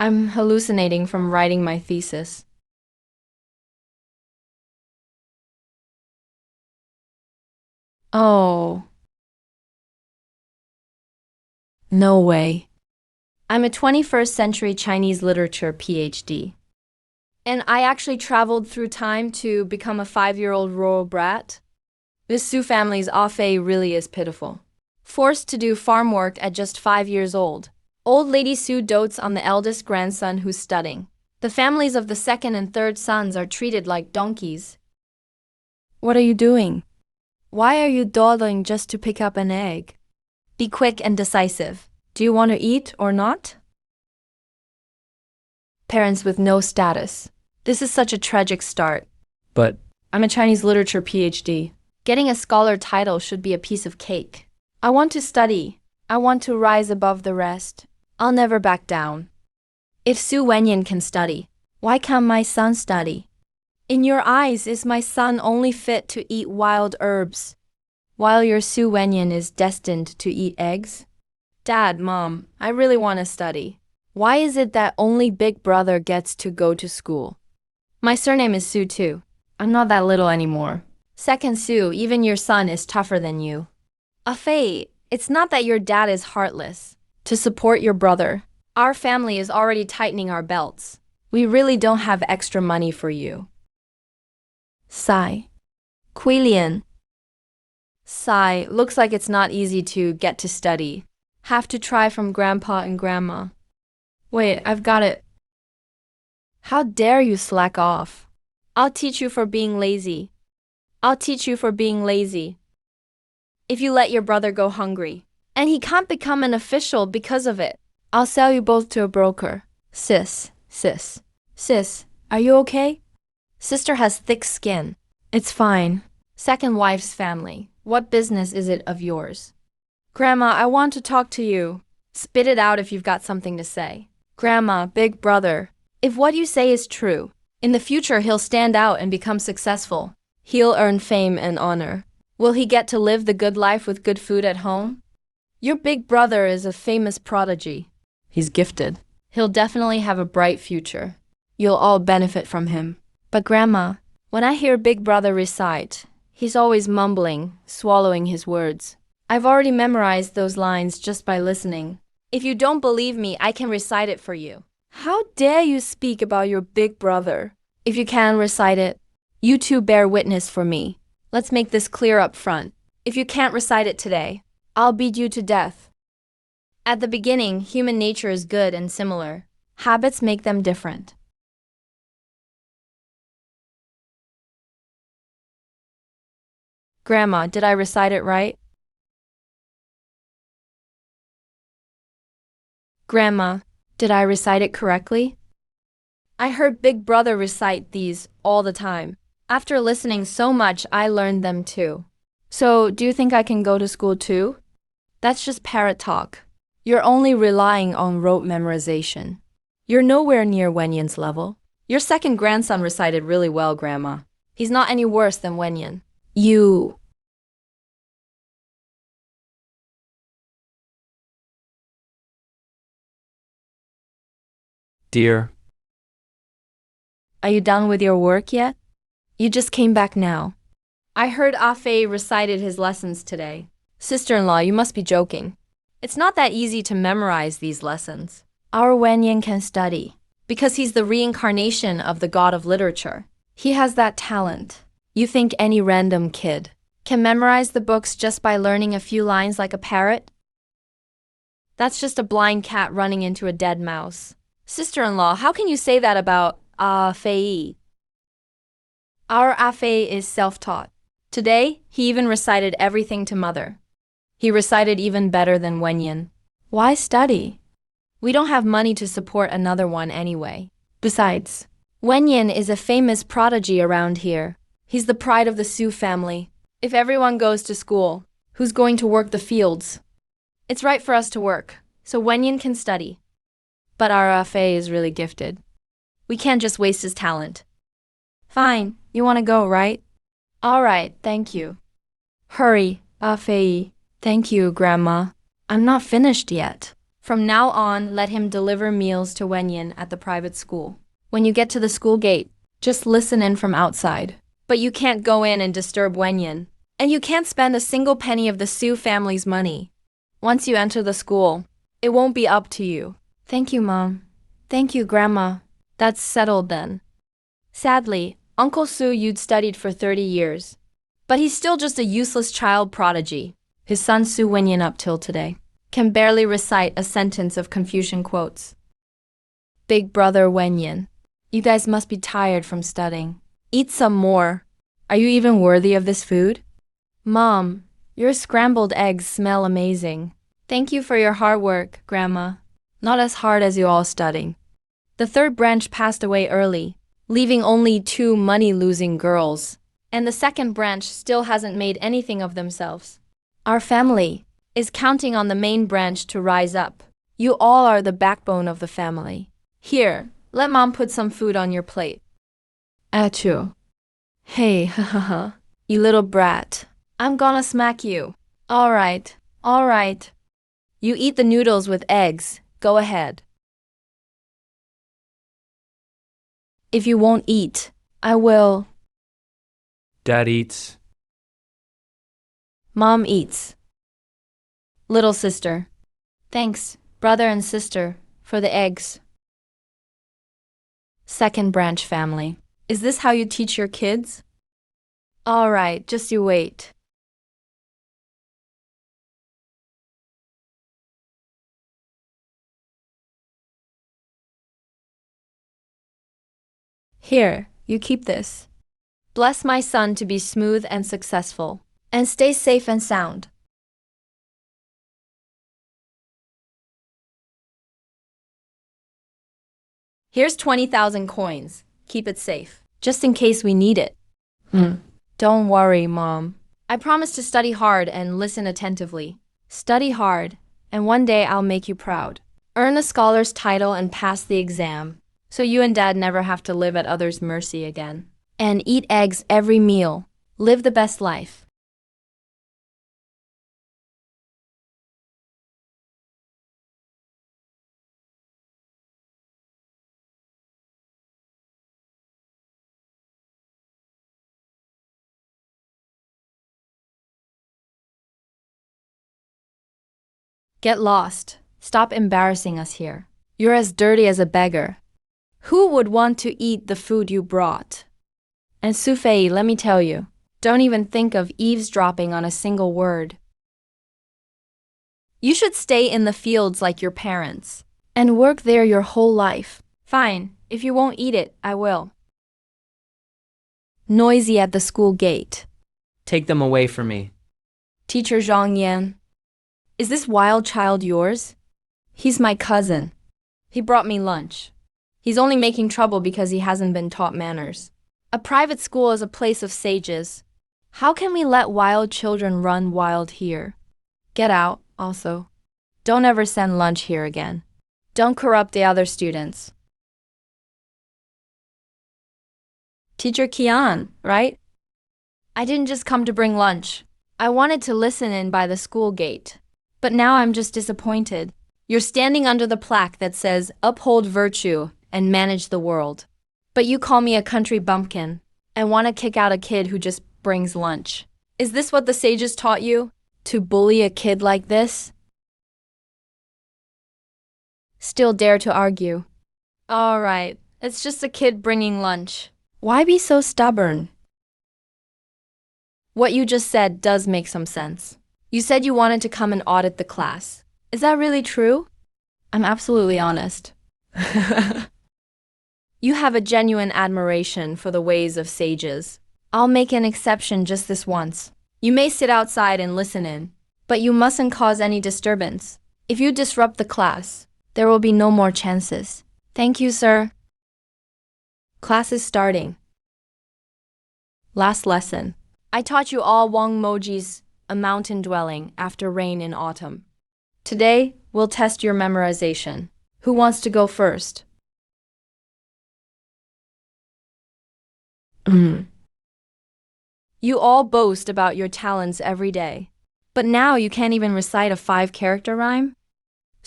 I'm hallucinating from writing my thesis. Oh, no way. I'm a 21st century Chinese literature PhD. And I actually traveled through time to become a 5-year-old rural brat. This Sioux family's affair really is pitiful. Forced to do farm work at just 5 years old. Old Lady Sue dotes on the eldest grandson who's studying. The families of the second and third sons are treated like donkeys. What are you doing? Why are you dawdling just to pick up an egg? Be quick and decisive. Do you want to eat or not? Parents with no status. This is such a tragic start. But I'm a Chinese literature PhD. Getting a scholar title should be a piece of cake. I want to study. I want to rise above the rest. I'll never back down. If Su Wenyan can study, why can't my son study? In your eyes, is my son only fit to eat wild herbs, while your Su Wenyan is destined to eat eggs? Dad, Mom, I really want to study. Why is it that only big brother gets to go to school? My surname is Su too. I'm not that little anymore. Second Su, even your son is tougher than you. Afei, it's not that your dad is heartless. To support your brother, our family is already tightening our belts. We really don't have extra money for you. Sigh. Quillian. Sigh, looks like it's not easy to get to study. Have to try from Grandpa and Grandma. Wait, I've got it. How dare you slack off? I'll teach you for being lazy. I'll teach you for being lazy. If you let your brother go hungry, and he can't become an official because of it, I'll sell you both to a broker. Sis, are you okay? Sister has thick skin. It's fine. Second wife's family. What business is it of yours? Grandma, I want to talk to you. Spit it out if you've got something to say. Grandma, big brother, if what you say is true, in the future he'll stand out and become successful. He'll earn fame and honor. Will he get to live the good life with good food at home? Your big brother is a famous prodigy. He's gifted. He'll definitely have a bright future. You'll all benefit from him. But Grandma, when I hear Big Brother recite, he's always mumbling, swallowing his words. I've already memorized those lines just by listening. If you don't believe me, I can recite it for you. How dare you speak about your big brother? If you can recite it, you two bear witness for me. Let's make this clear up front. If you can't recite it today, I'll beat you to death. At the beginning, human nature is good and similar. Habits make them different. Grandma, did I recite it right? Grandma, did I recite it correctly? I heard Big Brother recite these all the time. After listening so much, I learned them too. So, do you think I can go to school too? That's just parrot talk. You're only relying on rote memorization. You're nowhere near Wenyan's level. Your second grandson recited really well, Grandma. He's not any worse than Wenyan. You... dear, Are you done with your work yet? You just came back now. I heard Afei recited his lessons today. Sister-in-law, you must be joking. It's not that easy to memorize these lessons. Our Wenyan can study, because he's the reincarnation of the god of literature. He has that talent. You think any random kid can memorize the books just by learning a few lines like a parrot? That's just a blind cat running into a dead mouse. Sister-in-law, how can you say that about Afei? Our Afei is self-taught. Today, he even recited everything to Mother. He recited even better than Wenyan. Why study? We don't have money to support another one anyway. Besides, Wenyan is a famous prodigy around here. He's the pride of the Sioux family. If everyone goes to school, who's going to work the fields? It's right for us to work, so Wenyan can study. But our Afei is really gifted. We can't just waste his talent. Fine, you want to go, right? All right, thank you. Hurry, Afei. Thank you, Grandma. I'm not finished yet. From now on, let him deliver meals to Wenyan at the private school. When you get to the school gate, just listen in from outside. But you can't go in and disturb Wenyan. And you can't spend a single penny of the Su family's money. Once you enter the school, it won't be up to you. Thank you, Mom. Thank you, Grandma. That's settled then. Sadly, Uncle Su you'd studied for 30 years. But he's still just a useless child prodigy. His son Su Wenyan up till today can barely recite a sentence of Confucian quotes. Big brother Wenyan, you guys must be tired from studying. Eat some more. Are you even worthy of this food? Mom, your scrambled eggs smell amazing. Thank you for your hard work, Grandma. Not as hard as you all studying. The third branch passed away early, leaving only 2 money-losing girls. And the second branch still hasn't made anything of themselves. Our family is counting on the main branch to rise up. You all are the backbone of the family. Here, let Mom put some food on your plate. Achoo. Hey, hahaha. You little brat. I'm gonna smack you. All right. You eat the noodles with eggs. Go ahead. If you won't eat, I will. Dad eats. Mom eats. Little sister. Thanks, brother and sister, for the eggs. Second branch family. Is this how you teach your kids? All right, just you wait. Here, you keep this. Bless my son to be smooth and successful, and stay safe and sound. Here's 20,000 coins. Keep it safe, just in case we need it. Don't worry, Mom. I promise to study hard and listen attentively. Study hard, and one day I'll make you proud. Earn a scholar's title and pass the exam, so you and Dad never have to live at others' mercy again. And eat eggs every meal. Live the best life. Get lost. Stop embarrassing us here. You're as dirty as a beggar. Who would want to eat the food you brought? And Sufei, let me tell you, don't even think of eavesdropping on a single word. You should stay in the fields like your parents, and work there your whole life. Fine, if you won't eat it, I will. Noisy at the school gate. Take them away from me. Teacher Zhang Yan. Is this wild child yours? He's my cousin. He brought me lunch. He's only making trouble because he hasn't been taught manners. A private school is a place of sages. How can we let wild children run wild here? Get out, also. Don't ever send lunch here again. Don't corrupt the other students. Teacher Kian, right? I didn't just come to bring lunch. I wanted to listen in by the school gate. But now I'm just disappointed. You're standing under the plaque that says, uphold virtue and manage the world. But you call me a country bumpkin and want to kick out a kid who just brings lunch. Is this what the sages taught you? To bully a kid like this? Still dare to argue. All right, it's just a kid bringing lunch. Why be so stubborn? What you just said does make some sense. You said you wanted to come and audit the class. Is that really true? I'm absolutely honest. You have a genuine admiration for the ways of sages. I'll make an exception just this once. You may sit outside and listen in, but you mustn't cause any disturbance. If you disrupt the class, there will be no more chances. Thank you, sir. Class is starting. Last lesson. I taught you all Wang Moji's A Mountain Dwelling After Rain in Autumn. Today, we'll test your memorization. Who wants to go first? You all boast about your talents every day. But now you can't even recite a 5-character rhyme?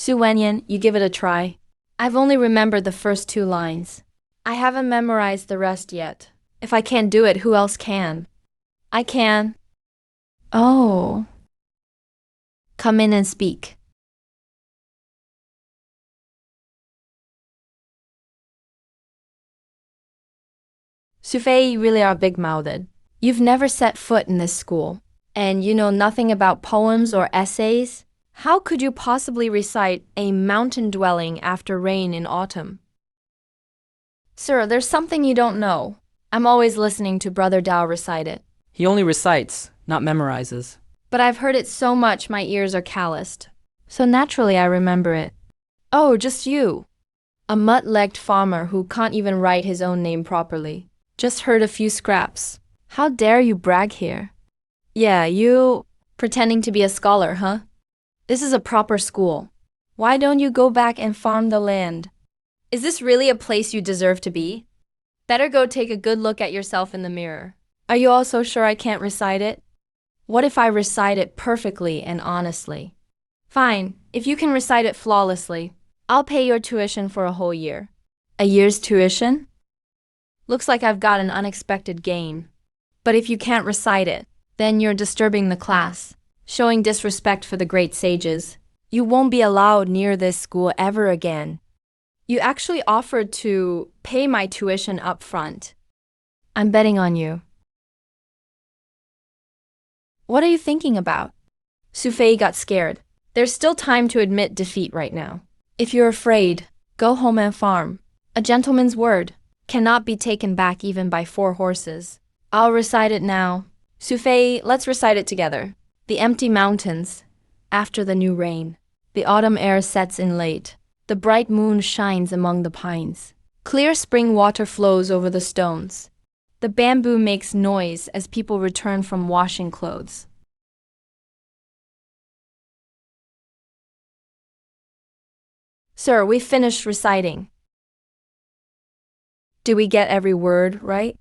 Su Wenyan, you give it a try. I've only remembered the first two lines. I haven't memorized the rest yet. If I can't do it, who else can? I can. Oh. Come in and speak. Sufei, you really are big-mouthed. You've never set foot in this school, and you know nothing about poems or essays? How could you possibly recite a mountain dwelling after rain in autumn? Sir, there's something you don't know. I'm always listening to Brother Dao recite it. He only recites, not memorizes. But I've heard it so much my ears are calloused. So naturally I remember it. Oh, just you. A mutt-legged farmer who can't even write his own name properly. Just heard a few scraps. How dare you brag here? Yeah, you pretending to be a scholar, huh? This is a proper school. Why don't you go back and farm the land? Is this really a place you deserve to be? Better go take a good look at yourself in the mirror. Are you all so sure I can't recite it? What if I recite it perfectly and honestly? Fine, if you can recite it flawlessly, I'll pay your tuition for a whole year. A year's tuition? Looks like I've got an unexpected gain. But if you can't recite it, then you're disturbing the class, showing disrespect for the great sages. You won't be allowed near this school ever again. You actually offered to pay my tuition up front. I'm betting on you. What are you thinking about? Sufei got scared. There's still time to admit defeat right now. If you're afraid, go home and farm. A gentleman's word cannot be taken back even by 4 horses. I'll recite it now. Sufei, let's recite it together. The empty mountains, after the new rain. The autumn air sets in late. The bright moon shines among the pines. Clear spring water flows over the stones. The bamboo makes noise as people return from washing clothes. Sir, we finished reciting. Do we get every word right?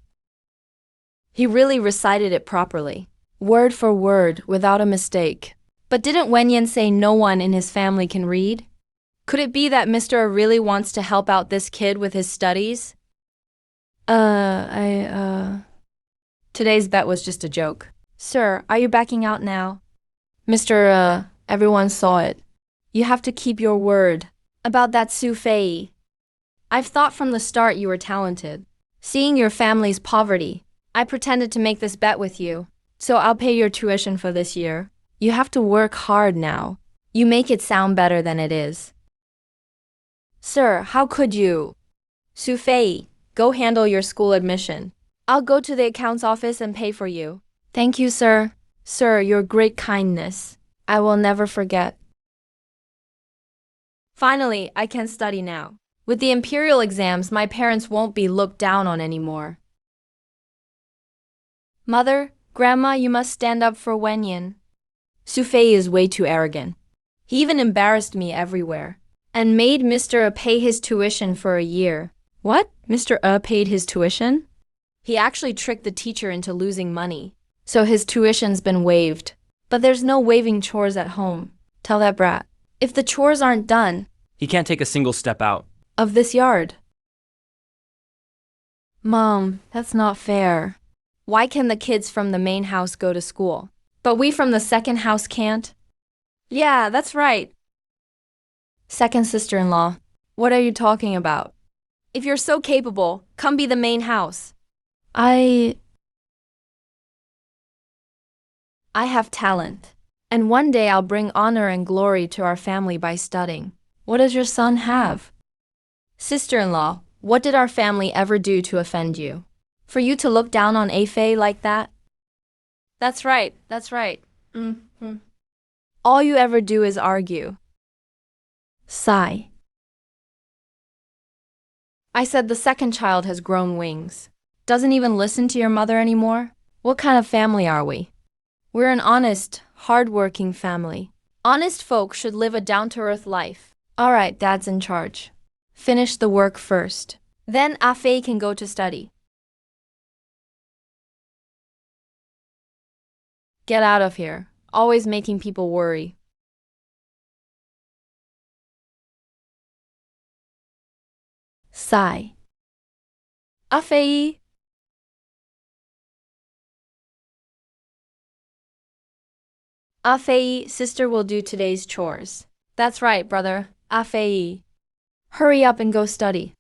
He really recited it properly, word for word, without a mistake. But didn't Wenyan say no one in his family can read? Could it be that Mr. really wants to help out this kid with his studies? Today's bet was just a joke. Sir, are you backing out now? Everyone saw it. You have to keep your word. About that Sufei. I've thought from the start you were talented. Seeing your family's poverty, I pretended to make this bet with you. So I'll pay your tuition for this year. You have to work hard now. You make it sound better than it is. Sir, how could you? Sufei, go handle your school admission. I'll go to the accounts office and pay for you. Thank you, sir. Sir, your great kindness. I will never forget. Finally, I can study now. With the imperial exams, my parents won't be looked down on anymore. Mother, Grandma, you must stand up for Wenyan. Sufei is way too arrogant. He even embarrassed me everywhere. And made Mr. pay his tuition for a year. What? Mr. paid his tuition? He actually tricked the teacher into losing money. So his tuition's been waived. But there's no waiving chores at home. Tell that brat. If the chores aren't done, He can't take a single step out. of this yard. Mom, that's not fair. Why can the kids from the main house go to school, but we from the second house can't? Yeah, that's right. Second sister-in-law, what are you talking about? If you're so capable, come be the main house. I have talent, and one day I'll bring honor and glory to our family by studying. What does your son have? Sister-in-law, what did our family ever do to offend you? For you to look down on Afei like that? That's right, that's right. All you ever do is argue. Sigh. I said the second child has grown wings. Doesn't even listen to your mother anymore? What kind of family are we? We're an honest, hard-working family. Honest folk should live a down-to-earth life. All right, Dad's in charge. Finish the work first. Then Afei can go to study. Get out of here. Always making people worry. Sigh. Afei. Afei, sister will do today's chores. That's right, brother. Afei. Hurry up and go study.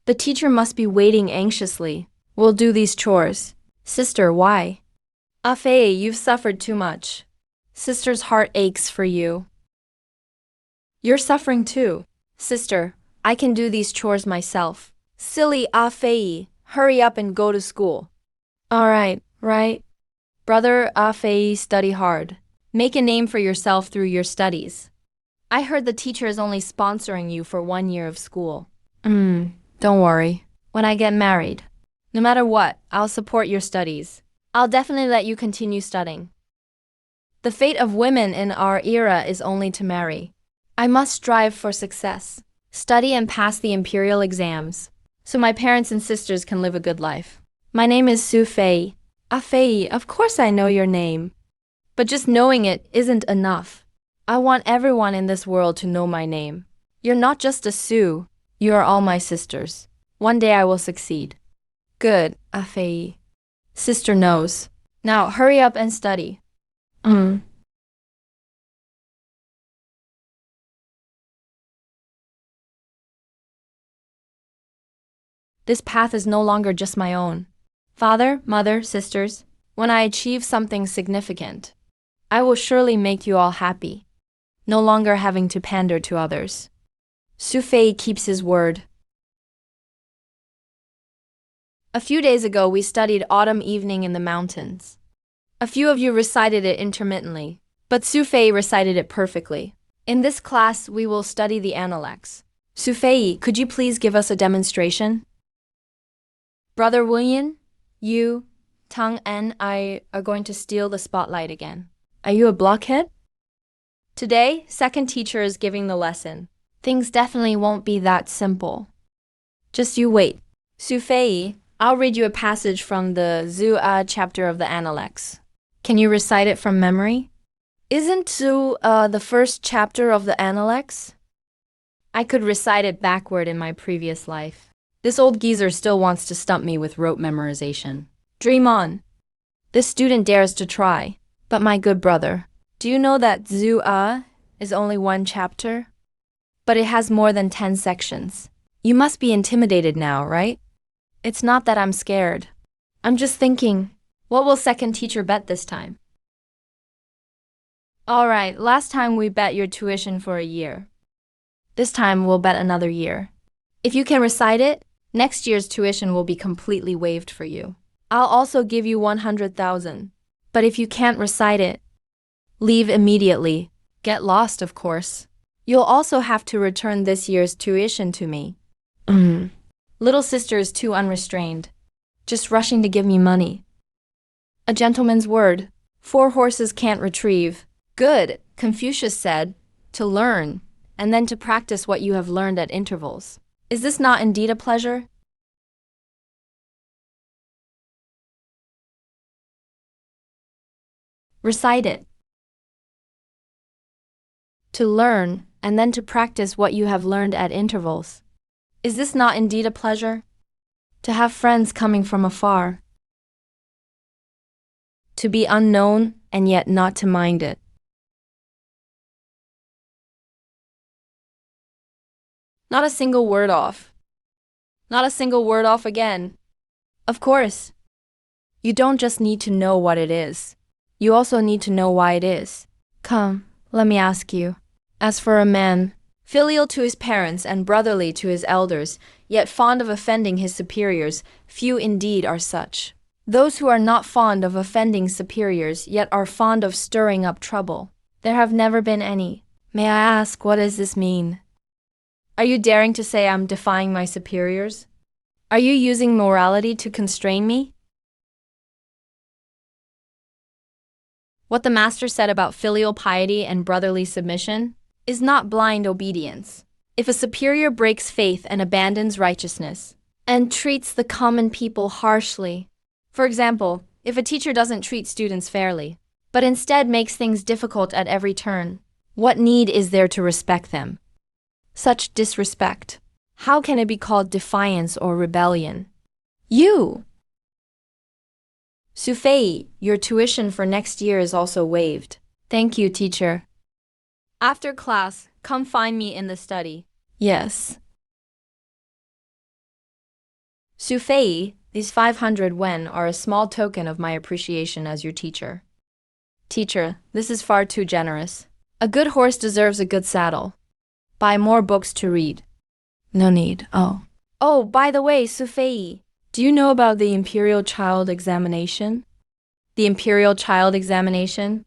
The teacher must be waiting anxiously. We'll do these chores. Sister, why? Afei, you've suffered too much. Sister's heart aches for you. You're suffering too. Sister, I can do these chores myself. Silly Afei, hurry up and go to school. Alright, right. Brother Afei, study hard. Make a name for yourself through your studies. I heard the teacher is only sponsoring you for 1 year of school. Don't worry. When I get married, no matter what, I'll support your studies. I'll definitely let you continue studying. The fate of women in our era is only to marry. I must strive for success, study and pass the imperial exams, so my parents and sisters can live a good life. My name is Su Fei. Fei, of course I know your name. But just knowing it isn't enough. I want everyone in this world to know my name. You're not just a Su, you are all my sisters. One day I will succeed. Good, Fei. Sister knows. Now hurry up and study. This path is no longer just my own. Father, mother, sisters, when I achieve something significant, I will surely make you all happy, no longer having to pander to others. Su Fei keeps his word. A few days ago, we studied Autumn Evening in the Mountains. A few of you recited it intermittently, but Su Fei recited it perfectly. In this class, we will study the Analects. Su Fei, could you please give us a demonstration? Brother William, you, Tang, and I are going to steal the spotlight again. Are you a blockhead? Today, second teacher is giving the lesson. Things definitely won't be that simple. Just you wait. Su Fei, I'll read you a passage from the Zhu chapter of the Analects. Can you recite it from memory? Isn't Zhu the first chapter of the Analects? I could recite it backward in my previous life. This old geezer still wants to stump me with rote memorization. Dream on. This student dares to try. But my good brother, do you know that Zhu is only 1 chapter? But it has more than 10 sections. You must be intimidated now, right? It's not that I'm scared. I'm just thinking, what will second teacher bet this time? Alright, last time we bet your tuition for a year. This time we'll bet another year. If you can recite it, next year's tuition will be completely waived for you. I'll also give you 100,000. But if you can't recite it, leave immediately. Get lost, of course. You'll also have to return this year's tuition to me. Little sister is too unrestrained, just rushing to give me money. A gentleman's word. 4 horses can't retrieve. Good, Confucius said, to learn, and then to practice what you have learned at intervals. Is this not indeed a pleasure? Recite it. To learn, and then to practice what you have learned at intervals. Is this not indeed a pleasure? To have friends coming from afar. To be unknown, and yet not to mind it. Not a single word off. Not a single word off again. Of course. You don't just need to know what it is. You also need to know why it is. Come, let me ask you. As for a man, filial to his parents and brotherly to his elders, yet fond of offending his superiors, few indeed are such. Those who are not fond of offending superiors, yet are fond of stirring up trouble, there have never been any. May I ask, what does this mean? Are you daring to say I'm defying my superiors? Are you using morality to constrain me? What the master said about filial piety and brotherly submission is not blind obedience. If a superior breaks faith and abandons righteousness, and treats the common people harshly, for example, if a teacher doesn't treat students fairly, but instead makes things difficult at every turn, what need is there to respect them? Such disrespect How can it be called defiance or rebellion? You! Sufei, your tuition for next year is also waived. Thank you, teacher. After class, come find me in the study. Yes. Sufei, these 500 wen are a small token of my appreciation as your teacher. Teacher, this is far too generous. A good horse deserves a good saddle. Buy more books to read. No need. Oh, by the way, Sufei, do you know about the Imperial Child Examination? The Imperial Child Examination?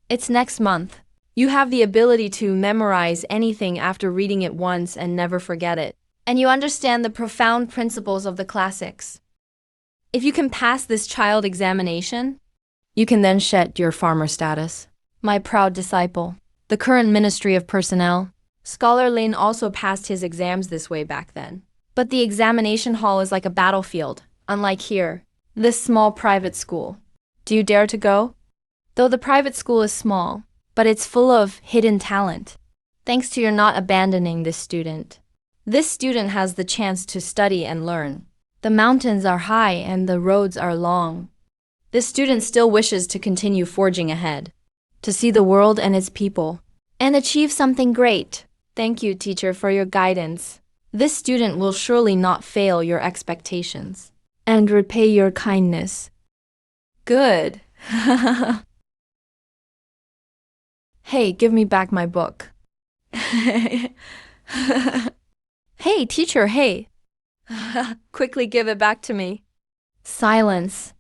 It's next month. You have the ability to memorize anything after reading it once and never forget it. And you understand the profound principles of the classics. If you can pass this child examination, you can then shed your farmer status. My proud disciple, the current Ministry of Personnel, Scholar Lin also passed his exams this way back then. But the examination hall is like a battlefield, unlike here, this small private school. Do you dare to go? Though the private school is small, but it's full of hidden talent. Thanks to your not abandoning this student. This student has the chance to study and learn. The mountains are high and the roads are long. This student still wishes to continue forging ahead, to see the world and its people, and achieve something great. Thank you, teacher, for your guidance. This student will surely not fail your expectations and repay your kindness. Good. Hey, give me back my book. Hey, teacher, hey. Quickly give it back to me. Silence.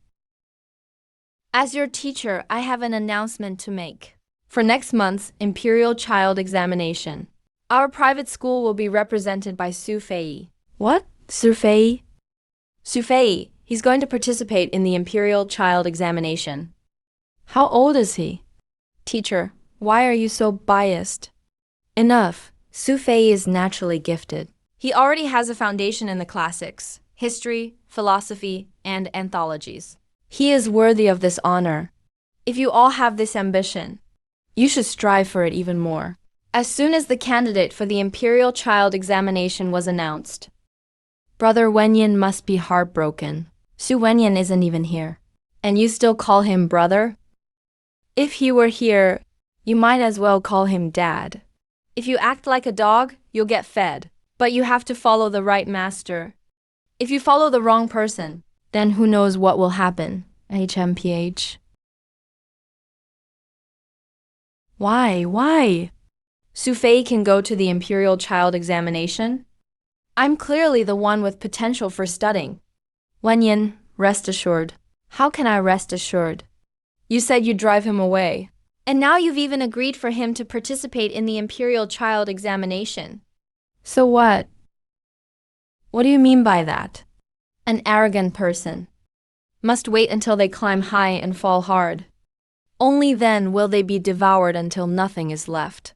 As your teacher, I have an announcement to make. For next month's Imperial Child Examination, our private school will be represented by Sufei. What? Sufei? Sufei, he's going to participate in the Imperial Child Examination. How old is he? Teacher, why are you so biased? Enough. Sufei is naturally gifted. He already has a foundation in the classics, history, philosophy, and anthologies. He is worthy of this honor. If you all have this ambition, you should strive for it even more. As soon as the candidate for the Imperial Child Examination was announced, Brother Wenyan must be heartbroken. Su Wenyan isn't even here. And you still call him brother? If he were here, you might as well call him dad. If you act like a dog, you'll get fed. But you have to follow the right master. If you follow the wrong person, then who knows what will happen. HMPH. Why? Sufei can go to the Imperial Child Examination? I'm clearly the one with potential for studying. Wenyan, rest assured. How can I rest assured? You said you'd drive him away. And now you've even agreed for him to participate in the Imperial Child Examination. So what? What do you mean by that? An arrogant person must wait until they climb high and fall hard. Only then will they be devoured until nothing is left.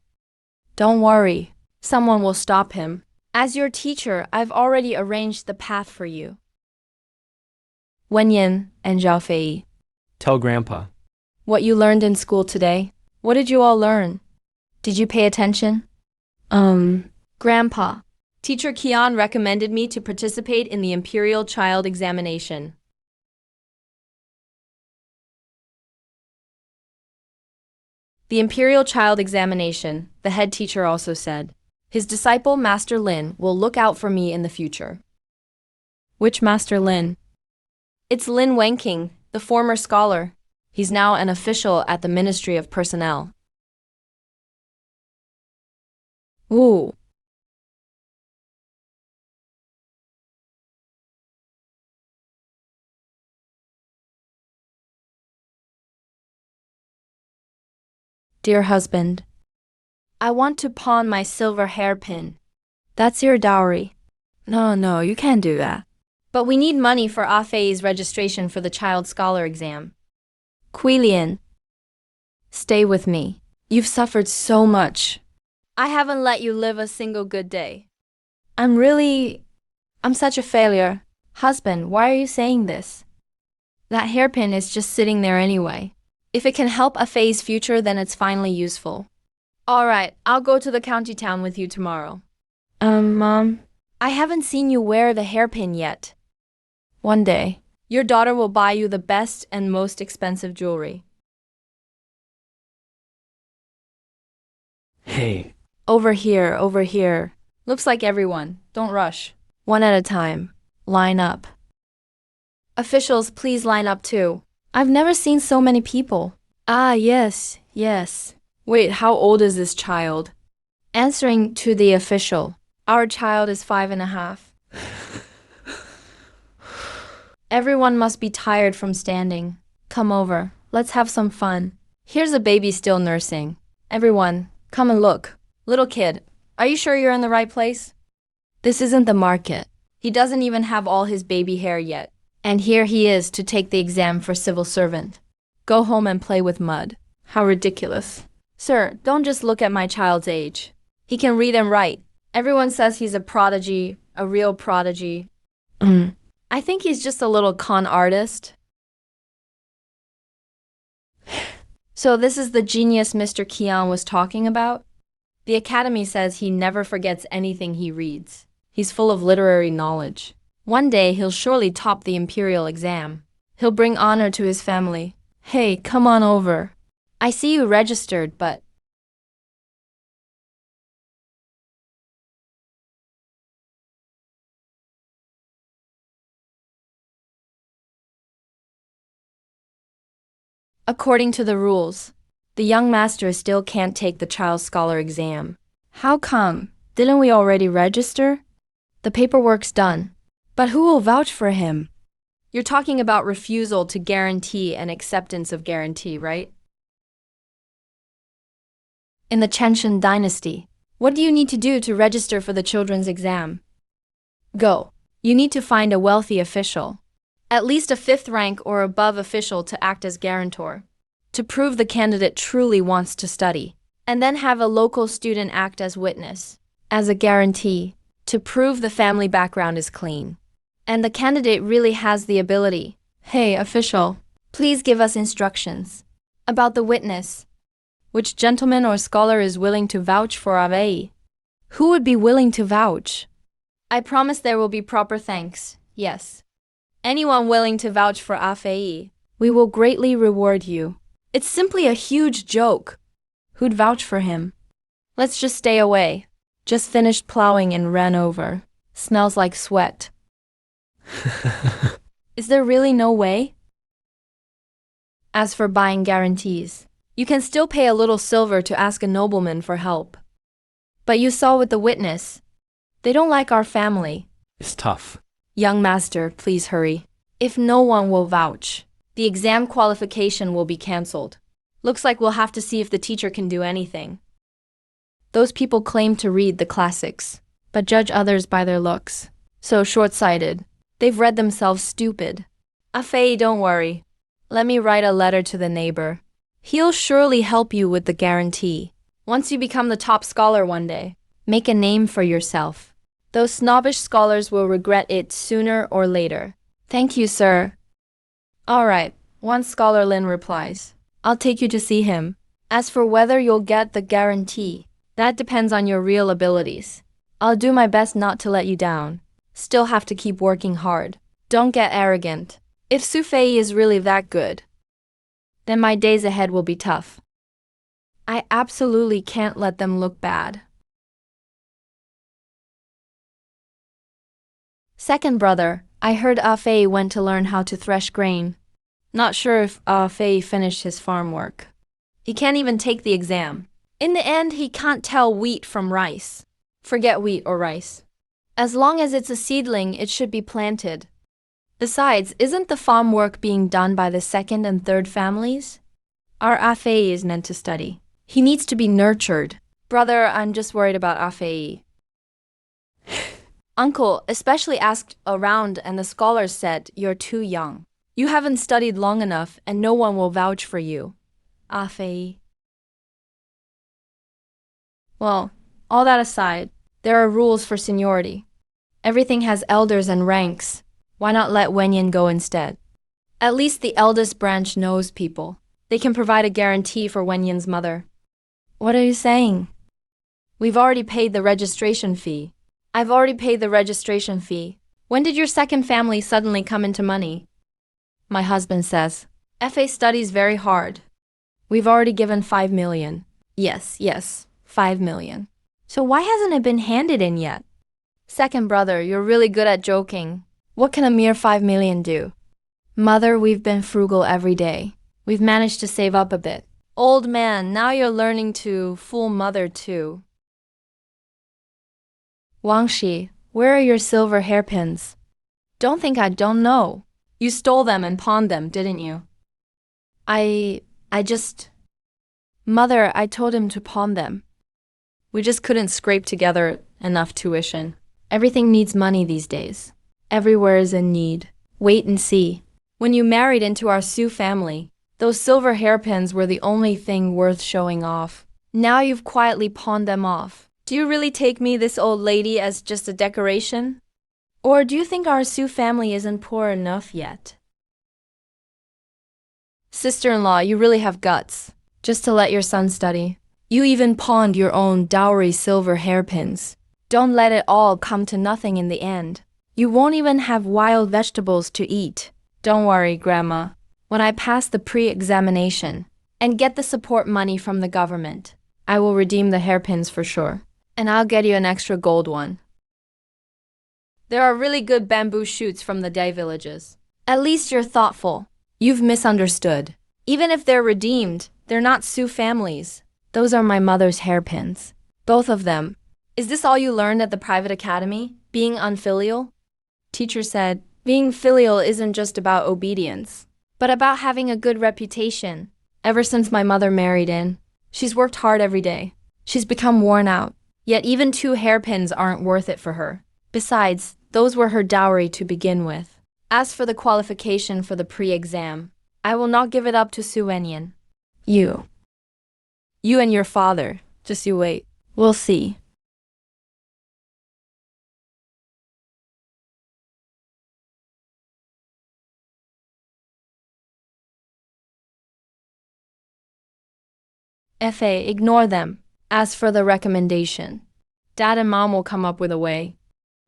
Don't worry, someone will stop him. As your teacher, I've already arranged the path for you. Wenyan and Zhao Fei. Tell Grandpa. What you learned in school today? What did you all learn? Did you pay attention? Grandpa, Teacher Kian recommended me to participate in the Imperial Child Examination. The Imperial Child Examination, the head teacher also said. His disciple, Master Lin, will look out for me in the future. Which Master Lin? It's Lin Wenqing, the former scholar. He's now an official at the Ministry of Personnel. Ooh. Dear husband, I want to pawn my silver hairpin. That's your dowry. No, you can't do that. But we need money for Ah Fei's registration for the child scholar exam. Quilian, stay with me. You've suffered so much. I haven't let you live a single good day. I'm such a failure. Husband, why are you saying this? That hairpin is just sitting there anyway. If it can help Ah Fei's future, then it's finally useful. All right, I'll go to the county town with you tomorrow. Mom? I haven't seen you wear the hairpin yet. One day, your daughter will buy you the best and most expensive jewelry. Hey. Over here, over here. Looks like everyone. Don't rush. One at a time. Line up. Officials, please line up too. I've never seen so many people. Ah, yes, yes. Wait, how old is this child? Answering to the official. Our child is 5.5. Everyone must be tired from standing. Come over. Let's have some fun. Here's a baby still nursing. Everyone, come and look. Little kid, are you sure you're in the right place? This isn't the market. He doesn't even have all his baby hair yet. And here he is to take the exam for civil servant. Go home and play with mud. How ridiculous. Sir, don't just look at my child's age. He can read and write. Everyone says he's a prodigy, a real prodigy. I think he's just a little con artist. So this is the genius Mr. Keon was talking about? The Academy says he never forgets anything he reads. He's full of literary knowledge. One day he'll surely top the imperial exam. He'll bring honor to his family. Hey, come on over. I see you registered, but... According to the rules, the young master still can't take the child scholar exam. How come? Didn't we already register? The paperwork's done. But who will vouch for him? You're talking about refusal to guarantee and acceptance of guarantee, right? In the Chenshin dynasty, what do you need to do to register for the children's exam? Go. You need to find a wealthy official. At least a 5th rank or above official to act as guarantor, to prove the candidate truly wants to study, and then have a local student act as witness, as a guarantee, to prove the family background is clean. And the candidate really has the ability. Hey, official, please give us instructions about the witness. Which gentleman or scholar is willing to vouch for Avei? Who would be willing to vouch? I promise there will be proper thanks, yes. Anyone willing to vouch for Afei, we will greatly reward you. It's simply a huge joke. Who'd vouch for him? Let's just stay away. Just finished plowing and ran over. Smells like sweat. Is there really no way? As for buying guarantees, you can still pay a little silver to ask a nobleman for help. But you saw with the witness. They don't like our family. It's tough. Young master, please hurry. If no one will vouch, the exam qualification will be cancelled. Looks like we'll have to see if the teacher can do anything. Those people claim to read the classics, but judge others by their looks. So short-sighted. They've read themselves stupid. Afei, don't worry. Let me write a letter to the neighbor. He'll surely help you with the guarantee. Once you become the top scholar one day, make a name for yourself. Those snobbish scholars will regret it sooner or later. Thank you, sir. All right, one scholar Lin replies. I'll take you to see him. As for whether you'll get the guarantee, that depends on your real abilities. I'll do my best not to let you down. Still have to keep working hard. Don't get arrogant. If Su Fei is really that good, then my days ahead will be tough. I absolutely can't let them look bad. Second brother, I heard Afei went to learn how to thresh grain. Not sure if Afei finished his farm work. He can't even take the exam. In the end, he can't tell wheat from rice. Forget wheat or rice. As long as it's a seedling, it should be planted. Besides, isn't the farm work being done by the 2nd and 3rd families? Our Afei is meant to study. He needs to be nurtured. Brother, I'm just worried about Afei. Uncle especially asked around and the scholars said, you're too young. You haven't studied long enough and no one will vouch for you. Afei. Well, all that aside, there are rules for seniority. Everything has elders and ranks. Why not let Wenyan go instead? At least the eldest branch knows people. They can provide a guarantee for Wenyan's mother. What are you saying? We've already paid the registration fee. I've already paid the registration fee. When did your second family suddenly come into money? My husband says. FA studies very hard. We've already given 5 million. Yes, 5 million. So why hasn't it been handed in yet? Second brother, you're really good at joking. What can a mere 5 million do? Mother, we've been frugal every day. We've managed to save up a bit. Old man, now you're learning to fool mother too. Wangxi, where are your silver hairpins? Don't think I don't know. You stole them and pawned them, didn't you? I just... Mother, I told him to pawn them. We just couldn't scrape together enough tuition. Everything needs money these days. Everywhere is in need. Wait and see. When you married into our Sioux family, those silver hairpins were the only thing worth showing off. Now you've quietly pawned them off. Do you really take me, this old lady, as just a decoration? Or do you think our Sioux family isn't poor enough yet? Sister-in-law, you really have guts, just to let your son study. You even pawned your own dowry silver hairpins. Don't let it all come to nothing in the end. You won't even have wild vegetables to eat. Don't worry, Grandma. When I pass the pre-examination and get the support money from the government, I will redeem the hairpins for sure. And I'll get you an extra gold one. There are really good bamboo shoots from the day villages. At least you're thoughtful. You've misunderstood. Even if they're redeemed, they're not Sioux families. Those are my mother's hairpins. Both of them. Is this all you learned at the private academy? Being unfilial? Teacher said, being filial isn't just about obedience, but about having a good reputation. Ever since my mother married in, she's worked hard every day. She's become worn out. Yet even 2 hairpins aren't worth it for her. Besides, those were her dowry to begin with. As for the qualification for the pre-exam, I will not give it up to Su Wenyan. You and your father, just you wait. We'll see. FA, ignore them. As for the recommendation, Dad and Mom will come up with a way.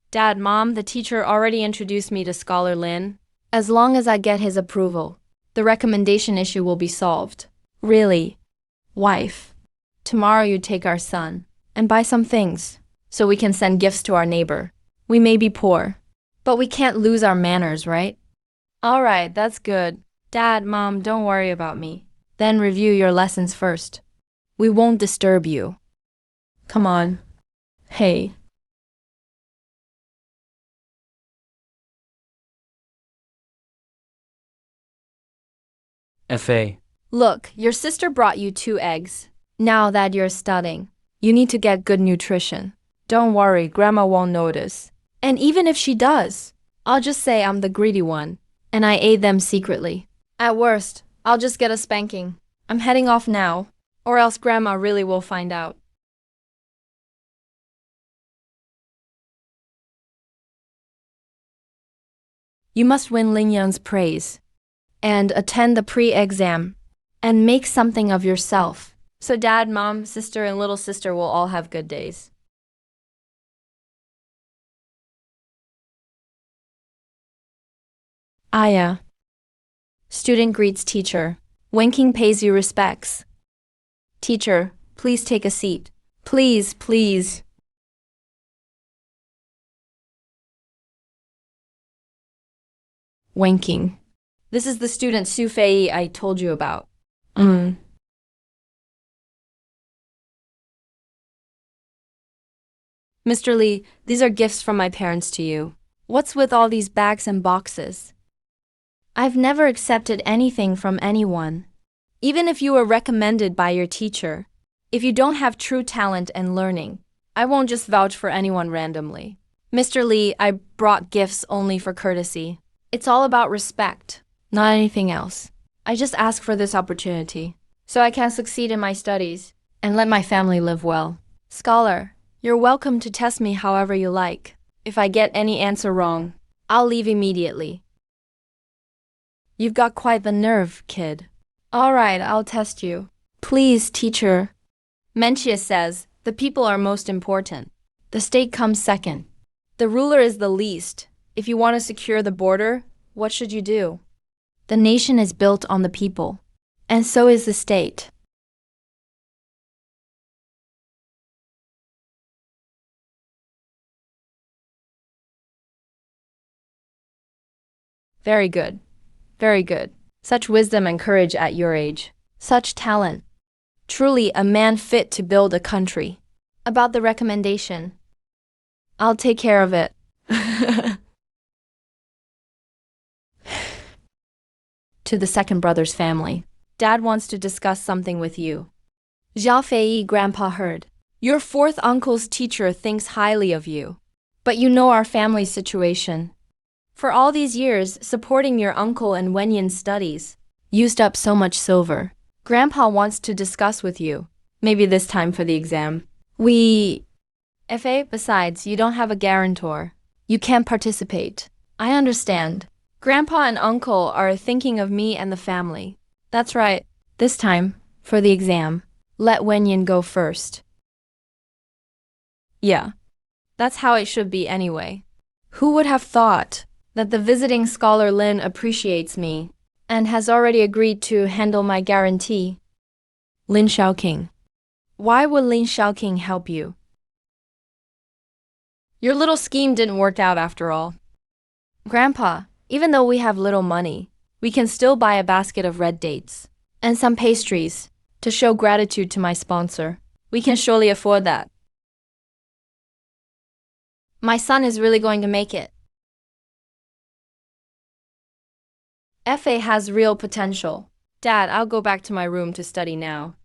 Dad, Mom, the teacher already introduced me to Scholar Lin. As long as I get his approval, the recommendation issue will be solved. Really? Wife, tomorrow you take our son and buy some things so we can send gifts to our neighbor. We may be poor, but we can't lose our manners, right? All right, that's good. Dad, Mom, don't worry about me. Then review your lessons first. We won't disturb you. Come on. Hey. FA. Look, your sister brought you 2 eggs. Now that you're studying, you need to get good nutrition. Don't worry, Grandma won't notice. And even if she does, I'll just say I'm the greedy one, and I ate them secretly. At worst, I'll just get a spanking. I'm heading off now, or else Grandma really will find out. You must win Ling Yang's praise, and attend the pre-exam, and make something of yourself. So Dad, Mom, sister, and little sister will all have good days. Aya. Student greets teacher. Wenking pays you respects. Teacher, please take a seat. Please, please. Wenking. This is the student Su Fei I told you about. Mr. Li, these are gifts from my parents to you. What's with all these bags and boxes? I've never accepted anything from anyone. Even if you were recommended by your teacher, if you don't have true talent and learning, I won't just vouch for anyone randomly. Mr. Li, I brought gifts only for courtesy. It's all about respect, not anything else. I just ask for this opportunity, so I can succeed in my studies and let my family live well. Scholar, you're welcome to test me however you like. If I get any answer wrong, I'll leave immediately. You've got quite the nerve, kid. All right, I'll test you. Please, teacher. Mencius says, the people are most important. The state comes second. The ruler is the least. If you want to secure the border, what should you do? The nation is built on the people, and so is the state. Very good. Very good. Such wisdom and courage at your age. Such talent. Truly a man fit to build a country. About the recommendation. I'll take care of it. To the second brother's family. Dad wants to discuss something with you. Zhao Fei, Grandpa heard. Your fourth uncle's teacher thinks highly of you. But you know our family's situation. For all these years, supporting your uncle and Wenyan's studies. Used up so much silver. Grandpa wants to discuss with you. Maybe this time for the exam. Besides, you don't have a guarantor. You can't participate. I understand. Grandpa and uncle are thinking of me and the family. That's right. This time, for the exam, let Wenyan go first. Yeah. That's how it should be anyway. Who would have thought that the visiting scholar Lin appreciates me and has already agreed to handle my guarantee? Lin Shaoqing. Why would Lin Shaoqing help you? Your little scheme didn't work out after all. Grandpa, even though we have little money, we can still buy a basket of red dates and some pastries to show gratitude to my sponsor. We can surely afford that. My son is really going to make it. FA has real potential. Dad, I'll go back to my room to study now.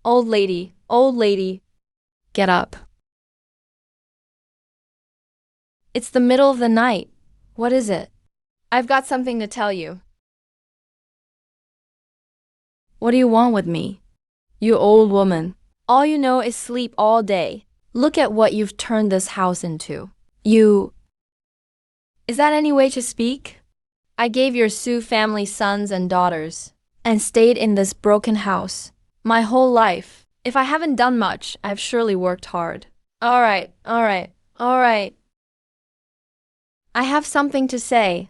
Old lady, get up. It's the middle of the night. What is it? I've got something to tell you. What do you want with me? You old woman. All you know is sleep all day. Look at what you've turned this house into. Is that any way to speak? I gave your Su family sons and daughters, and stayed in this broken house my whole life. If I haven't done much, I've surely worked hard. All right. I have something to say.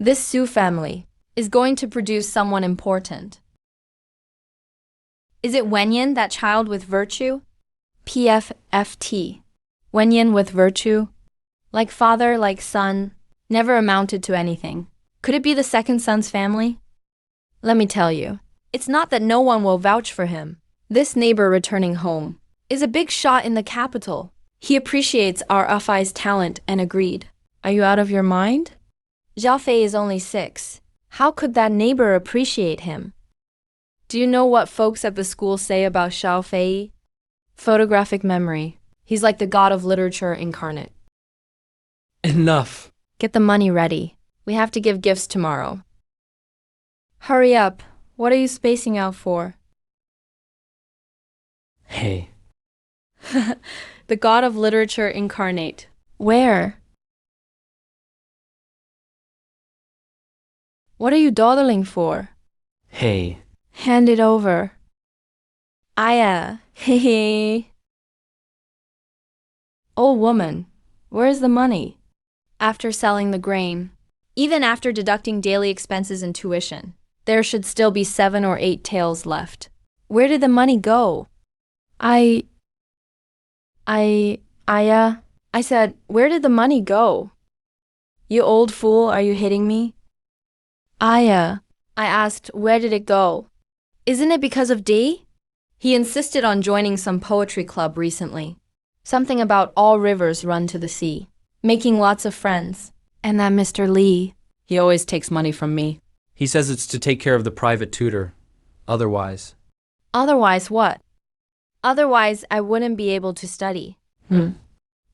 This Su family is going to produce someone important. Is it Wenyan, that child with virtue? PFFT. Wenyan with virtue? Like father, like son, never amounted to anything. Could it be the second son's family? Let me tell you, it's not that no one will vouch for him. This neighbor returning home is a big shot in the capital. He appreciates our Afai's talent and agreed. Are you out of your mind? Zhao Fei is only 6. How could that neighbor appreciate him? Do you know what folks at the school say about Zhao Fei? Photographic memory. He's like the god of literature incarnate. Enough. Get the money ready. We have to give gifts tomorrow. Hurry up. What are you spacing out for? Hey. The god of literature incarnate. Where? What are you dawdling for? Hey. Hand it over. Hehe. Old woman, where's the money? After selling the grain, even after deducting daily expenses and tuition, there should still be 7 or 8 taels left. Where did the money go? I said, where did the money go? You old fool, are you hitting me? I asked, where did it go? Isn't it because of D? He insisted on joining some poetry club recently. Something about all rivers run to the sea. Making lots of friends. And that Mr. Lee. He always takes money from me. He says it's to take care of the private tutor. Otherwise. Otherwise what? Otherwise, I wouldn't be able to study.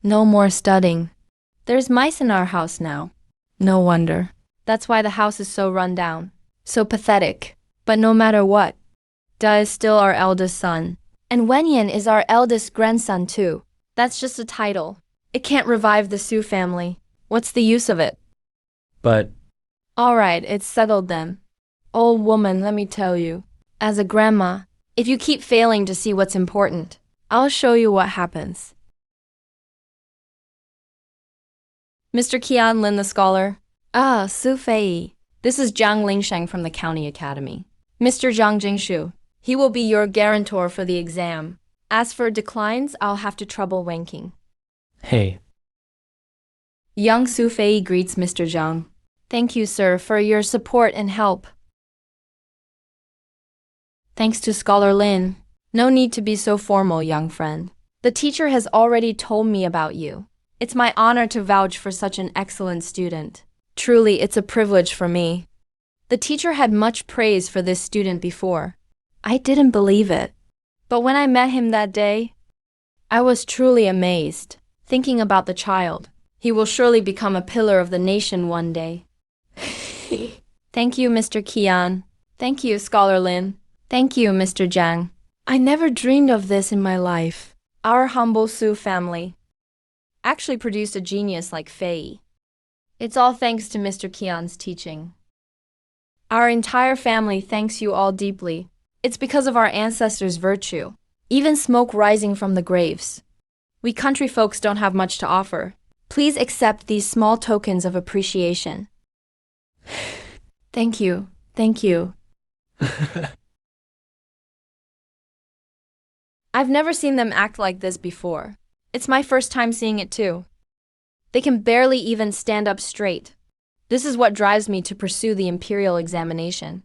No more studying. There's mice in our house now. No wonder. That's why the house is so run down. So pathetic. But no matter what, Da is still our eldest son. And Wenyan is our eldest grandson too. That's just a title. It can't revive the Su family. What's the use of it? But All right, it's settled then. Old woman, let me tell you. As a grandma, if you keep failing to see what's important, I'll show you what happens. Mr. Qian Lin the scholar. Ah, Su Fei. This is Zhang Lingsheng from the County Academy. Mr. Zhang Jingshu. He will be your guarantor for the exam. As for declines, I'll have to trouble wanking. Hey. Young Su Fei greets Mr. Zhang. Thank you, sir, for your support and help. Thanks to Scholar Lin. No need to be so formal, young friend. The teacher has already told me about you. It's my honor to vouch for such an excellent student. Truly, it's a privilege for me. The teacher had much praise for this student before. I didn't believe it. But when I met him that day, I was truly amazed, thinking about the child. He will surely become a pillar of the nation one day. Thank you, Mr. Qian. Thank you, Scholar Lin. Thank you, Mr. Zhang. I never dreamed of this in my life. Our humble Su family actually produced a genius like Fei. It's all thanks to Mr. Qian's teaching. Our entire family thanks you all deeply. It's because of our ancestors' virtue, even smoke rising from the graves. We country folks don't have much to offer. Please accept these small tokens of appreciation. Thank you. Thank you. I've never seen them act like this before. It's my first time seeing it too. They can barely even stand up straight. This is what drives me to pursue the imperial examination.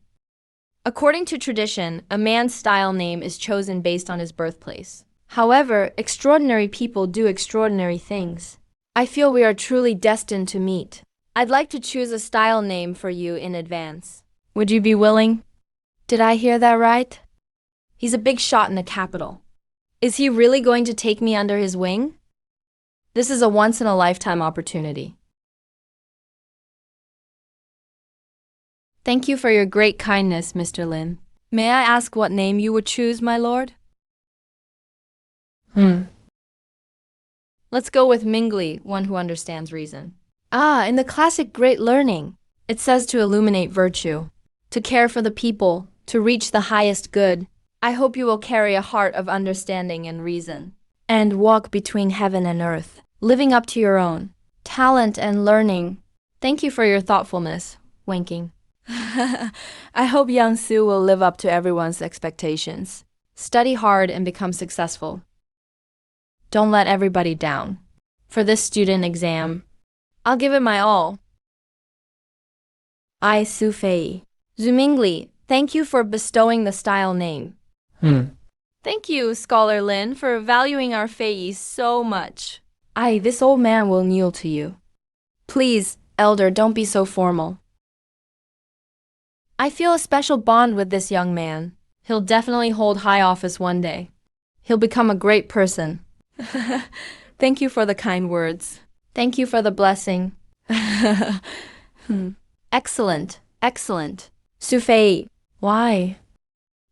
According to tradition, a man's style name is chosen based on his birthplace. However, extraordinary people do extraordinary things. I feel we are truly destined to meet. I'd like to choose a style name for you in advance. Would you be willing? Did I hear that right? He's a big shot in the capital. Is he really going to take me under his wing? This is a once-in-a-lifetime opportunity. Thank you for your great kindness, Mr. Lin. May I ask what name you would choose, my lord? Let's go with Mingli, one who understands reason. Ah, in the classic Great Learning, it says to illuminate virtue, to care for the people, to reach the highest good. I hope you will carry a heart of understanding and reason, and walk between heaven and earth, living up to your own talent and learning. Thank you for your thoughtfulness, winking. I hope young Su will live up to everyone's expectations. Study hard and become successful. Don't let everybody down. For this student exam, I'll give it my all. I, Su Fei. Zumingli, thank you for bestowing the style name. Thank you, Scholar Lin, for valuing our Fei so much. This old man will kneel to you. Please, elder, don't be so formal. I feel a special bond with this young man. He'll definitely hold high office one day. He'll become a great person. Thank you for the kind words. Thank you for the blessing. Excellent, excellent. Su Fei, why?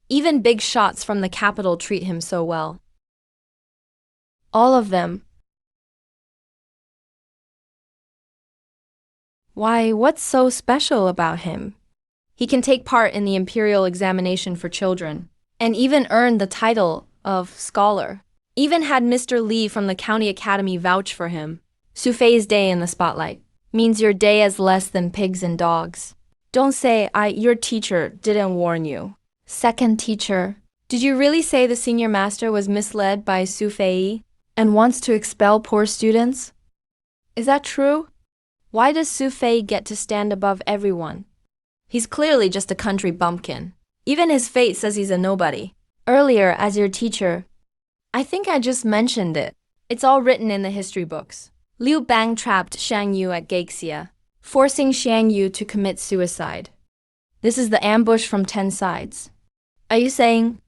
Even big shots from the capital treat him so well. All of them. Why, what's so special about him? He can take part in the imperial examination for children, and even earn the title of scholar. Even had Mr. Li from the County Academy vouch for him. Su Fei's day in the spotlight means your day as less than pigs and dogs. Don't say, your teacher didn't warn you. Second teacher, did you really say the senior master was misled by Su Fei and wants to expel poor students? Is that true? Why does Su Fei get to stand above everyone? He's clearly just a country bumpkin. Even his fate says he's a nobody. Earlier, as your teacher, I think I just mentioned it. It's all written in the history books. Liu Bang trapped Shang Yu at Gaixia, forcing Shang Yu to commit suicide. This is the ambush from 10 sides. Are you saying,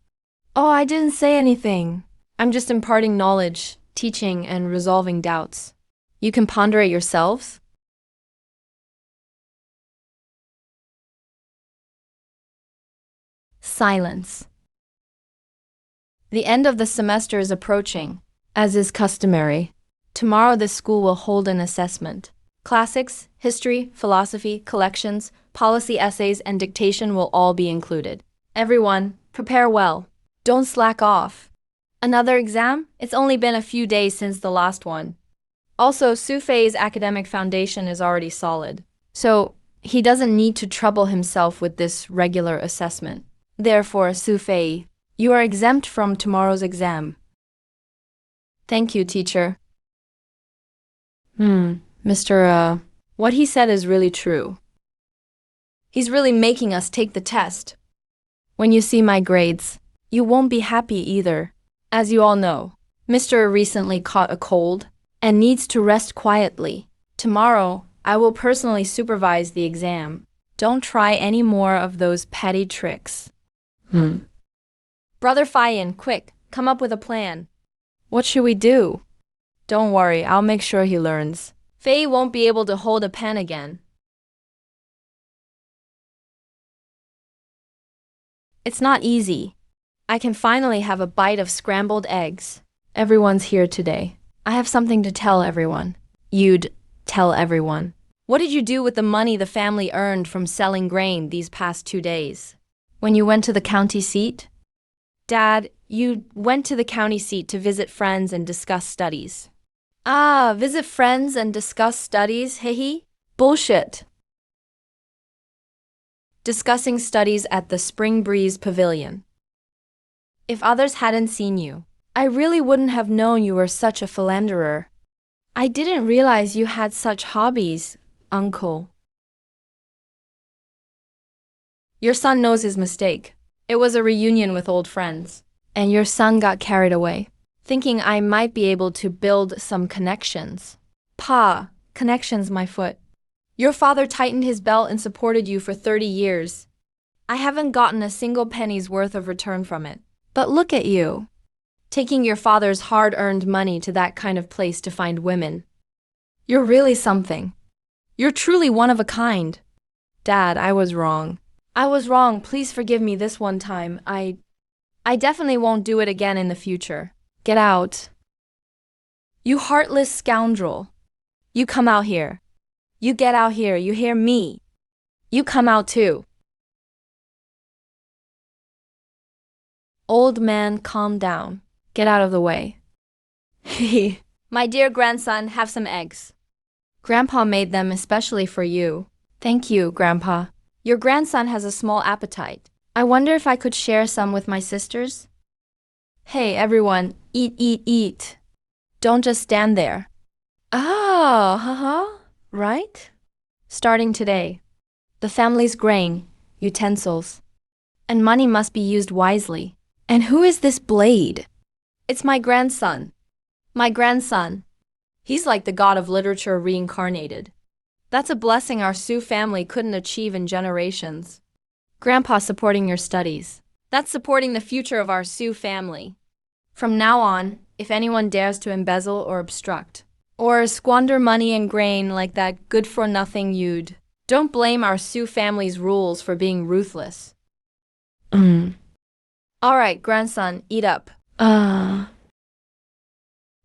oh, I didn't say anything. I'm just imparting knowledge, teaching, and resolving doubts. You can ponder it yourselves? Silence. The end of the semester is approaching, as is customary. Tomorrow this school will hold an assessment. Classics, history, philosophy, collections, policy essays, and dictation will all be included. Everyone, prepare well. Don't slack off. Another exam? It's only been a few days since the last one. Also, Su Fei's academic foundation is already solid, so he doesn't need to trouble himself with this regular assessment. Therefore, Su Fei, you are exempt from tomorrow's exam. Thank you, teacher. Mr. What he said is really true. He's really making us take the test. When you see my grades, you won't be happy either. As you all know, Mr. recently caught a cold and needs to rest quietly. Tomorrow, I will personally supervise the exam. Don't try any more of those petty tricks. Brother Fayan, quick, come up with a plan. What should we do? Don't worry, I'll make sure he learns. Fei won't be able to hold a pen again. It's not easy. I can finally have a bite of scrambled eggs. Everyone's here today. I have something to tell everyone. You'd tell everyone. What did you do with the money the family earned from selling grain these past 2 days? When you went to the county seat? Dad, you went to the county seat to visit friends and discuss studies. Ah, visit friends and discuss studies, hehe? Bullshit. Discussing studies at the Spring Breeze Pavilion. If others hadn't seen you, I really wouldn't have known you were such a philanderer. I didn't realize you had such hobbies, Uncle. Your son knows his mistake. It was a reunion with old friends, and your son got carried away, thinking I might be able to build some connections. Pa, connections, my foot. Your father tightened his belt and supported you for 30 years. I haven't gotten a single penny's worth of return from it. But look at you, taking your father's hard-earned money to that kind of place to find women. You're really something. You're truly one of a kind. Dad, I was wrong. I was wrong. Please forgive me this one time. I definitely won't do it again in the future. Get out. You heartless scoundrel. You come out here. You get out here. You hear me? You come out too. Old man, calm down. Get out of the way. Hehe. My dear grandson, have some eggs. Grandpa made them especially for you. Thank you, Grandpa. Your grandson has a small appetite. I wonder if I could share some with my sisters? Hey, everyone, eat, eat, eat. Don't just stand there. Right? Starting today, the family's grain, utensils, and money must be used wisely. And who is this Blade? It's my grandson. My grandson. He's like the god of literature reincarnated. That's a blessing our Su family couldn't achieve in generations. Grandpa supporting your studies. That's supporting the future of our Su family. From now on, if anyone dares to embezzle or obstruct, or squander money and grain like that good-for-nothing you'd, don't blame our Su family's rules for being ruthless. All right, grandson, eat up.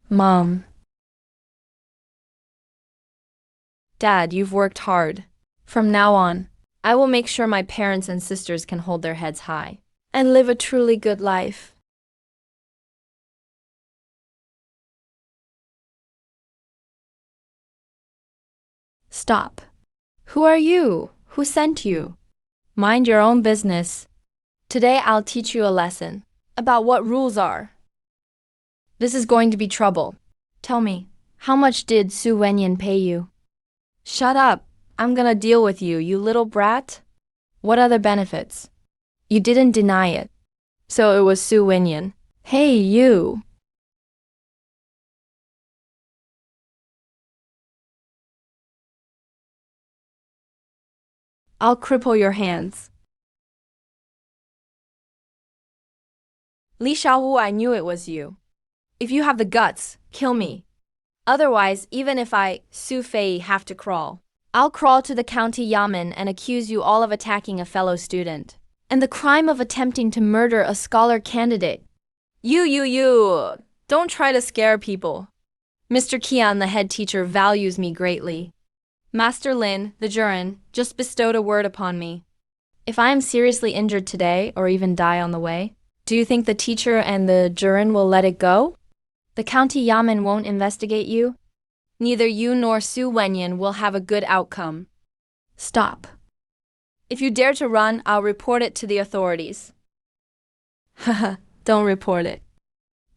Mom. Dad, you've worked hard. From now on, I will make sure my parents and sisters can hold their heads high and live a truly good life. Stop. Who are you? Who sent you? Mind your own business. Today I'll teach you a lesson about what rules are. This is going to be trouble. Tell me, how much did Su Wenyan pay you? Shut up. I'm gonna deal with you, you little brat. What other benefits? You didn't deny it. So it was Su Wenyan. Hey, you. I'll cripple your hands. Li Xiaowu, I knew it was you. If you have the guts, kill me. Otherwise, even if I, Su Fei, have to crawl, I'll crawl to the county yamen and accuse you all of attacking a fellow student, and the crime of attempting to murder a scholar candidate. You, don't try to scare people. Mr. Qian, the head teacher, values me greatly. Master Lin, the Jurin, just bestowed a word upon me. If I am seriously injured today, or even die on the way, do you think the teacher and the Jurin will let it go? The county yamen won't investigate you? Neither you nor Su Wenyan will have a good outcome. Stop. If you dare to run, I'll report it to the authorities. Haha, don't report it.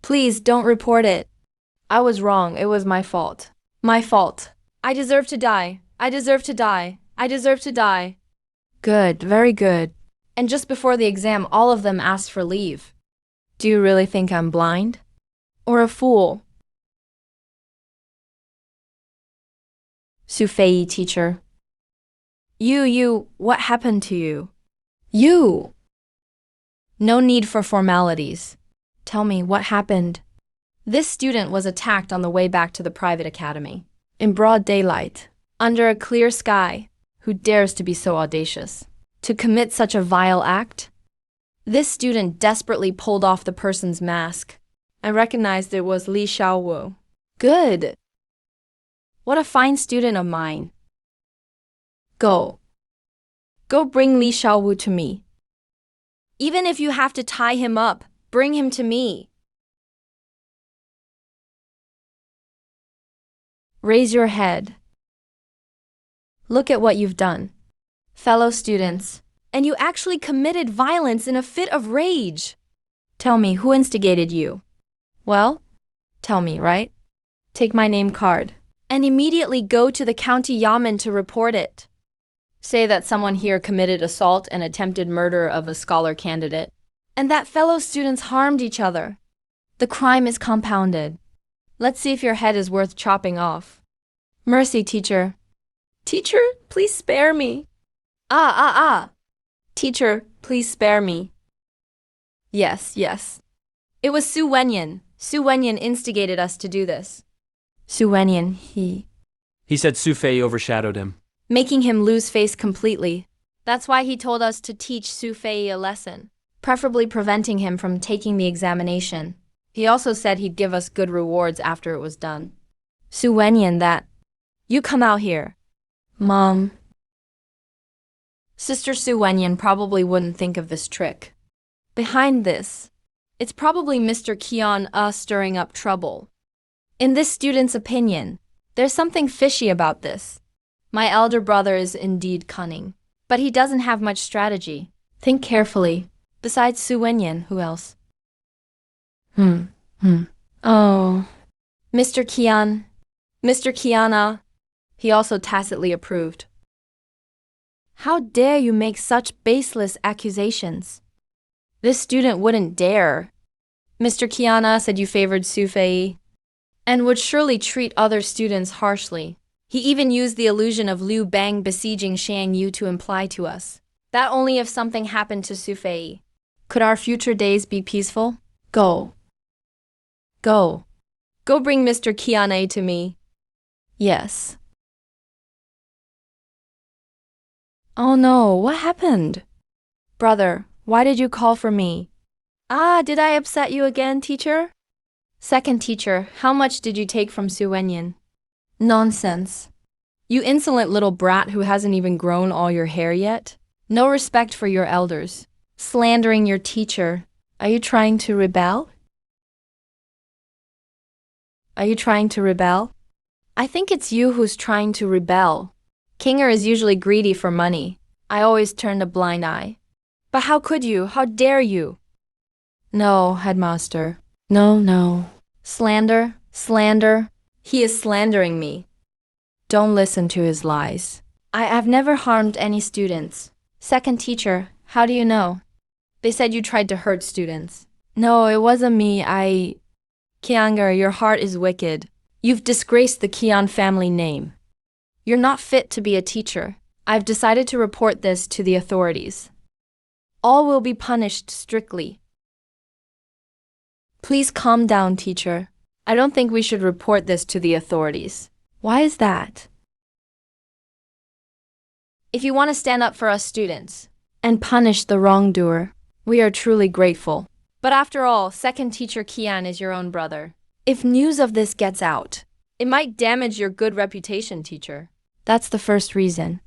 Please don't report it. I was wrong, it was my fault. My fault. I deserve to die. I deserve to die. I deserve to die. Good, very good. And just before the exam, all of them asked for leave. Do you really think I'm blind? Or a fool? Su Fei, teacher. What happened to you? You! No need for formalities. Tell me, what happened? This student was attacked on the way back to the private academy. In broad daylight, under a clear sky. Who dares to be so audacious? To commit such a vile act? This student desperately pulled off the person's mask. I recognized it was Li Xiaowu. Good! What a fine student of mine. Go. Go bring Li Xiaowu to me. Even if you have to tie him up, bring him to me. Raise your head. Look at what you've done. Fellow students, and you actually committed violence in a fit of rage. Tell me, who instigated you? Well, tell me, right? Take my name card, and immediately go to the county yamen to report it. Say that someone here committed assault and attempted murder of a scholar candidate, and that fellow students harmed each other. The crime is compounded. Let's see if your head is worth chopping off. Mercy, teacher. Teacher, please spare me. Teacher, please spare me. Yes. It was Su Wenyan. Su Wenyan instigated us to do this. Su Wenyan, He said Su Fei overshadowed him. making him lose face completely. That's why he told us to teach Su Fei a lesson, preferably preventing him from taking the examination. He also said he'd give us good rewards after it was done. Su Wenyan, that. You come out here. Mom. Sister Su Wenyan probably wouldn't think of this trick. Behind this, it's probably Mr. Qian stirring up trouble. In this student's opinion, there's something fishy about this. My elder brother is indeed cunning, but he doesn't have much strategy. Think carefully. Besides Su Wenyan, who else? Oh. Mr. Qian. Mr. Qiana. He also tacitly approved. How dare you make such baseless accusations? This student wouldn't dare. Mr. Qiana said you favored Su Fei and would surely treat other students harshly. He even used the illusion of Liu Bang besieging Shang Yu to imply to us that only if something happened to Su Fei could our future days be peaceful. Go. Go bring Mr. Qiana to me. Yes. Oh no, what happened? Brother, why did you call for me? Did I upset you again, teacher? Second teacher, how much did you take from Su Wenyan? Nonsense. You insolent little brat who hasn't even grown all your hair yet. No respect for your elders. Slandering your teacher. Are you trying to rebel? I think it's you who's trying to rebel. Kinger is usually greedy for money. I always turned a blind eye. But how could you? How dare you? No, headmaster. No. Slander. He is slandering me. Don't listen to his lies. I have never harmed any students. Second teacher, how do you know? They said you tried to hurt students. No, it wasn't me. Kianger, your heart is wicked. You've disgraced the Qian family name. You're not fit to be a teacher. I've decided to report this to the authorities. All will be punished strictly. Please calm down, teacher. I don't think we should report this to the authorities. Why is that? If you want to stand up for us students and punish the wrongdoer, we are truly grateful. But after all, second teacher Qian is your own brother. If news of this gets out, it might damage your good reputation, teacher. That's the first reason.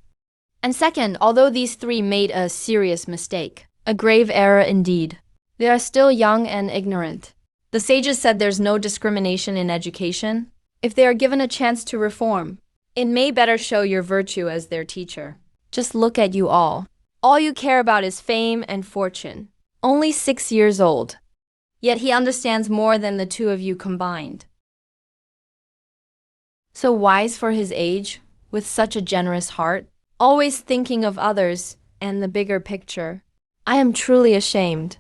And second, although these three made a serious mistake, a grave error indeed, they are still young and ignorant. The sages said there's no discrimination in education. If they are given a chance to reform, it may better show your virtue as their teacher. Just look at you all. All you care about is fame and fortune. Only 6 years old. Yet he understands more than the two of you combined. So wise for his age, with such a generous heart, always thinking of others and the bigger picture. I am truly ashamed.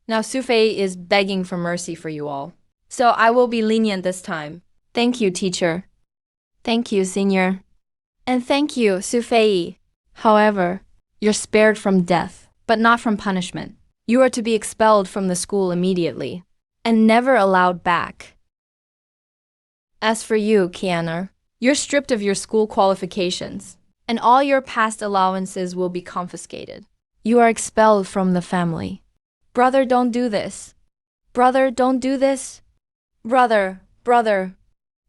Now Sufei is begging for mercy for you all. So I will be lenient this time. Thank you, teacher. Thank you, senior. And thank you, Sufei. However, you're spared from death, but not from punishment. You are to be expelled from the school immediately, and never allowed back. As for you, Kianer, you're stripped of your school qualifications, and all your past allowances will be confiscated. You are expelled from the family. Brother, don't do this. Brother, don't do this. Brother,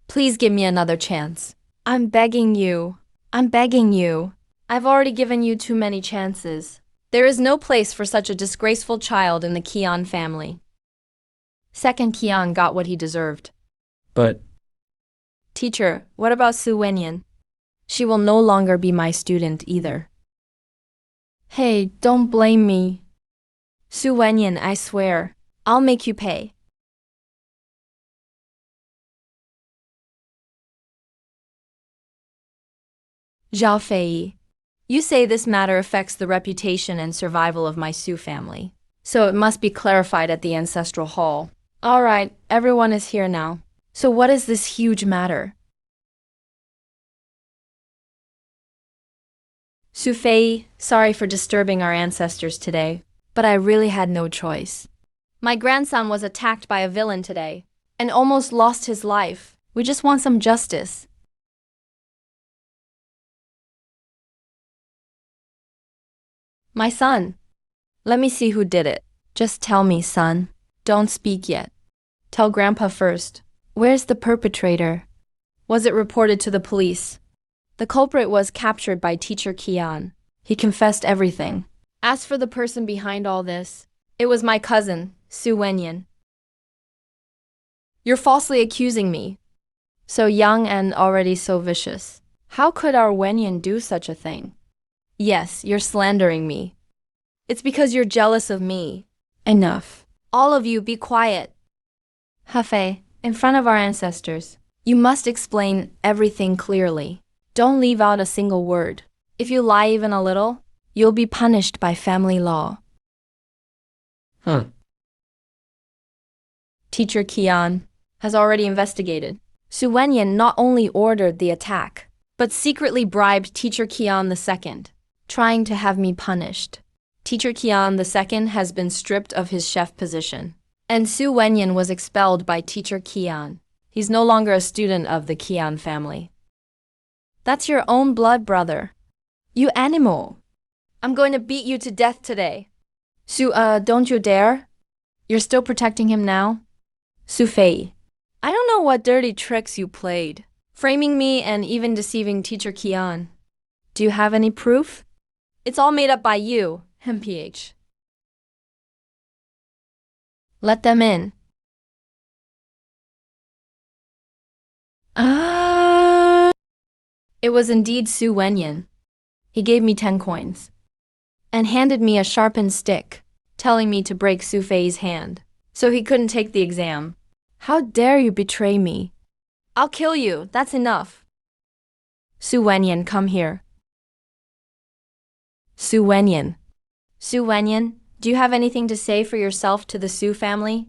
please give me another chance. I'm begging you. I'm begging you. I've already given you too many chances. There is no place for such a disgraceful child in the Kian family. Second Kian got what he deserved. But Teacher, what about Su Wenyan? She will no longer be my student either. Hey, don't blame me. Su Wenyan, I swear, I'll make you pay. Zhao Fei, you say this matter affects the reputation and survival of my Su family, so it must be clarified at the ancestral hall. All right, everyone is here now. So what is this huge matter? Su Fei, sorry for disturbing our ancestors today, but I really had no choice. My grandson was attacked by a villain today, and almost lost his life. We just want some justice. My son. Let me see who did it. Just tell me, son. Don't speak yet. Tell Grandpa first. Where's the perpetrator? Was it reported to the police? The culprit was captured by Teacher Kian. He confessed everything. As for the person behind all this, it was my cousin, Su Wenyan. You're falsely accusing me. So young and already so vicious. How could our Wenyan do such a thing? Yes, you're slandering me. It's because you're jealous of me. Enough. All of you be quiet. Hefei, in front of our ancestors, you must explain everything clearly. Don't leave out a single word. If you lie even a little, you'll be punished by family law. Teacher Kian has already investigated. Su Wenyan not only ordered the attack, but secretly bribed Teacher Kian II, trying to have me punished. Teacher Kian II has been stripped of his chef position, and Su Wenyan was expelled by Teacher Kian. He's no longer a student of the Kian family. That's your own blood brother. You animal. I'm going to beat you to death today. Su, don't you dare. You're still protecting him now? Su Fei, I don't know what dirty tricks you played, framing me and even deceiving Teacher Kian. Do you have any proof? It's all made up by you, MPH. Let them in. It was indeed Su Wenyan. He gave me 10 coins and handed me a sharpened stick, telling me to break Su Fei's hand, so he couldn't take the exam. How dare you betray me? I'll kill you, that's enough. Su Wenyan, come here. Su Wenyan. Su Wenyan, do you have anything to say for yourself to the Su family?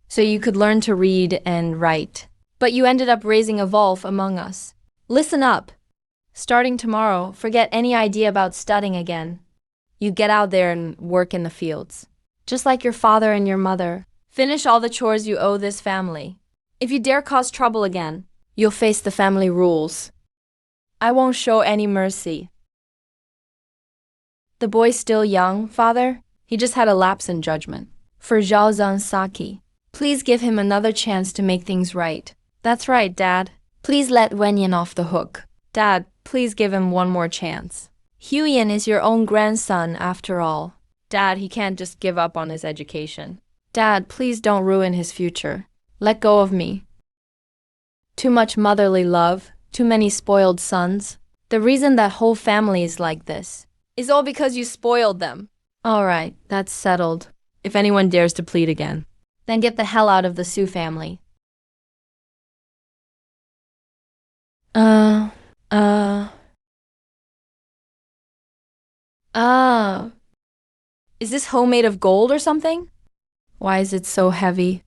So you could learn to read and write. But you ended up raising a wolf among us. Listen up. Starting tomorrow, forget any idea about studying again. You get out there and work in the fields. Just like your father and your mother. Finish all the chores you owe this family. If you dare cause trouble again, you'll face the family rules. I won't show any mercy. The boy's still young, father. He just had a lapse in judgment. For Zhao Zansaki, please give him another chance to make things right. That's right, Dad. Please let Wenyan off the hook. Dad, please give him one more chance. Huyen is your own grandson after all. Dad, he can't just give up on his education. Dad, please don't ruin his future. Let go of me. Too much motherly love, too many spoiled sons. The reason that whole family is like this is all because you spoiled them. All right, that's settled. If anyone dares to plead again, Then get the hell out of the Su family. Uh. Is this hoe made of gold or something? Why is it so heavy?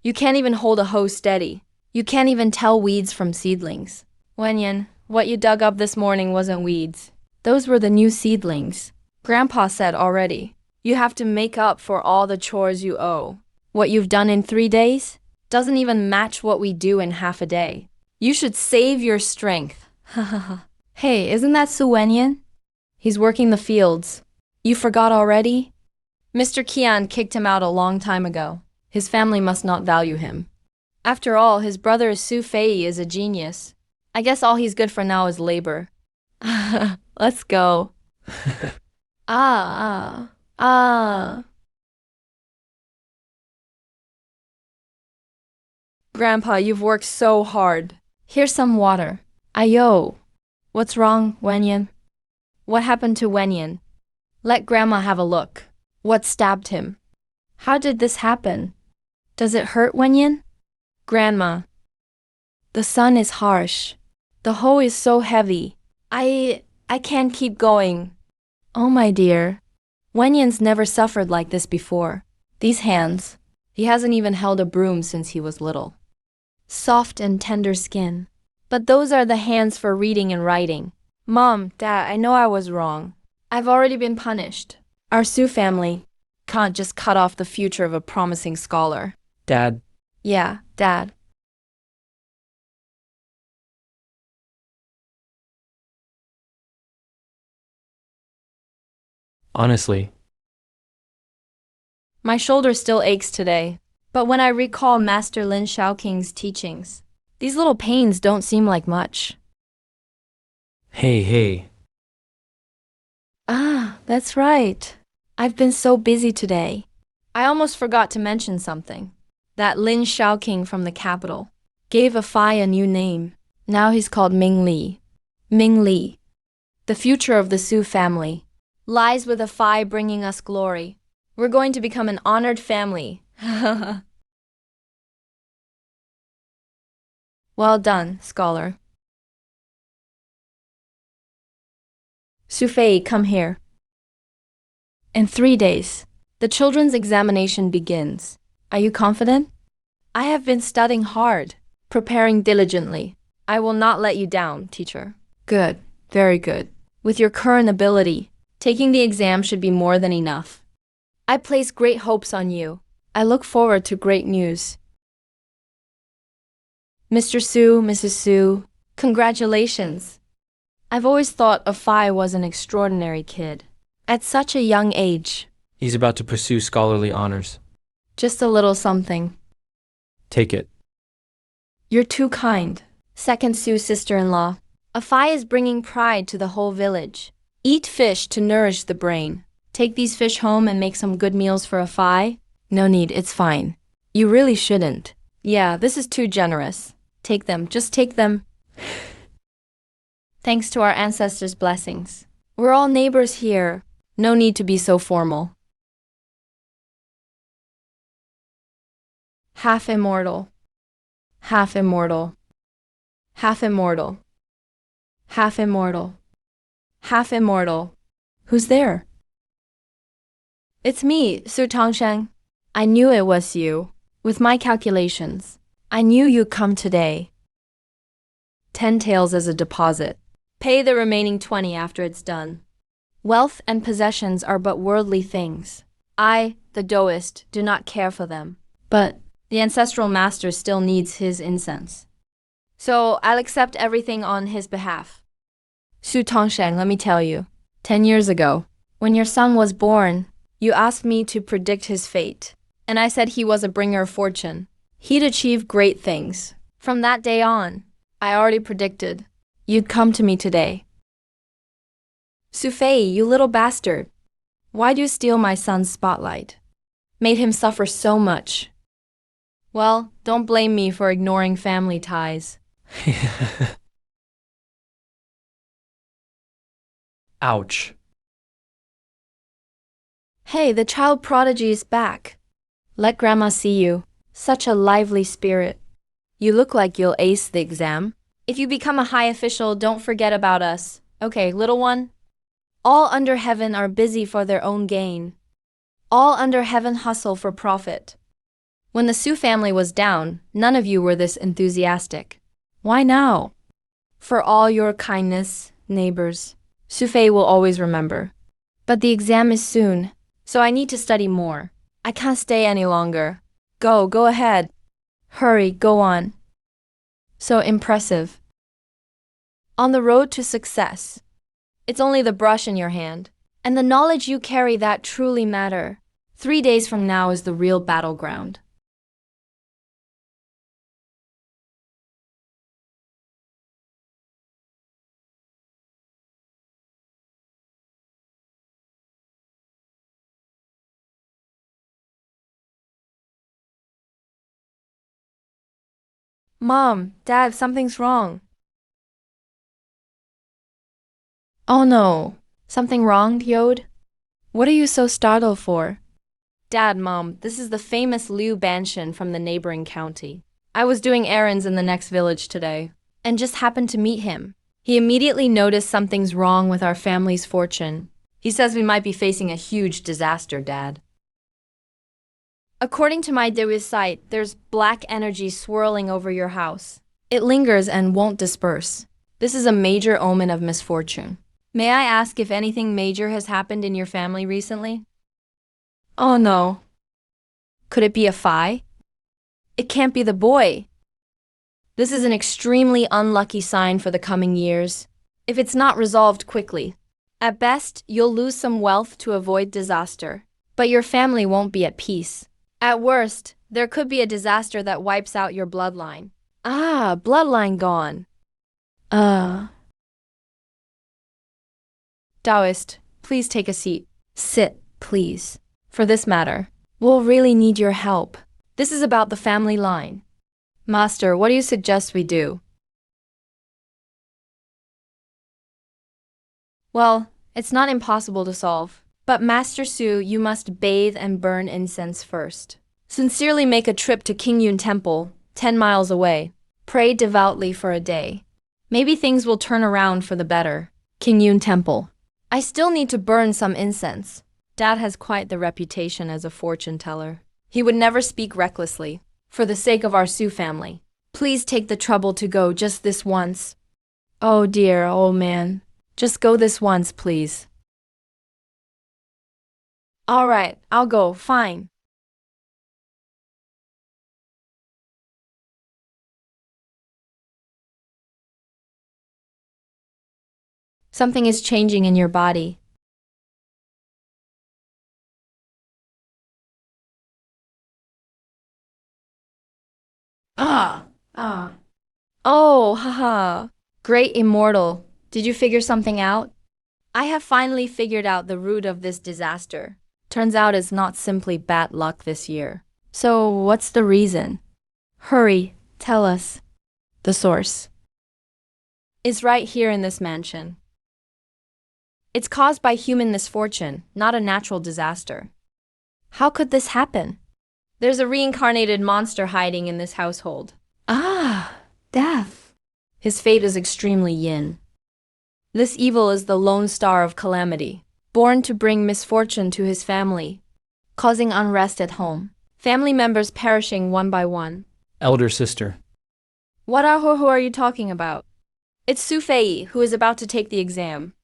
You can't even hold a hoe steady. You can't even tell weeds from seedlings. Wenyan, what you dug up this morning wasn't weeds. Those were the new seedlings. Grandpa said already. You have to make up for all the chores you owe. What you've done in 3 days doesn't even match what we do in half a day. You should save your strength. Hey, isn't that Su Wenyan? He's working the fields. You forgot already? Mr. Kian kicked him out a long time ago. His family must not value him. After all, his brother Su Fei is a genius. I guess all he's good for now is labor. Let's go. Grandpa, you've worked so hard. Here's some water. Ayo. What's wrong, Wenyan? What happened to Wenyan? Let Grandma have a look. What stabbed him? How did this happen? Does it hurt, Wenyan? Grandma. The sun is harsh. The hoe is so heavy. I can't keep going. Oh, my dear. Wenyan's never suffered like this before. These hands. He hasn't even held a broom since he was little. Soft and tender skin. But those are the hands for reading and writing. Mom, Dad, I know I was wrong. I've already been punished. Our Su family can't just cut off the future of a promising scholar. Dad, Yeah, Dad. honestly, My shoulder still aches today. But when I recall Master Lin Shaoking's teachings, these little pains don't seem like much. hey. That's right. I've been so busy today. I almost forgot to mention something. That Lin Shaoking from the capital gave a Phi a new name. Now he's called Ming Li. Ming Li. The future of the Su family lies with a Phi bringing us glory. We're going to become an honored family. Well done, scholar. Su Fei, come here. In 3 days, the children's examination begins. Are you confident? I have been studying hard, preparing diligently. I will not let you down, teacher. Good, very good. With your current ability, taking the exam should be more than enough. I place great hopes on you. I look forward to great news. Mr. Su, Mrs. Su, congratulations. I've always thought a Phi was an extraordinary kid. At such a young age. He's about to pursue scholarly honors. Just a little something. Take it. You're too kind. Second Su sister-in-law. A Phi is bringing pride to the whole village. Eat fish to nourish the brain. Take these fish home and make some good meals for a Phi? No need, it's fine. You really shouldn't. Yeah, this is too generous. Take them, just take them. Thanks to our ancestors' blessings. We're all neighbors here. No need to be so formal. Half immortal. Half immortal. Half immortal. Half immortal. Half immortal. Who's there? It's me, Su Tongsheng. I knew it was you. With my calculations, I knew you'd come today. 10 taels as a deposit. Pay the remaining 20 after it's done. Wealth and possessions are but worldly things. I, the Taoist, do not care for them. But the ancestral master still needs his incense. So I'll accept everything on his behalf. Su Tongsheng, let me tell you. 10 years ago, when your son was born, you asked me to predict his fate. And I said he was a bringer of fortune. He'd achieve great things. From that day on, I already predicted you'd come to me today. Sufei, you little bastard. Why'd you steal my son's spotlight? Made him suffer so much. Well, don't blame me for ignoring family ties. Ouch. Hey, the child prodigy is back. Let Grandma see you. Such a lively spirit. You look like you'll ace the exam. If you become a high official, don't forget about us. Okay, little one? All under heaven are busy for their own gain. All under heaven hustle for profit. When the Su family was down, none of you were this enthusiastic. Why now? For all your kindness, neighbors. Sufei will always remember. But the exam is soon, so I need to study more. I can't stay any longer. Go ahead. Hurry, go on. So impressive. On the road to success. It's only the brush in your hand, and the knowledge you carry that truly matter. 3 days from now is the real battleground. Mom, Dad, something's wrong. Oh no. Something wrong, Yod? What are you so startled for? Dad, Mom, this is the famous Liu Banshan from the neighboring county. I was doing errands in the next village today, and just happened to meet him. He immediately noticed something's wrong with our family's fortune. He says we might be facing a huge disaster, Dad. According to my Dewi's site, there's black energy swirling over your house. It lingers and won't disperse. This is a major omen of misfortune. May I ask if anything major has happened in your family recently? Oh no. Could it be a Phi? It can't be the boy. This is an extremely unlucky sign for the coming years, if it's not resolved quickly. At best, you'll lose some wealth to avoid disaster, but your family won't be at peace. At worst, there could be a disaster that wipes out your bloodline. Ah, bloodline gone. Taoist, please take a seat. Sit, please. For this matter, we'll really need your help. This is about the family line. Master, what do you suggest we do? Well, it's not impossible to solve. But Master Su, you must bathe and burn incense first. Sincerely make a trip to King Yun Temple, 10 miles away. Pray devoutly for a day. Maybe things will turn around for the better. King Yun Temple. I still need to burn some incense. Dad has quite the reputation as a fortune teller. He would never speak recklessly. For the sake of our Su family, please take the trouble to go just this once. Oh dear, old man. Just go this once, please. All right, I'll go, fine. Something is changing in your body. Oh, haha. Great immortal. Did you figure something out? I have finally figured out the root of this disaster. Turns out it's not simply bad luck this year. So what's the reason? Hurry, tell us. The source is right here in this mansion. It's caused by human misfortune, not a natural disaster. How could this happen? There's a reincarnated monster hiding in this household. Ah, death. His fate is extremely yin. This evil is the lone star of calamity, born to bring misfortune to his family, causing unrest at home, family members perishing one by one. Elder sister. Who are you talking about? It's Su Fei, who is about to take the exam.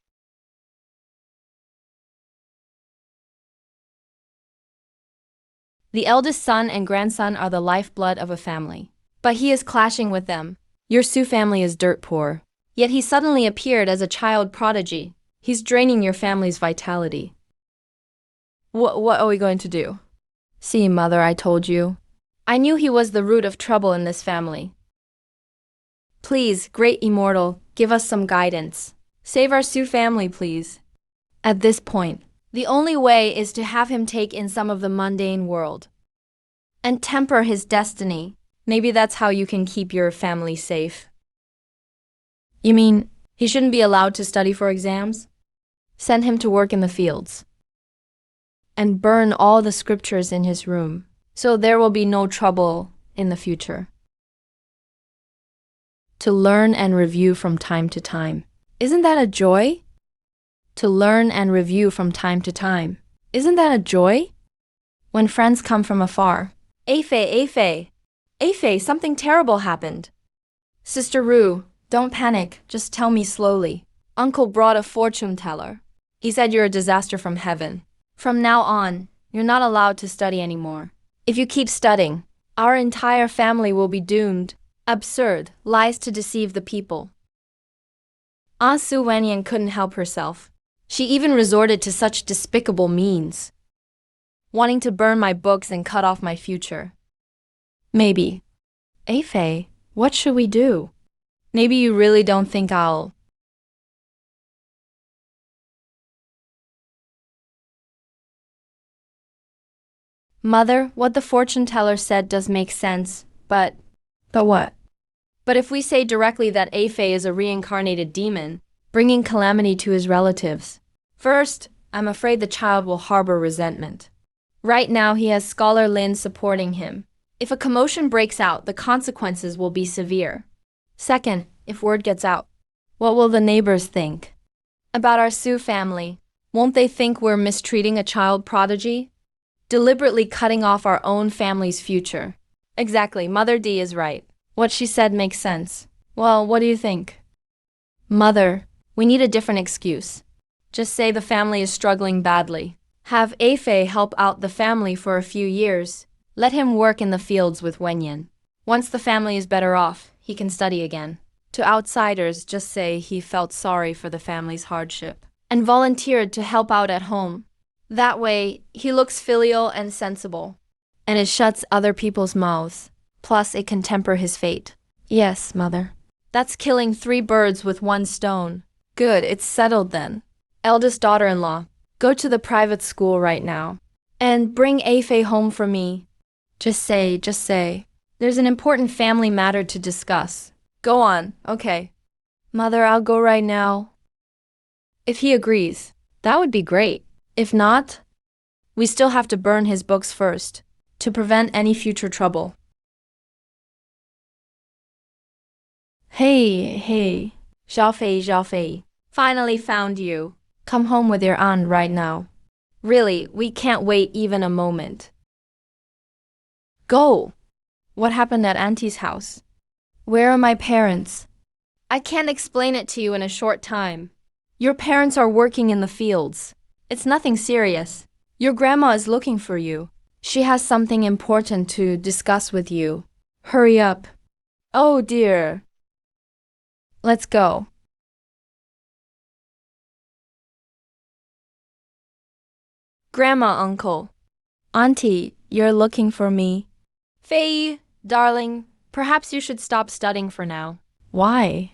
The eldest son and grandson are the lifeblood of a family, but he is clashing with them. Your Su family is dirt poor, yet he suddenly appeared as a child prodigy. He's draining your family's vitality. What are we going to do? See, mother, I told you. I knew he was the root of trouble in this family. Please, great immortal, give us some guidance. Save our Sioux family, please. At this point, the only way is to have him take in some of the mundane world and temper his destiny. Maybe that's how you can keep your family safe. You mean, he shouldn't be allowed to study for exams? Send him to work in the fields and burn all the scriptures in his room, so there will be no trouble in the future. To learn and review from time to time. Isn't that a joy? To learn and review from time to time. Isn't that a joy? When friends come from afar. Afei, something terrible happened. Sister Rue, don't panic, just tell me slowly. Uncle brought a fortune teller. He said you're a disaster from heaven. From now on, you're not allowed to study anymore. If you keep studying, our entire family will be doomed. Absurd, lies to deceive the people. Su Wenyan couldn't help herself. She even resorted to such despicable means, wanting to burn my books and cut off my future. Maybe. Afei, what should we do? Maybe you really don't think I'll... Mother, what the fortune teller said does make sense, but... But what? But if we say directly that Afei is a reincarnated demon, bringing calamity to his relatives, first, I'm afraid the child will harbor resentment. Right now he has Scholar Lin supporting him. If a commotion breaks out, the consequences will be severe. Second, if word gets out, what will the neighbors think? About our Sioux family, won't they think we're mistreating a child prodigy? Deliberately cutting off our own family's future. Exactly, Mother D is right. What she said makes sense. Well, what do you think? Mother, we need a different excuse. Just say the family is struggling badly. Have Afei help out the family for a few years. Let him work in the fields with Wenyan. Once the family is better off, he can study again. To outsiders, just say he felt sorry for the family's hardship and volunteered to help out at home. That way, he looks filial and sensible, and it shuts other people's mouths. Plus, it can temper his fate. Yes, Mother. That's killing 3 birds with 1 stone. Good, it's settled then. Eldest daughter-in-law, go to the private school right now. And bring Afei home for me. Just say. There's an important family matter to discuss. Go on, okay. Mother, I'll go right now. If he agrees, that would be great. If not, we still have to burn his books first, to prevent any future trouble. Hey, Xiaofei, finally found you. Come home with your aunt right now. Really, we can't wait even a moment. Go! What happened at Auntie's house? Where are my parents? I can't explain it to you in a short time. Your parents are working in the fields. It's nothing serious. Your grandma is looking for you. She has something important to discuss with you. Hurry up. Oh dear. Let's go. Grandma, uncle. Auntie, you're looking for me. Fei, darling, perhaps you should stop studying for now. Why?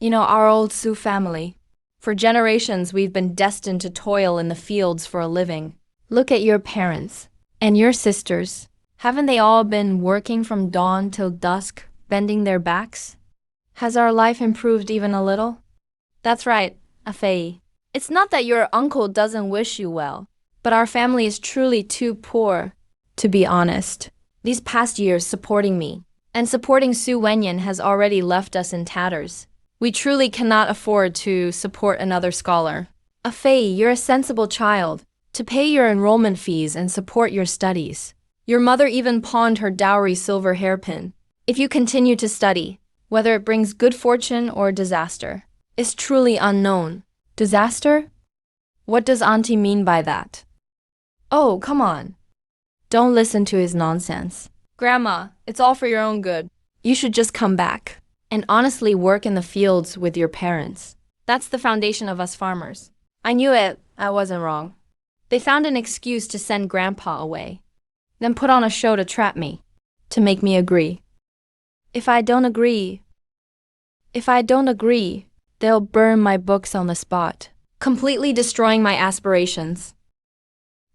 You know, our old Sioux family. For generations, we've been destined to toil in the fields for a living. Look at your parents and your sisters. Haven't they all been working from dawn till dusk, bending their backs? Has our life improved even a little? That's right, Afei. It's not that your uncle doesn't wish you well, but our family is truly too poor, to be honest. These past years supporting me and supporting Su Wenyan has already left us in tatters. We truly cannot afford to support another scholar. Afei, you're a sensible child. To pay your enrollment fees and support your studies. Your mother even pawned her dowry silver hairpin. If you continue to study, whether it brings good fortune or disaster, is truly unknown. Disaster? What does Auntie mean by that? Oh, come on. Don't listen to his nonsense. Grandma, it's all for your own good. You should just come back and honestly work in the fields with your parents. That's the foundation of us farmers. I knew it. I wasn't wrong. They found an excuse to send Grandpa away, then put on a show to trap me, to make me agree. If I don't agree, If I don't agree, they'll burn my books on the spot, completely destroying my aspirations.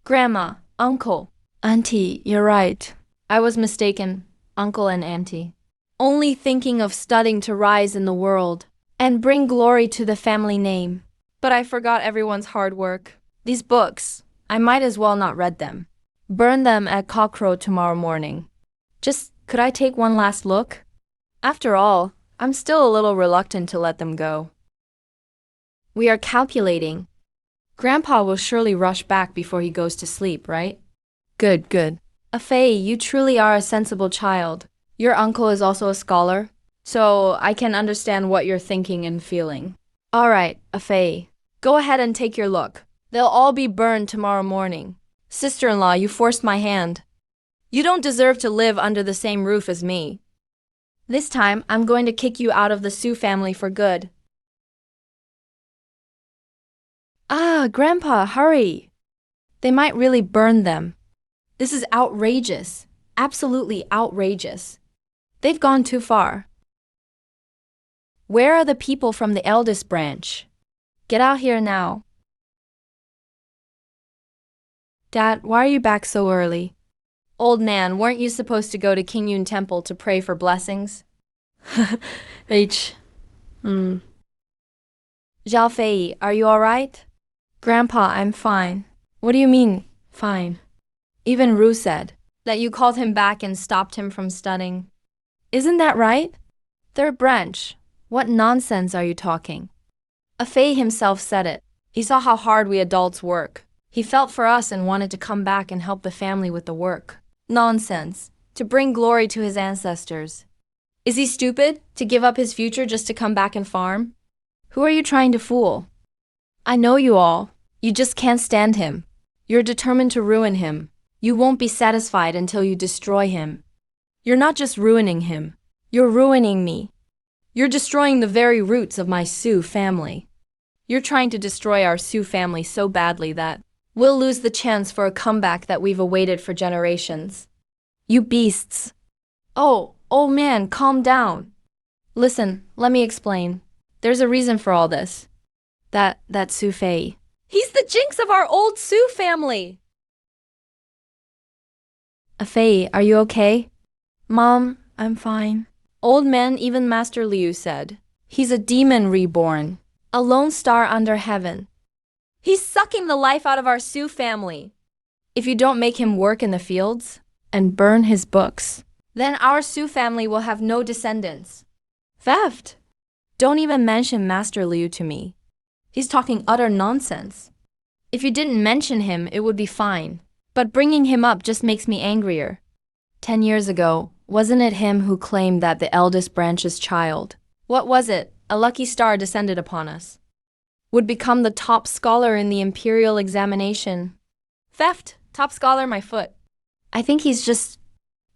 Grandma, uncle, auntie, you're right. I was mistaken, uncle and auntie. Only thinking of studying to rise in the world and bring glory to the family name. But I forgot everyone's hard work. These books, I might as well not read them. Burn them at cockcrow tomorrow morning. Just, could I take one last look? After all, I'm still a little reluctant to let them go. We are calculating. Grandpa will surely rush back before he goes to sleep, right? Good, good. Afei, you truly are a sensible child. Your uncle is also a scholar, so I can understand what you're thinking and feeling. All right, Afei, go ahead and take your look. They'll all be burned tomorrow morning. Sister-in-law, you forced my hand. You don't deserve to live under the same roof as me. This time, I'm going to kick you out of the Su family for good. Ah, Grandpa, hurry! They might really burn them. This is outrageous. Absolutely outrageous. They've gone too far. Where are the people from the eldest branch? Get out here now. Dad, why are you back so early? Old man, weren't you supposed to go to King Yun Temple to pray for blessings? H. Zhao Fei, are you alright? Grandpa, I'm fine. What do you mean, fine? Even Ru said that you called him back and stopped him from studying. Isn't that right? Third branch, what nonsense are you talking? Afei himself said it. He saw how hard we adults work. He felt for us and wanted to come back and help the family with the work. Nonsense. To bring glory to his ancestors. Is he stupid to give up his future just to come back and farm? Who are you trying to fool? I know you all. You just can't stand him. You're determined to ruin him. You won't be satisfied until you destroy him. You're not just ruining him. You're ruining me. You're destroying the very roots of my Su family. You're trying to destroy our Su family so badly that we'll lose the chance for a comeback that we've awaited for generations. You beasts. Oh, old man, calm down. Listen, let me explain. There's a reason for all this. That Su Fei. He's the jinx of our old Su family! Afei, are you okay? Mom, I'm fine. Old man, even Master Liu said. He's a demon reborn. A lone star under heaven. He's sucking the life out of our Su family. If you don't make him work in the fields and burn his books, then our Su family will have no descendants. Theft! Don't even mention Master Liu to me. He's talking utter nonsense. If you didn't mention him, it would be fine. But bringing him up just makes me angrier. 10 years ago, wasn't it him who claimed that the eldest branch's child, what was it, a lucky star descended upon us, would become the top scholar in the imperial examination? Theft! Top scholar, my foot. I think he's just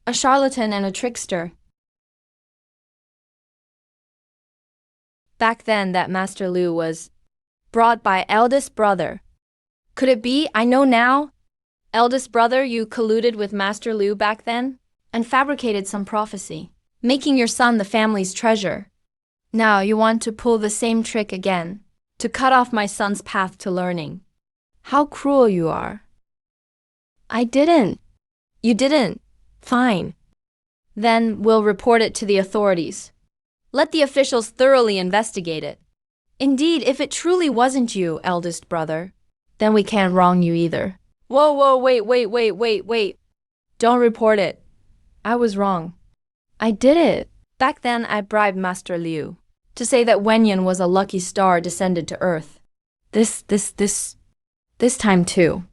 a charlatan and a trickster. Back then, that Master Liu was brought by eldest brother. Could it be, I know now? Eldest brother, you colluded with Master Liu back then and fabricated some prophecy, making your son the family's treasure. Now you want to pull the same trick again, to cut off my son's path to learning. How cruel you are. I didn't. You didn't. Fine. Then we'll report it to the authorities. Let the officials thoroughly investigate it. Indeed, if it truly wasn't you, eldest brother, then we can't wrong you either. Whoa, wait. Don't report it. I was wrong. I did it. Back then, I bribed Master Liu to say that Wenyan was a lucky star descended to Earth. This time too.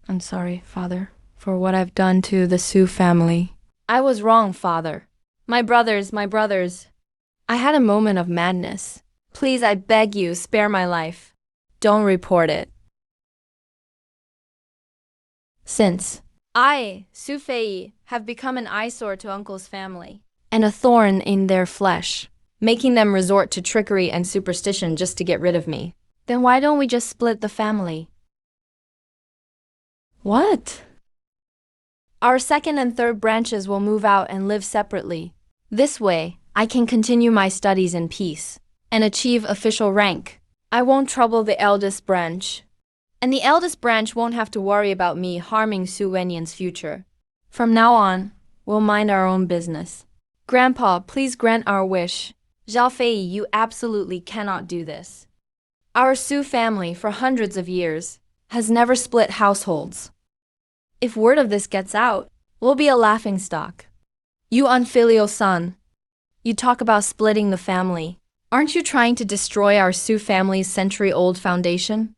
I'm sorry, Father, for what I've done to the Su family. I was wrong, Father. My brothers. I had a moment of madness. Please, I beg you, spare my life. Don't report it. Since I, Su Fei, have become an eyesore to Uncle's family, and a thorn in their flesh, making them resort to trickery and superstition just to get rid of me, then why don't we just split the family? What? Our second and third branches will move out and live separately. This way, I can continue my studies in peace and achieve official rank. I won't trouble the eldest branch. And the eldest branch won't have to worry about me harming Su Wenyan's future. From now on, we'll mind our own business. Grandpa, please grant our wish. Zhao Fei, you absolutely cannot do this. Our Su family, for hundreds of years, has never split households. If word of this gets out, we'll be a laughingstock. You unfilial son. You talk about splitting the family. Aren't you trying to destroy our Su family's century-old foundation?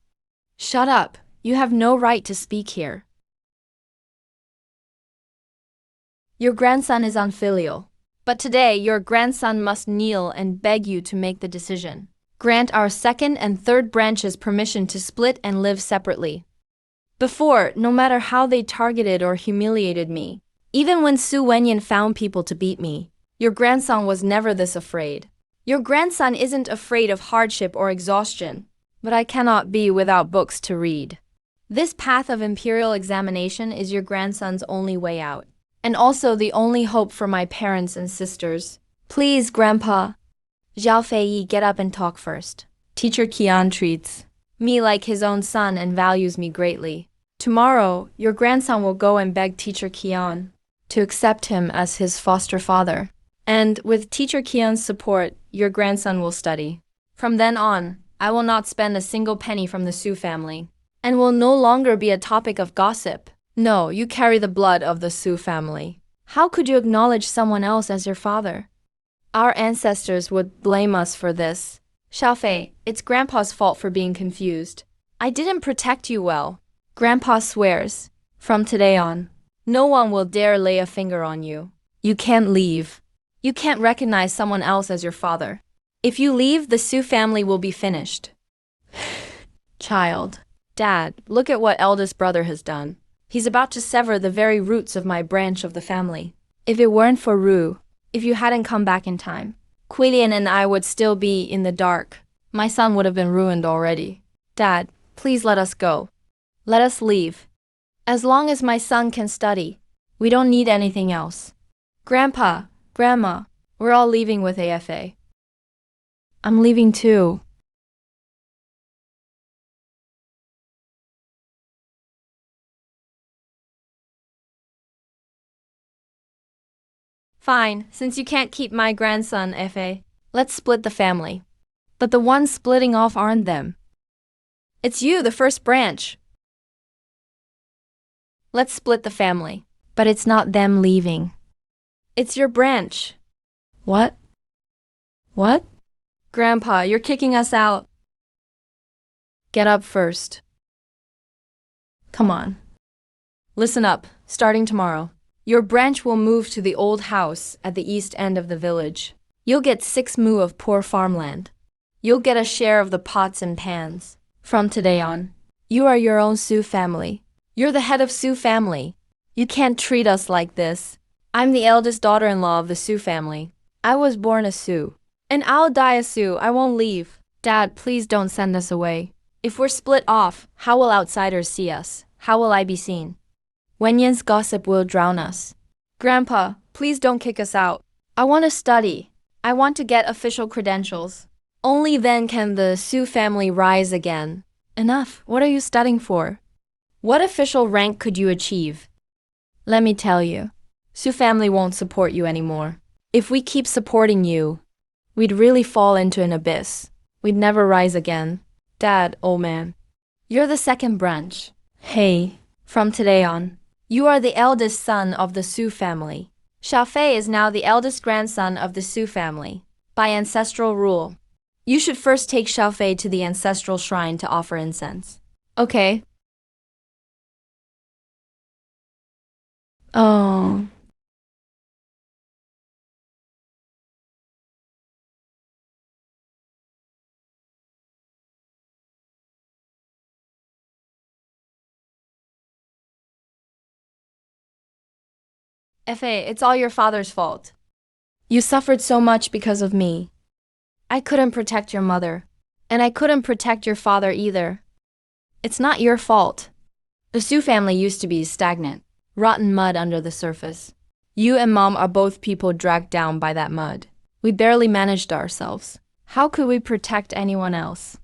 Shut up. You have no right to speak here. Your grandson is unfilial. But today, your grandson must kneel and beg you to make the decision. Grant our second and third branches permission to split and live separately. Before, no matter how they targeted or humiliated me, even when Su Wenyan found people to beat me, your grandson was never this afraid. Your grandson isn't afraid of hardship or exhaustion, but I cannot be without books to read. This path of imperial examination is your grandson's only way out, and also the only hope for my parents and sisters. Please, Grandpa. Zhao Fei, get up and talk first. Teacher Qian treats me like his own son and values me greatly. Tomorrow, your grandson will go and beg Teacher Qian to accept him as his foster father. And with Teacher Qian's support, your grandson will study. From then on, I will not spend a single penny from the Su family, and will no longer be a topic of gossip. No, you carry the blood of the Su family. How could you acknowledge someone else as your father? Our ancestors would blame us for this. Xiaofei, it's Grandpa's fault for being confused. I didn't protect you well. Grandpa swears, from today on, no one will dare lay a finger on you. You can't leave. You can't recognize someone else as your father. If you leave, the Su family will be finished. Child. Dad, look at what eldest brother has done. He's about to sever the very roots of my branch of the family. If it weren't for Ru, if you hadn't come back in time, Quilian and I would still be in the dark. My son would have been ruined already. Dad, please let us go. Let us leave. As long as my son can study, we don't need anything else. Grandpa, Grandma, we're all leaving with AFA. I'm leaving too. Fine, since you can't keep my grandson, Fa, let's split the family. But the ones splitting off aren't them. It's you, the first branch. Let's split the family. But it's not them leaving. It's your branch. What? What? Grandpa, you're kicking us out. Get up first. Come on. Listen up, starting tomorrow. Your branch will move to the old house at the east end of the village. You'll get 6 mu of poor farmland. You'll get a share of the pots and pans. From today on, you are your own Su family. You're the head of Su family. You can't treat us like this. I'm the eldest daughter-in-law of the Su family. I was born a Su. And I'll die a Su. I won't leave. Dad, please don't send us away. If we're split off, how will outsiders see us? How will I be seen? Wenyan's gossip will drown us. Grandpa, please don't kick us out. I want to study. I want to get official credentials. Only then can the Su family rise again. Enough. What are you studying for? What official rank could you achieve? Let me tell you, Su family won't support you anymore. If we keep supporting you, we'd really fall into an abyss. We'd never rise again. Dad, old man, you're the second branch. Hey, from today on, you are the eldest son of the Su family. Xiaofei is now the eldest grandson of the Su family, by ancestral rule. You should first take Xiaofei to the ancestral shrine to offer incense. Okay. Oh. Fa, it's all your father's fault. You suffered so much because of me. I couldn't protect your mother, and I couldn't protect your father either. It's not your fault. The Su family used to be stagnant, rotten mud under the surface. You and Mom are both people dragged down by that mud. We barely managed ourselves. How could we protect anyone else?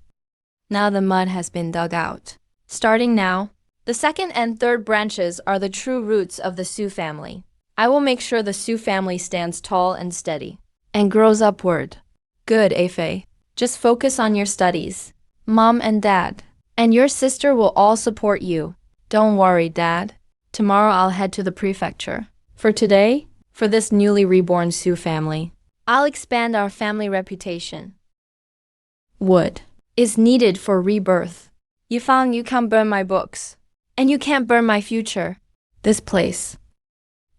Now the mud has been dug out. Starting now, the second and third branches are the true roots of the Su family. I will make sure the Su family stands tall and steady and grows upward. Good, Afei. Just focus on your studies. Mom and Dad and your sister will all support you. Don't worry, Dad. Tomorrow I'll head to the prefecture. For today, for this newly reborn Su family, I'll expand our family reputation. Wood is needed for rebirth. Yifang, you can't burn my books. And you can't burn my future. This place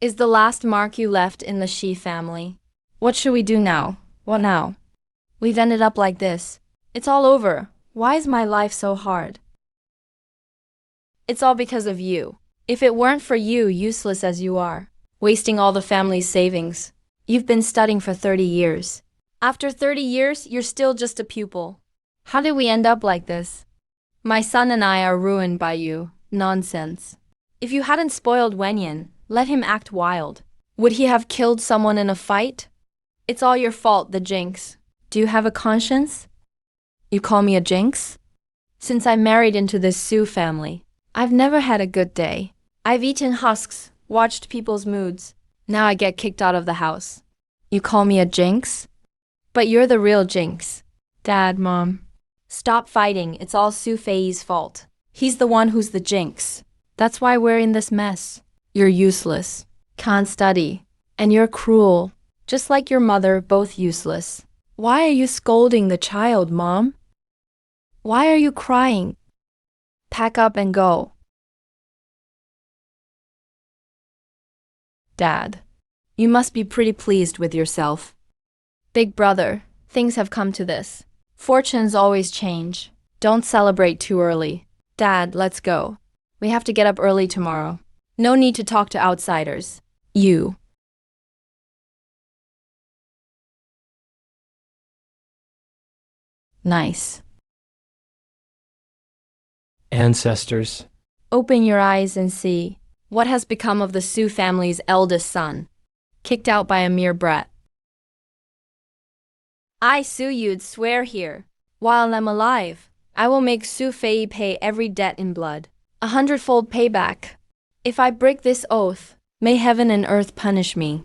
is the last mark you left in the Shi family. What should we do now? What now? We've ended up like this. It's all over. Why is my life so hard? It's all because of you. If it weren't for you, useless as you are, wasting all the family's savings. You've been studying for 30 years. After 30 years, you're still just a pupil. How did we end up like this? My son and I are ruined by you. Nonsense. If you hadn't spoiled Wenyan, let him act wild. Would he have killed someone in a fight? It's all your fault, the jinx. Do you have a conscience? You call me a jinx? Since I married into this Su family, I've never had a good day. I've eaten husks, watched people's moods. Now I get kicked out of the house. You call me a jinx? But you're the real jinx. Dad, Mom. Stop fighting. It's all Su Fei's fault. He's the one who's the jinx. That's why we're in this mess. You're useless. Can't study. And you're cruel. Just like your mother, both useless. Why are you scolding the child, Mom? Why are you crying? Pack up and go. Dad, you must be pretty pleased with yourself. Big brother, things have come to this. Fortunes always change. Don't celebrate too early. Dad, let's go. We have to get up early tomorrow. No need to talk to outsiders. You. Nice. Ancestors. Open your eyes and see. What has become of the Su family's eldest son? Kicked out by a mere brat. I, Su Yu'd, swear here, while I'm alive, I will make Su Fei pay every debt in blood, 100-fold payback. If I break this oath, may heaven and earth punish me.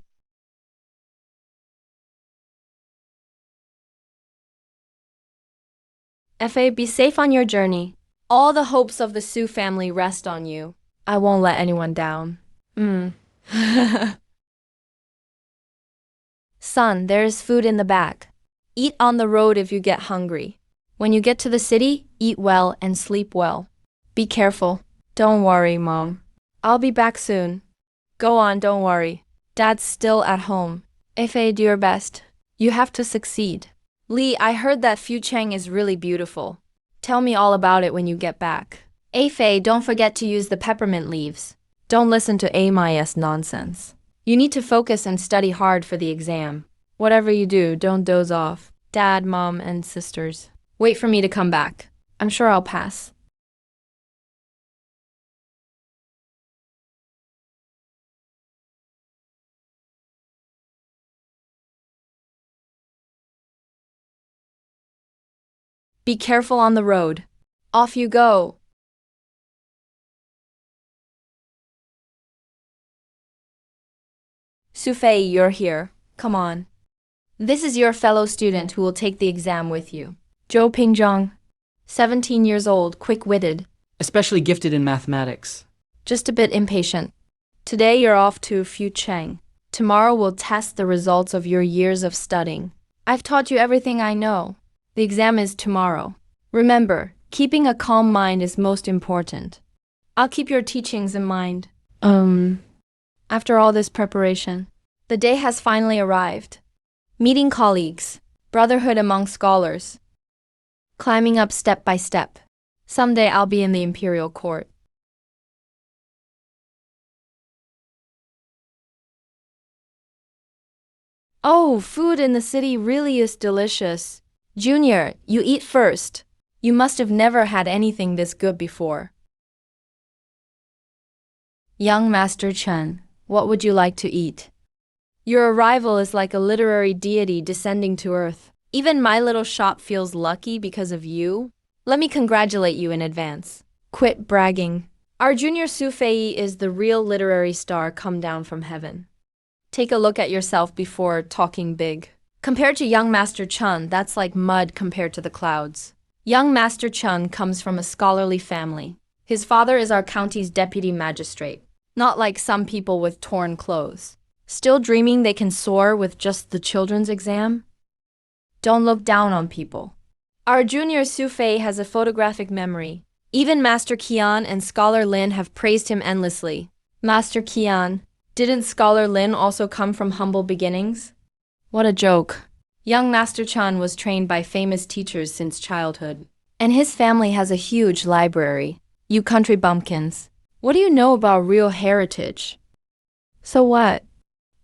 Fa, be safe on your journey. All the hopes of the Su family rest on you. I won't let anyone down. Son, there is food in the bag. Eat on the road if you get hungry. When you get to the city, eat well and sleep well. Be careful. Don't worry, Mom. I'll be back soon. Go on, don't worry. Dad's still at home. Fa, do your best. You have to succeed. Lee, I heard that Fu Cheng is really beautiful. Tell me all about it when you get back. Afei, don't forget to use the peppermint leaves. Don't listen to Ami's nonsense. You need to focus and study hard for the exam. Whatever you do, don't doze off. Dad, Mom, and sisters. Wait for me to come back. I'm sure I'll pass. Be careful on the road. Off you go. Su Fei, you're here. Come on. This is your fellow student who will take the exam with you. Zhou Pingzhang, 17 years old, quick-witted. Especially gifted in mathematics. Just a bit impatient. Today you're off to Fu Cheng. Tomorrow we'll test the results of your years of studying. I've taught you everything I know. The exam is tomorrow. Remember, keeping a calm mind is most important. I'll keep your teachings in mind. After all this preparation, the day has finally arrived. Meeting colleagues, brotherhood among scholars, climbing up step by step. Someday I'll be in the imperial court. Oh, food in the city really is delicious. Junior, you eat first. You must have never had anything this good before. Young Master Chen, what would you like to eat? Your arrival is like a literary deity descending to earth. Even my little shop feels lucky because of you. Let me congratulate you in advance. Quit bragging. Our junior Sufei is the real literary star come down from heaven. Take a look at yourself before talking big. Compared to young Master Chun, that's like mud compared to the clouds. Young Master Chun comes from a scholarly family. His father is our county's deputy magistrate, not like some people with torn clothes. Still dreaming they can soar with just the children's exam? Don't look down on people. Our junior Sufei has a photographic memory. Even Master Qian and Scholar Lin have praised him endlessly. Master Qian, didn't Scholar Lin also come from humble beginnings? What a joke. Young Master Chan was trained by famous teachers since childhood. And his family has a huge library. You country bumpkins. What do you know about real heritage? So what?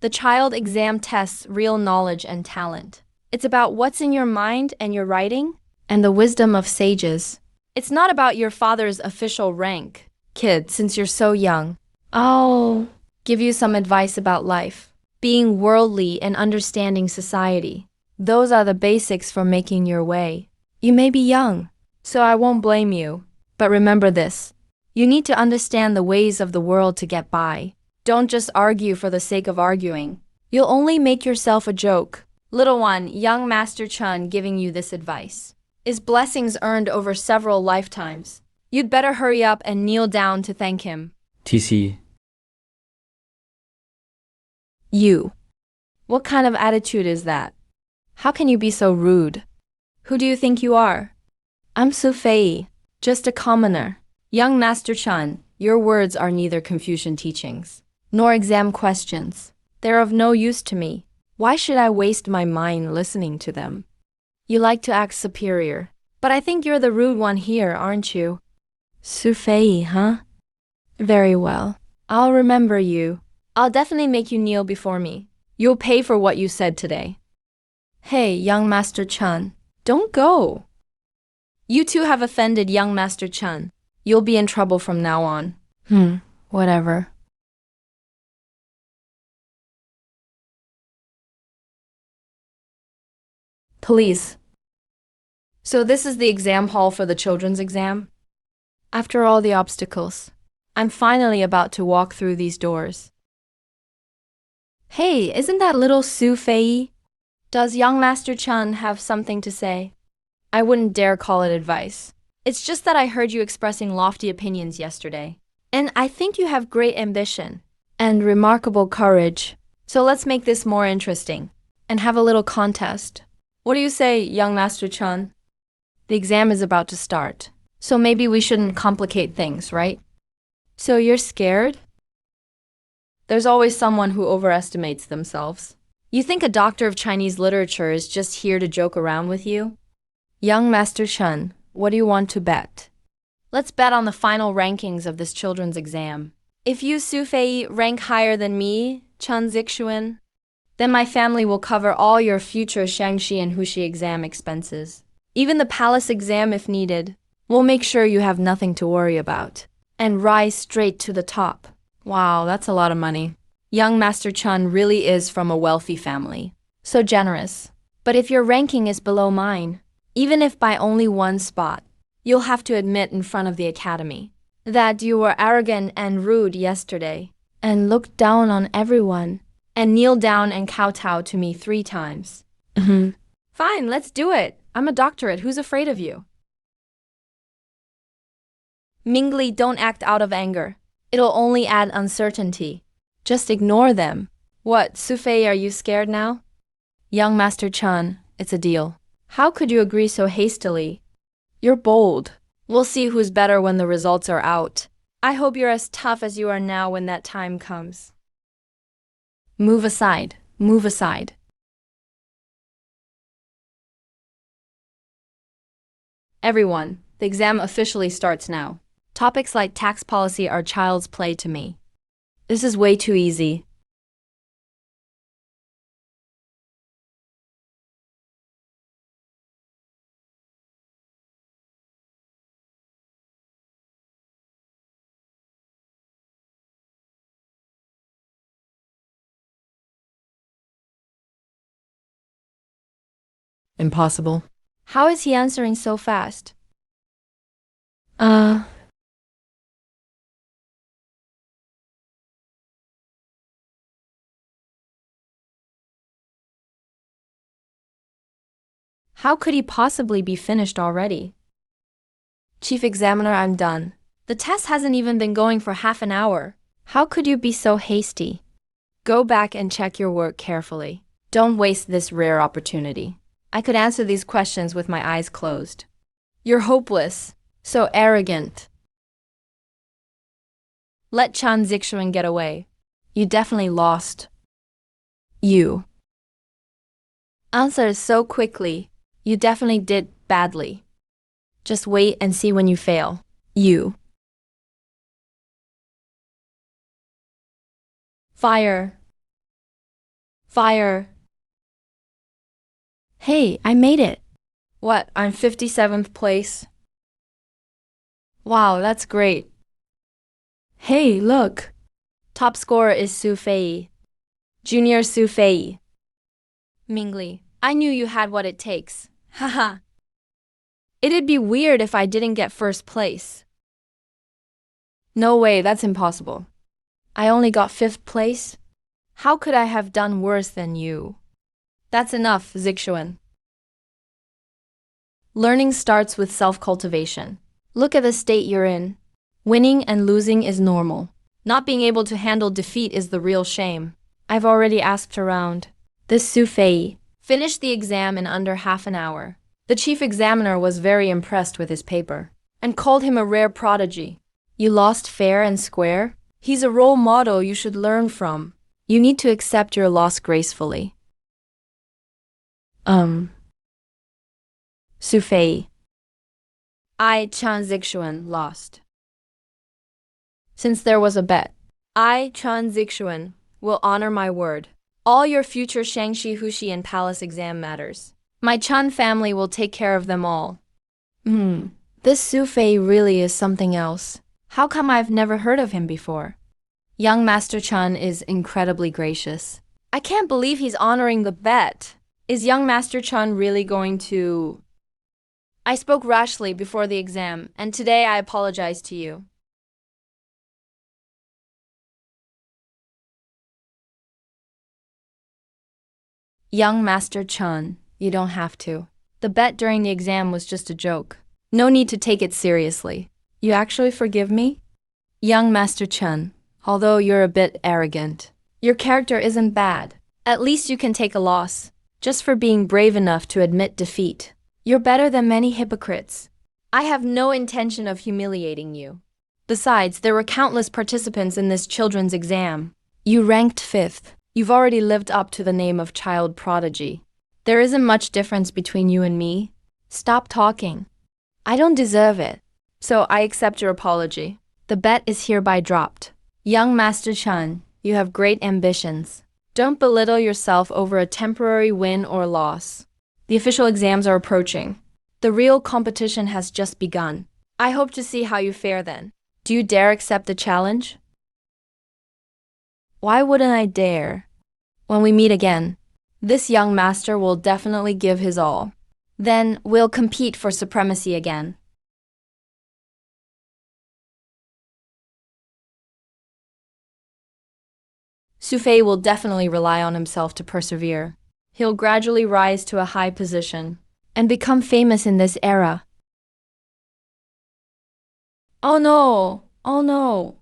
The child exam tests real knowledge and talent. It's about what's in your mind and your writing, and the wisdom of sages. It's not about your father's official rank. Kid, since you're so young, I'll give you some advice about life. Being worldly and understanding society. Those are the basics for making your way. You may be young, so I won't blame you. But remember this. You need to understand the ways of the world to get by. Don't just argue for the sake of arguing. You'll only make yourself a joke. Little one, young Master Chun giving you this advice. Is blessings earned over several lifetimes. You'd better hurry up and kneel down to thank him. TC. You. What kind of attitude is that? How can you be so rude? Who do you think you are? I'm Sufei, just a commoner. Young Master Chun, your words are neither Confucian teachings, nor exam questions. They're of no use to me. Why should I waste my mind listening to them? You like to act superior, but I think you're the rude one here, aren't you? Sufei, huh? Very well. I'll remember you. I'll definitely make you kneel before me. You'll pay for what you said today. Hey, young Master Chun, don't go. You two have offended young Master Chun. You'll be in trouble from now on. Whatever. Police. So this is the exam hall for the children's exam? After all the obstacles, I'm finally about to walk through these doors. Hey, isn't that little Sufei? Does young Master Chun have something to say? I wouldn't dare call it advice. It's just that I heard you expressing lofty opinions yesterday. And I think you have great ambition and remarkable courage. So let's make this more interesting and have a little contest. What do you say, young Master Chun? The exam is about to start, so maybe we shouldn't complicate things, right? So you're scared? There's always someone who overestimates themselves. You think a doctor of Chinese literature is just here to joke around with you? Young Master Chun, what do you want to bet? Let's bet on the final rankings of this children's exam. If you, Sufei, rank higher than me, Chun Zixuan, then my family will cover all your future Shangxi and Huxi exam expenses. Even the palace exam if needed. We'll make sure you have nothing to worry about. And rise straight to the top. Wow, that's a lot of money. Young Master Chun really is from a wealthy family. So generous. But if your ranking is below mine, even if by only one spot, you'll have to admit in front of the academy that you were arrogant and rude yesterday, and looked down on everyone, and kneeled down and kowtowed to me 3 times. Fine, let's do it. I'm a doctorate. Who's afraid of you? Mingli, don't act out of anger. It'll only add uncertainty. Just ignore them. What, Sufei, are you scared now? Young Master Chun, it's a deal. How could you agree so hastily? You're bold. We'll see who's better when the results are out. I hope you're as tough as you are now when that time comes. Move aside. Move aside. Everyone, the exam officially starts now. Topics like tax policy are child's play to me. This is way too easy. Impossible. How is he answering so fast? Uh, How could he possibly be finished already? Chief Examiner, I'm done. The test hasn't even been going for half an hour. How could you be so hasty? Go back and check your work carefully. Don't waste this rare opportunity. I could answer these questions with my eyes closed. You're hopeless. So arrogant. Let Chan Zixuan get away. You definitely lost. You answered so quickly. You definitely did badly. Just wait and see when you fail. You. Fire. Fire. Hey, I made it. What, I'm 57th place? Wow, that's great. Hey, look. Top scorer is Su Fei. Junior Su Fei. Mingli, I knew you had what it takes. Haha. It'd be weird if I didn't get first place. No way, that's impossible. I only got 5th place. How could I have done worse than you? That's enough, Zixuan. Learning starts with self-cultivation. Look at the state you're in. Winning and losing is normal. Not being able to handle defeat is the real shame. I've already asked around. This Su Fei finished the exam in under half an hour. The chief examiner was very impressed with his paper and called him a rare prodigy. You lost fair and square? He's a role model you should learn from. You need to accept your loss gracefully. Su Fei. I, Chan Zixuan, lost. Since there was a bet, I, Chan Zixuan, will honor my word. All your future Shangxi, Hushi, and Palace exam matters. My Chan family will take care of them all. This Su Fei really is something else. How come I've never heard of him before? Young Master Chan is incredibly gracious. I can't believe he's honoring the bet. Is young Master Chan really going to... I spoke rashly before the exam, and today I apologize to you. Young Master Chan, you don't have to. The bet during the exam was just a joke. No need to take it seriously. You actually forgive me? Young Master Chan, although you're a bit arrogant, your character isn't bad. At least you can take a loss, just for being brave enough to admit defeat. You're better than many hypocrites. I have no intention of humiliating you. Besides, there were countless participants in this children's exam. You ranked 5th. You've already lived up to the name of child prodigy. There isn't much difference between you and me. Stop talking. I don't deserve it. So I accept your apology. The bet is hereby dropped. Young Master Chan, you have great ambitions. Don't belittle yourself over a temporary win or loss. The official exams are approaching. The real competition has just begun. I hope to see how you fare then. Do you dare accept the challenge? Why wouldn't I dare? When we meet again, this young master will definitely give his all. Then we'll compete for supremacy again. Su Fei will definitely rely on himself to persevere. He'll gradually rise to a high position and become famous in this era. Oh no! Oh no!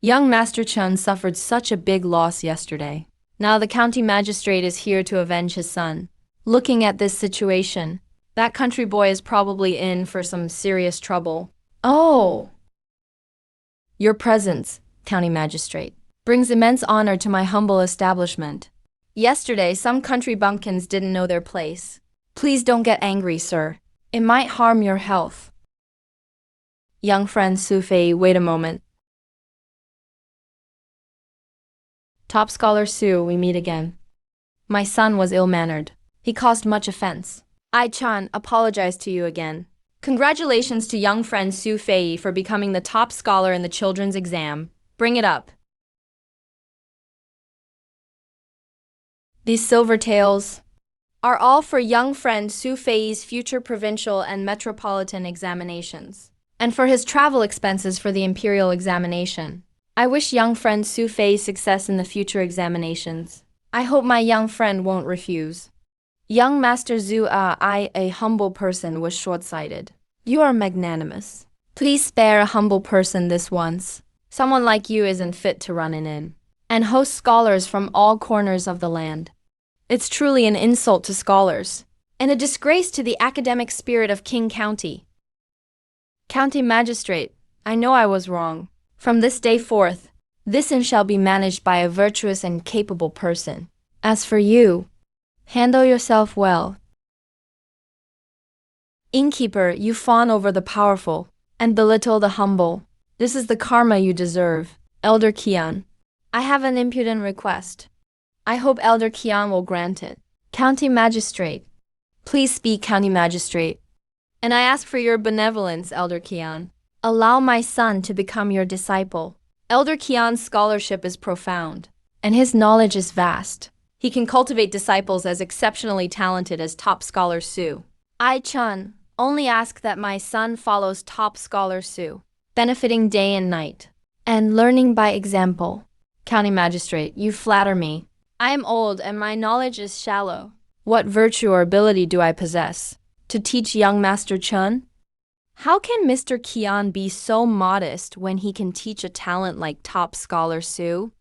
Young Master Chen suffered such a big loss yesterday. Now the county magistrate is here to avenge his son. Looking at this situation, that country boy is probably in for some serious trouble. Oh! Your presence, county magistrate, brings immense honor to my humble establishment. Yesterday, some country bumpkins didn't know their place. Please don't get angry, sir. It might harm your health. Young friend Su Fei, wait a moment. Top scholar Su, we meet again. My son was ill-mannered. He caused much offense. I, Chan, apologize to you again. Congratulations to young friend Su Fei for becoming the top scholar in the children's exam. Bring it up. These silver tails. are all for young friend Su Fei's future provincial and metropolitan examinations, and for his travel expenses for the imperial examination. I wish young friend Su Fei success in the future examinations. I hope my young friend won't refuse. Young Master Zhu, I, a humble person, was short-sighted. You are magnanimous. Please spare a humble person this once. Someone like you isn't fit to run an inn and host scholars from all corners of the land. It's truly an insult to scholars and a disgrace to the academic spirit of King County. County Magistrate, I know I was wrong. From this day forth, this inn shall be managed by a virtuous and capable person. As for you, handle yourself well. Innkeeper, you fawn over the powerful and belittle the humble. This is the karma you deserve. Elder Qian, I have an impudent request. I hope Elder Qian will grant it. County Magistrate, please speak, County Magistrate. And I ask for your benevolence, Elder Qian. Allow my son to become your disciple. Elder Qian's scholarship is profound, and his knowledge is vast. He can cultivate disciples as exceptionally talented as top scholar Su. I, Chun, only ask that my son follows top scholar Su, benefiting day and night, and learning by example. County Magistrate, you flatter me. I am old and my knowledge is shallow. What virtue or ability do I possess to teach young Master Chun? How can Mr. Qian be so modest when he can teach a talent like top scholar Su?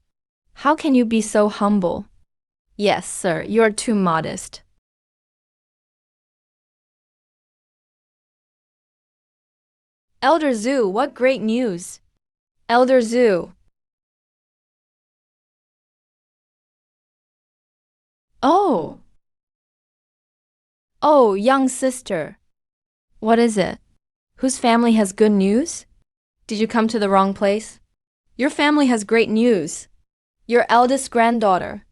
How can you be so humble? Yes, sir, you are too modest. Elder Zhu, what great news! Elder Zhu. Oh! Oh, young sister. What is it? Whose family has good news? Did you come to the wrong place? Your family has great news. Your eldest granddaughter.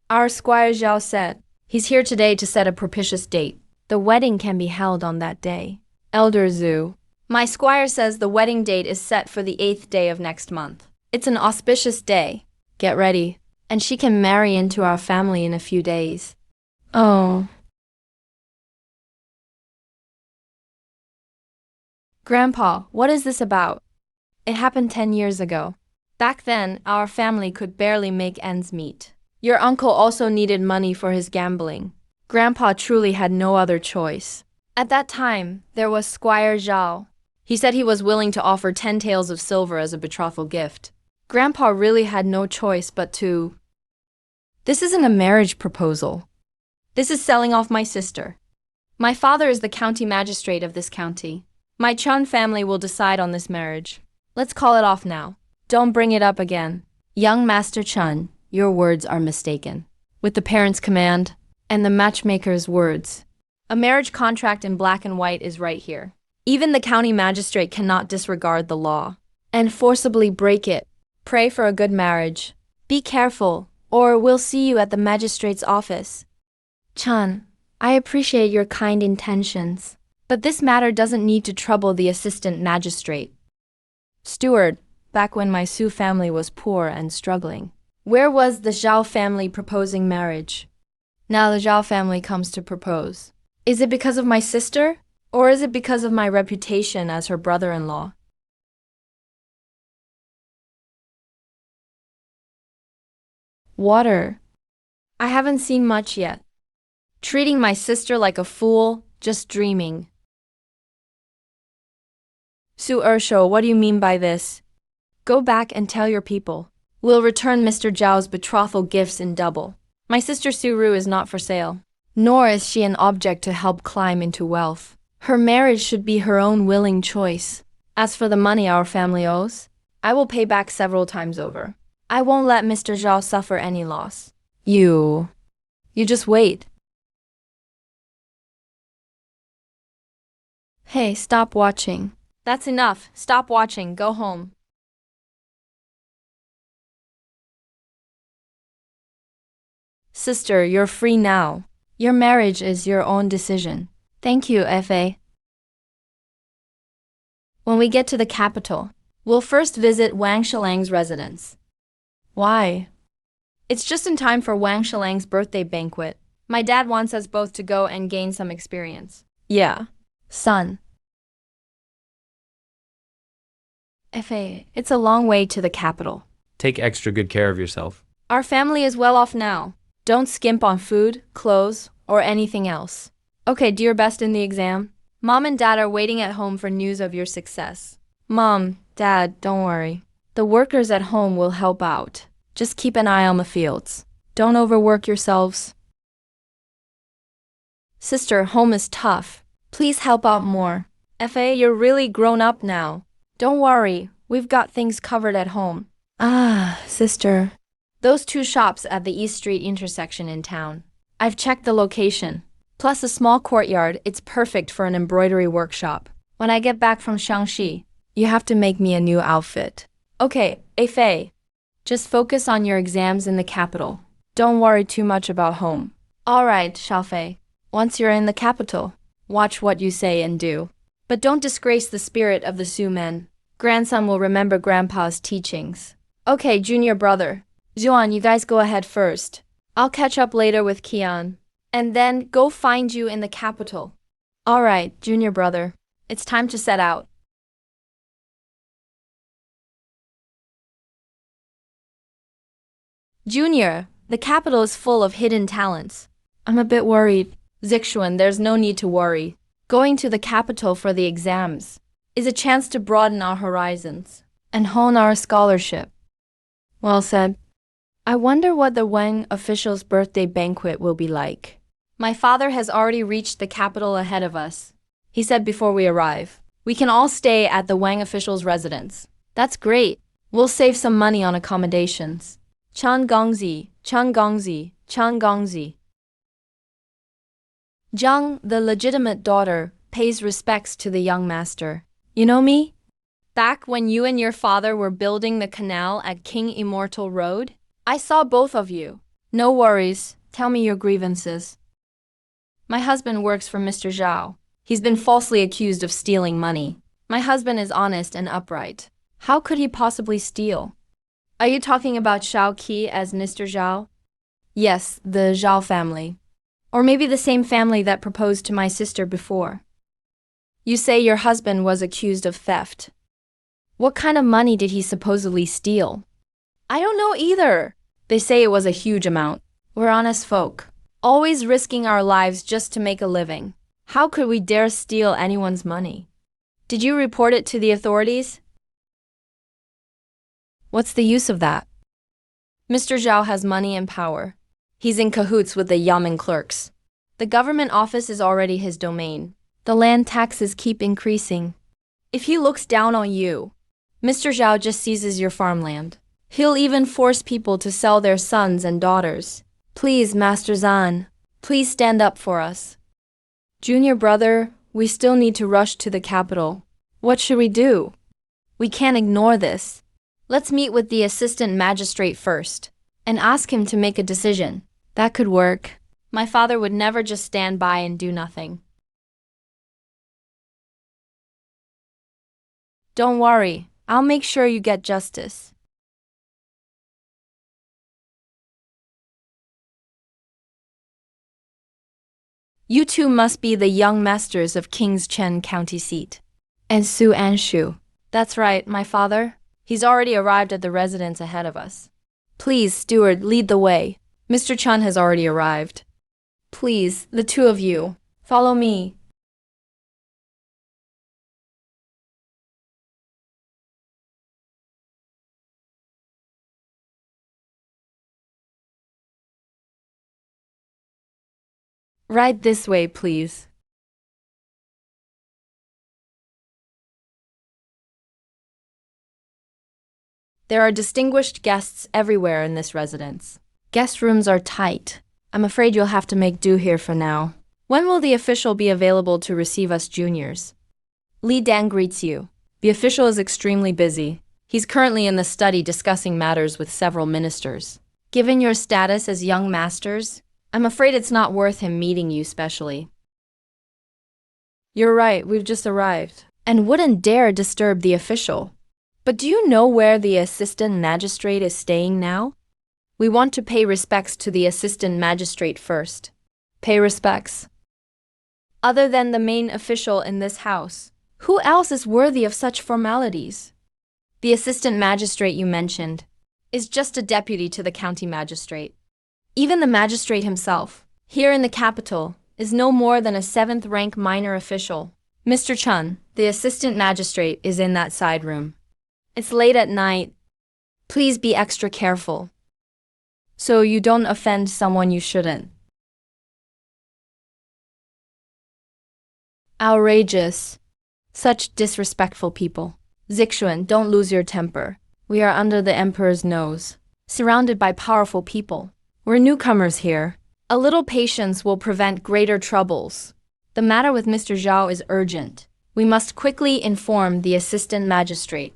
Our Squire Zhao said he's here today to set a propitious date. The wedding can be held on that day. Elder Zhu, my squire says the wedding date is set for the 8th day of next month. It's an auspicious day. Get ready, and she can marry into our family in a few days. Oh. Grandpa, what is this about? It happened 10 years ago. Back then, our family could barely make ends meet. Your uncle also needed money for his gambling. Grandpa truly had no other choice. At that time, there was Squire Zhao. He said he was willing to offer 10 taels of silver as a betrothal gift. Grandpa really had no choice but to... This isn't a marriage proposal. This is selling off my sister. My father is the county magistrate of this county. My Chun family will decide on this marriage. Let's call it off now. Don't bring it up again. Young Master Chun, your words are mistaken. With the parents' command and the matchmaker's words, a marriage contract in black and white is right here. Even the county magistrate cannot disregard the law and forcibly break it. Pray for a good marriage. Be careful, or we'll see you at the magistrate's office. Chun, I appreciate your kind intentions, but this matter doesn't need to trouble the assistant magistrate. Steward, back when my Su family was poor and struggling, where was the Zhao family proposing marriage? Now the Zhao family comes to propose. Is it because of my sister, or is it because of my reputation as her brother-in-law? Water. I haven't seen much yet. Treating my sister like a fool, just dreaming. Su Ersho, what do you mean by this? Go back and tell your people. We'll return Mr. Zhao's betrothal gifts in double. My sister Suru is not for sale, nor is she an object to help climb into wealth. Her marriage should be her own willing choice. As for the money our family owes, I will pay back several times over. I won't let Mr. Zhao suffer any loss. You just wait. Hey, stop watching. That's enough. Stop watching. Go home. Sister, you're free now. Your marriage is your own decision. Thank you, F.A. When we get to the capital, we'll first visit Wang Shilang's residence. Why? It's just in time for Wang Shilang's birthday banquet. My dad wants us both to go and gain some experience. Yeah. Son. Fa, it's a long way to the capital. Take extra good care of yourself. Our family is well off now. Don't skimp on food, clothes, or anything else. Okay, do your best in the exam. Mom and Dad are waiting at home for news of your success. Mom, Dad, don't worry. The workers at home will help out. Just keep an eye on the fields. Don't overwork yourselves. Sister, home is tough. Please help out more. Fa, you're really grown up now. Don't worry, we've got things covered at home. Ah, sister. Those two shops at the East Street intersection in town. I've checked the location. Plus a small courtyard, it's perfect for an embroidery workshop. When I get back from Shaanxi, you have to make me a new outfit. Okay, Fei. Just focus on your exams in the capital. Don't worry too much about home. Alright, Xiaofei. Once you're in the capital, watch what you say and do. But don't disgrace the spirit of the Su men. Grandson will remember Grandpa's teachings. Okay, junior brother. Zhuan, you guys go ahead first. I'll catch up later with Qian. And then go find you in the capital. Alright, junior brother. It's time to set out. Junior, the capital is full of hidden talents. I'm a bit worried. Zixuan, there's no need to worry. Going to the capital for the exams is a chance to broaden our horizons and hone our scholarship. Well said. I wonder what the Wang official's birthday banquet will be like. My father has already reached the capital ahead of us. He said before we arrive, we can all stay at the Wang official's residence. That's great. We'll save some money on accommodations. Changongzi, Changongzi, Changongzi. Zhang, the legitimate daughter, pays respects to the young master. You know me? Back when you and your father were building the canal at King Immortal Road, I saw both of you. No worries. Tell me your grievances. My husband works for Mr. Zhao. He's been falsely accused of stealing money. My husband is honest and upright. How could he possibly steal? Are you talking about Shao Qi as Mr. Zhao? Yes, the Zhao family. Or maybe the same family that proposed to my sister before. You say your husband was accused of theft. What kind of money did he supposedly steal? I don't know either. They say it was a huge amount. We're honest folk, always risking our lives just to make a living. How could we dare steal anyone's money? Did you report it to the authorities? What's the use of that? Mr. Zhao has money and power. He's in cahoots with the yamen clerks. The government office is already his domain. The land taxes keep increasing. If he looks down on you, Mr. Zhao just seizes your farmland. He'll even force people to sell their sons and daughters. Please, Master Zan, please stand up for us. Junior brother, we still need to rush to the capital. What should we do? We can't ignore this. Let's meet with the assistant magistrate first and ask him to make a decision. That could work. My father would never just stand by and do nothing. Don't worry, I'll make sure you get justice. You two must be the young masters of King's Chen County seat. And Su Anshu. That's right, my father. He's already arrived at the residence ahead of us. Please, steward, lead the way. Mr. Chun has already arrived. Please, the two of you, follow me. Right this way, please. There are distinguished guests everywhere in this residence. Guest rooms are tight. I'm afraid you'll have to make do here for now. When will the official be available to receive us juniors? Li Dan greets you. The official is extremely busy. He's currently in the study discussing matters with several ministers. Given your status as young masters, I'm afraid it's not worth him meeting you specially. You're right, we've just arrived, and wouldn't dare disturb the official. But do you know where the assistant magistrate is staying now? We want to pay respects to the assistant magistrate first. Pay respects. Other than the main official in this house, who else is worthy of such formalities? The assistant magistrate you mentioned is just a deputy to the county magistrate. Even the magistrate himself, here in the capital, is no more than a 7th rank minor official. Mr. Chun, the assistant magistrate, is in that side room. It's late at night. Please be extra careful, so you don't offend someone you shouldn't. Outrageous. Such disrespectful people. Zixuan, don't lose your temper. We are under the emperor's nose, surrounded by powerful people. We're newcomers here. A little patience will prevent greater troubles. The matter with Mr. Zhao is urgent. We must quickly inform the assistant magistrate.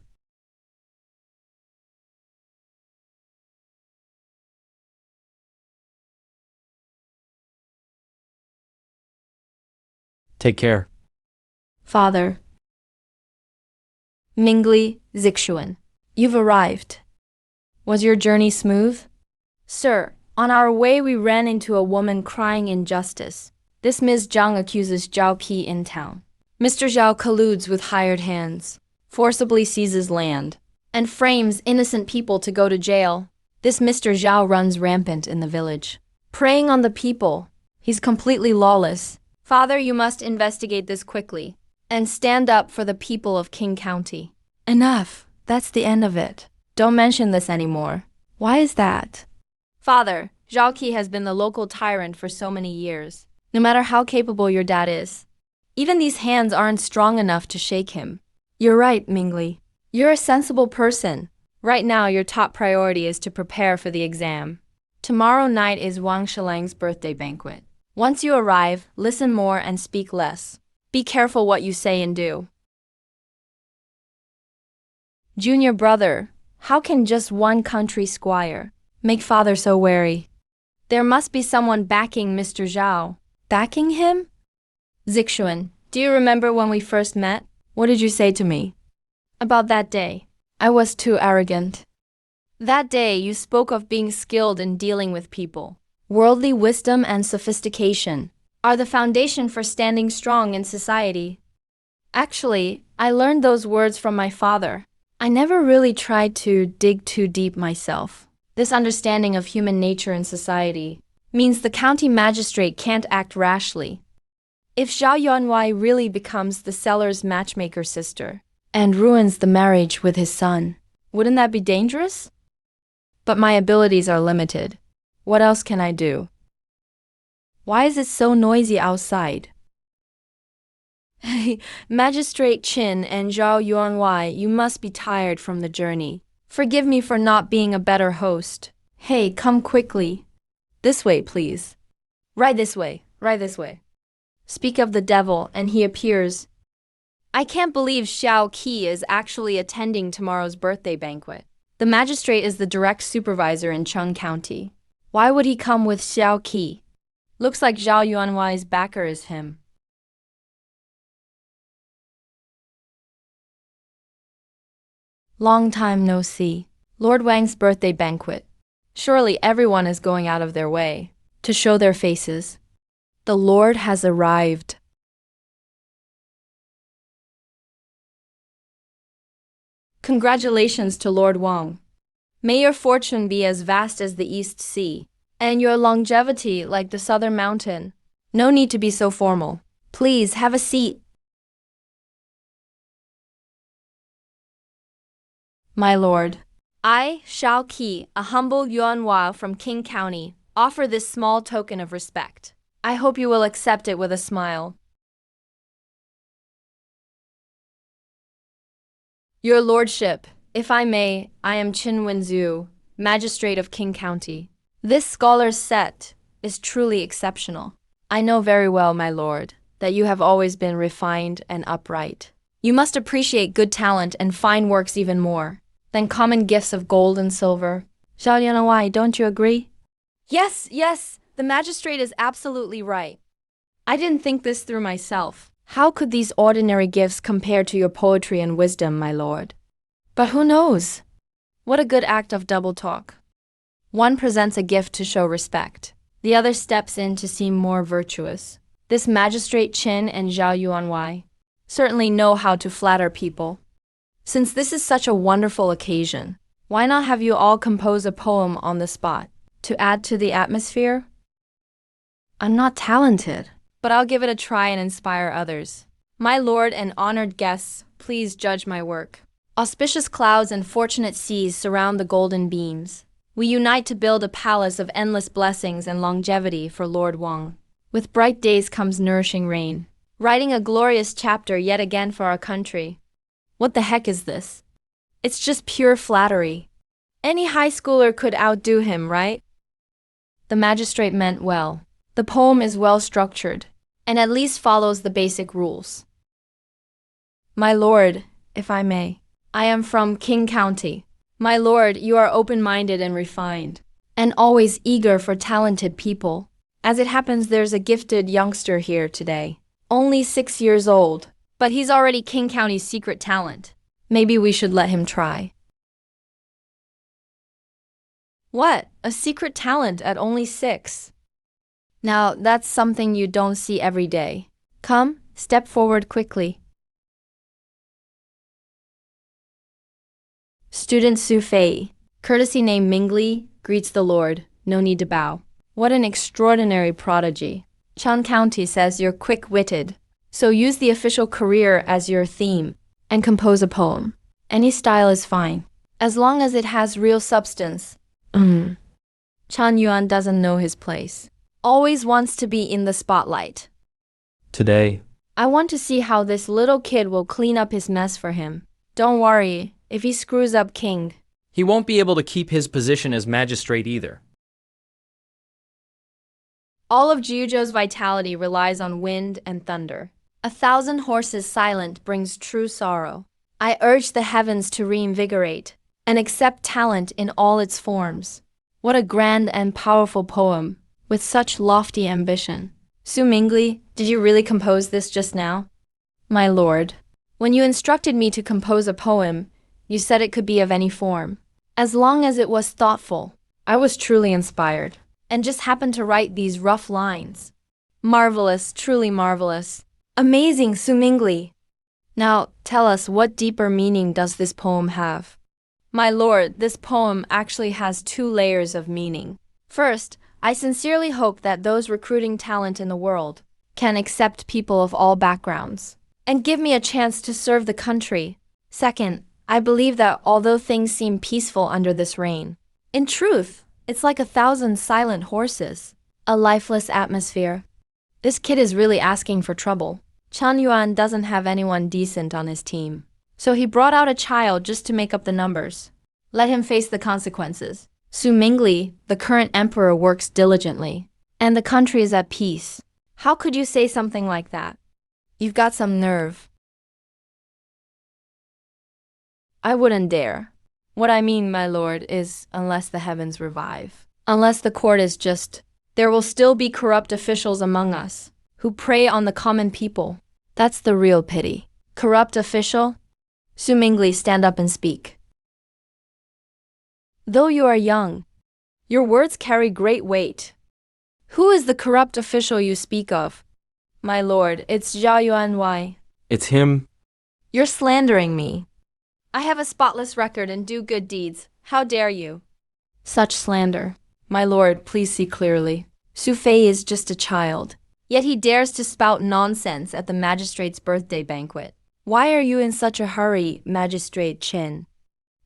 Take care. Father. Mingli, Zixuan, you've arrived. Was your journey smooth? Sir, on our way we ran into a woman crying injustice. This Ms. Zhang accuses Zhao Qi in town. Mr. Zhao colludes with hired hands, forcibly seizes land, and frames innocent people to go to jail. This Mr. Zhao runs rampant in the village, preying on the people. He's completely lawless. Father, you must investigate this quickly and stand up for the people of King County. Enough. That's the end of it. Don't mention this anymore. Why is that? Father, Zhao Qi has been the local tyrant for so many years. No matter how capable your dad is, even these hands aren't strong enough to shake him. You're right, Mingli. You're a sensible person. Right now, your top priority is to prepare for the exam. Tomorrow night is Wang Shilang's birthday banquet. Once you arrive, listen more and speak less. Be careful what you say and do. Junior brother, how can just one country squire make father so wary? There must be someone backing Mr. Zhao. Backing him? Zixuan, do you remember when we first met? What did you say to me? About that day. I was too arrogant. That day you spoke of being skilled in dealing with people. Worldly wisdom and sophistication are the foundation for standing strong in society. Actually, I learned those words from my father. I never really tried to dig too deep myself. This understanding of human nature in society means the county magistrate can't act rashly. If Zhao Yuanwei really becomes the seller's matchmaker sister and ruins the marriage with his son, wouldn't that be dangerous? But my abilities are limited. What else can I do? Why is it so noisy outside? Magistrate Qin and Zhao Yuanwei, you must be tired from the journey. Forgive me for not being a better host. Hey, come quickly. This way, please. Right this way, right this way. Speak of the devil, and he appears. I can't believe Xiao Qi is actually attending tomorrow's birthday banquet. The magistrate is the direct supervisor in Cheng County. Why would he come with Xiao Qi? Looks like Zhao Yuanwei's backer is him. Long time no see. Lord Wang's birthday banquet. Surely everyone is going out of their way to show their faces. The Lord has arrived. Congratulations to Lord Wang. May your fortune be as vast as the East Sea, and your longevity like the Southern Mountain. No need to be so formal. Please have a seat. My lord, I, Xiao Qi, a humble Yuanhua from King County, offer this small token of respect. I hope you will accept it with a smile. Your lordship, if I may, I am Qin Wenzu, magistrate of King County. This scholar's set is truly exceptional. I know very well, my lord, that you have always been refined and upright. You must appreciate good talent and fine works even more than common gifts of gold and silver. Zhao Yuanwei, don't you agree? Yes, the magistrate is absolutely right. I didn't think this through myself. How could these ordinary gifts compare to your poetry and wisdom, my lord? But who knows? What a good act of double talk. One presents a gift to show respect, The other steps in to seem more virtuous. This magistrate Qin and Zhao Yuanwei certainly know how to flatter people. Since this is such a wonderful occasion, why not have you all compose a poem on the spot to add to the atmosphere? I'm not talented, but I'll give it a try and inspire others. My lord and honored guests, please judge my work. Auspicious clouds and fortunate seas surround the golden beams. We unite to build a palace of endless blessings and longevity for Lord Wang. With bright days comes nourishing rain, writing a glorious chapter yet again for our country. What the heck is this? It's just pure flattery. Any high schooler could outdo him, right? The magistrate meant well. The poem is well structured, and at least follows the basic rules. My lord, if I may, I am from King County. My lord, you are open-minded and refined, and always eager for talented people. As it happens, there's a gifted youngster here today, only 6 years old, but he's already King County's secret talent. Maybe we should let him try. What? A secret talent at only 6? Now, that's something you don't see every day. Come, step forward quickly. Student Su Fei, courtesy name Mingli, greets the Lord, no need to bow. What an extraordinary prodigy. Chun County says you're quick-witted, so use the official career as your theme and compose a poem. Any style is fine, as long as it has real substance. Chan Yuan doesn't know his place. Always wants to be in the spotlight. Today, I want to see how this little kid will clean up his mess for him. Don't worry, if he screws up King, he won't be able to keep his position as magistrate either. all of Jiuzhou's vitality relies on wind and thunder. 1,000 horses silent brings true sorrow. I urge the heavens to reinvigorate and accept talent in all its forms. What a grand and powerful poem, with such lofty ambition. Su Mingli, did you really compose this just now? My lord, when you instructed me to compose a poem, you said it could be of any form, as long as it was thoughtful. I was truly inspired, and just happened to write these rough lines. Marvelous, truly marvelous. Amazing, Su Mingli. Now, tell us, what deeper meaning does this poem have? My lord, this poem actually has 2 layers of meaning. First, I sincerely hope that those recruiting talent in the world can accept people of all backgrounds and give me a chance to serve the country. Second, I believe that although things seem peaceful under this reign, in truth, it's like 1,000 silent horses, a lifeless atmosphere. This kid is really asking for trouble. Chan Yuan doesn't have anyone decent on his team, so he brought out a child just to make up the numbers. Let him face the consequences. Su Mingli, the current emperor, works diligently, and the country is at peace. How could you say something like that? You've got some nerve. I wouldn't dare. What I mean, my lord, is unless the heavens revive. Unless the court is just, there will still be corrupt officials among us who prey on the common people. That's the real pity. Corrupt official? Su Mingli, stand up and speak. Though you are young, your words carry great weight. Who is the corrupt official you speak of? My lord, it's Zhao Yuanwei. It's him. You're slandering me. I have a spotless record and do good deeds. How dare you? Such slander. My lord, please see clearly. Su Fei is just a child, yet he dares to spout nonsense at the magistrate's birthday banquet. Why are you in such a hurry, Magistrate Qin?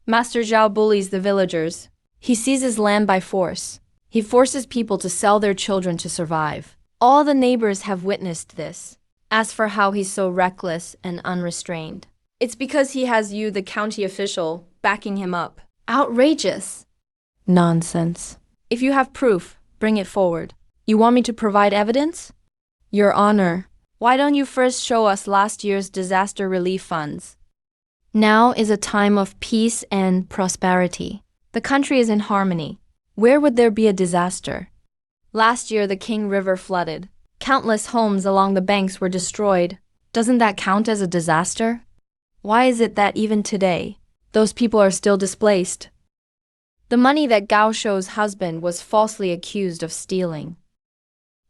Master Zhao bullies the villagers. He seizes land by force. He forces people to sell their children to survive. All the neighbors have witnessed this. As for how he's so reckless and unrestrained, it's because he has you, the county official, backing him up. Outrageous. Nonsense. If you have proof, bring it forward. You want me to provide evidence? Your Honor, why don't you first show us last year's disaster relief funds? Now is a time of peace and prosperity. The country is in harmony. Where would there be a disaster? Last year, the King River flooded. Countless homes along the banks were destroyed. Doesn't that count as a disaster? Why is it that even today, those people are still displaced? The money that Gao Shou's husband was falsely accused of stealing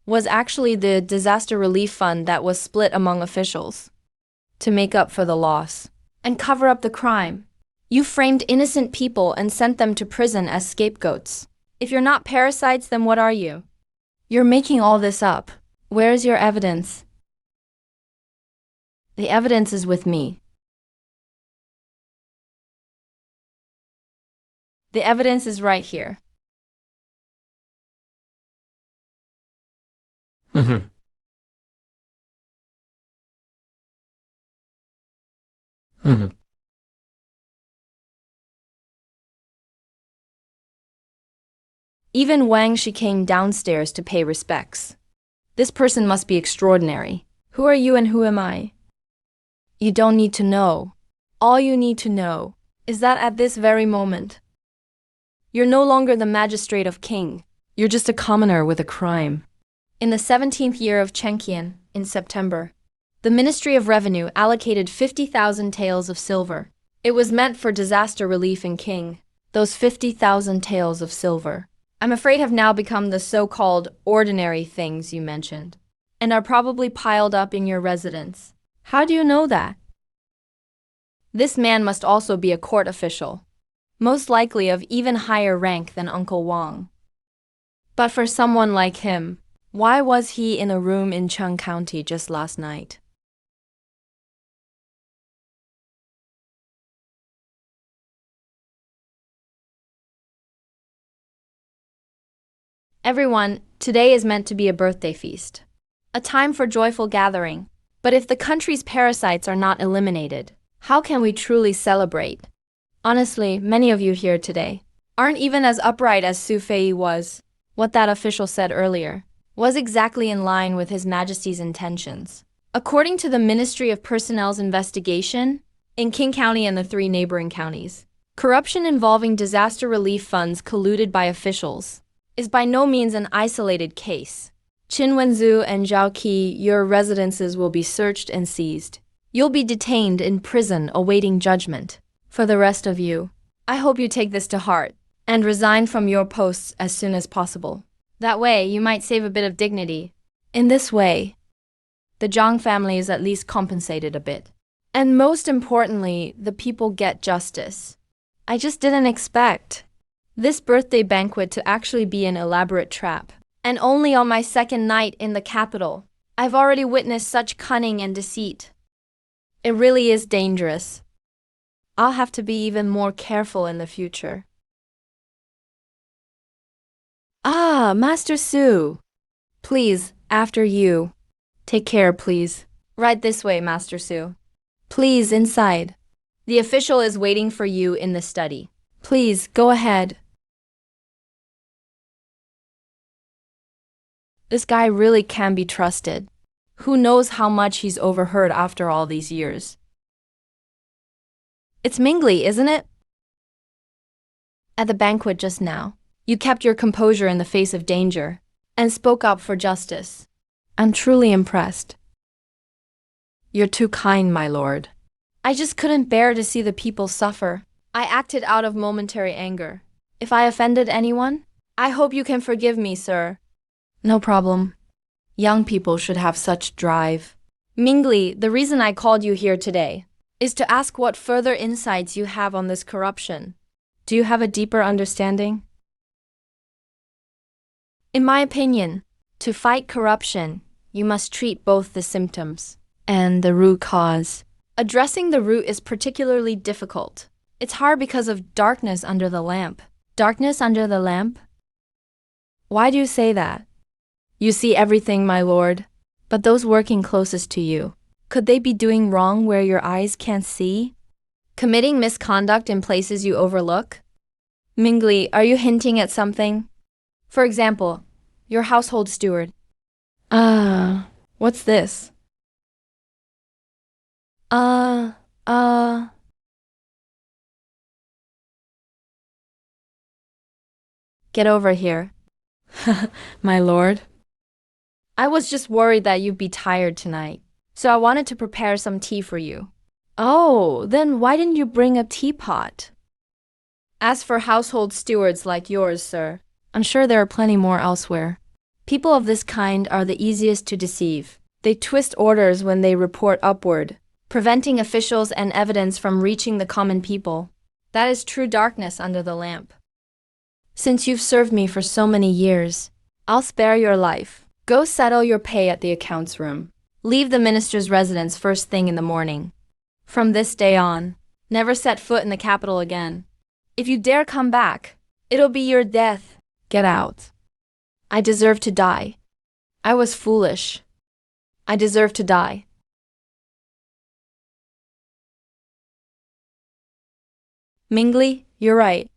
was actually the disaster relief fund that was split among officials to make up for the loss and cover up the crime. You framed innocent people and sent them to prison as scapegoats. If you're not parasites, then what are you? You're making all this up. Where's your evidence? The evidence is with me. The evidence is right here. Mm-hmm. Mm-hmm. Even Wang she came downstairs to pay respects. This person must be extraordinary. Who are you and who am I? You don't need to know. All you need to know is that at this very moment, you're no longer the magistrate of King. You're just a commoner with a crime. In the 17th year of Chenqian, in September, the Ministry of Revenue allocated 50,000 taels of silver. It was meant for disaster relief in King. Those 50,000 taels of silver, I'm afraid, have now become the so-called ordinary things you mentioned, and are probably piled up in your residence. How do you know that? This man must also be a court official, most likely of even higher rank than Uncle Wang. But for someone like him, why was he in a room in Cheng County just last night? Everyone, today is meant to be a birthday feast, a time for joyful gathering. But if the country's parasites are not eliminated, how can we truly celebrate? Honestly, many of you here today aren't even as upright as Su Fei was. What that official said earlier was exactly in line with His Majesty's intentions. According to the Ministry of Personnel's investigation, in King County and the 3 neighboring counties, corruption involving disaster relief funds colluded by officials is by no means an isolated case. Qin Wenzhou and Zhao Qi, your residences will be searched and seized. You'll be detained in prison awaiting judgment. For the rest of you, I hope you take this to heart and resign from your posts as soon as possible. That way, you might save a bit of dignity. In this way, the Zhang family is at least compensated a bit. And most importantly, the people get justice. I just didn't expect this birthday banquet to actually be an elaborate trap. And only on my second night in the capital, I've already witnessed such cunning and deceit. It really is dangerous. I'll have to be even more careful in the future. Ah, Master Su. Please, after you. Take care, please. Right this way, Master Su. Please, inside. The official is waiting for you in the study. Please, go ahead. This guy really can be trusted. Who knows how much he's overheard after all these years? It's Mingli, isn't it? At the banquet just now, you kept your composure in the face of danger and spoke up for justice. I'm truly impressed. You're too kind, my lord. I just couldn't bear to see the people suffer. I acted out of momentary anger. If I offended anyone, I hope you can forgive me, sir. No problem. Young people should have such drive. Mingli, the reason I called you here today is to ask what further insights you have on this corruption. Do you have a deeper understanding? In my opinion, to fight corruption, you must treat both the symptoms and the root cause. Addressing the root is particularly difficult. It's hard because of darkness under the lamp. Darkness under the lamp? Why do you say that? You see everything, my lord, but those working closest to you, could they be doing wrong where your eyes can't see? Committing misconduct in places you overlook? Mingli, are you hinting at something? For example, your household steward. What's this? Get over here. My lord. I was just worried that you'd be tired tonight, so I wanted to prepare some tea for you. Oh, then why didn't you bring a teapot? As for household stewards like yours, sir, I'm sure there are plenty more elsewhere. People of this kind are the easiest to deceive. They twist orders when they report upward, preventing officials and evidence from reaching the common people. That is true darkness under the lamp. Since you've served me for so many years, I'll spare your life. Go settle your pay at the accounts room. Leave the minister's residence first thing in the morning. From this day on, never set foot in the capital again. If you dare come back, it'll be your death. Get out. I deserve to die. I was foolish. I deserve to die. Mingli, you're right.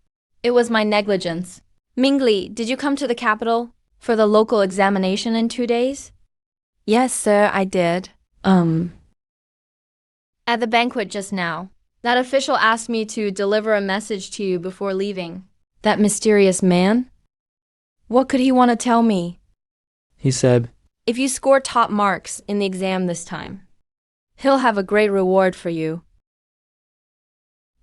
It was my negligence. Mingli, did you come to the capital for the local examination in 2 days? Yes, sir, I did. At the banquet just now, that official asked me to deliver a message to you before leaving. That mysterious man? What could he want to tell me? He said, If you score top marks in the exam this time, he'll have a great reward for you.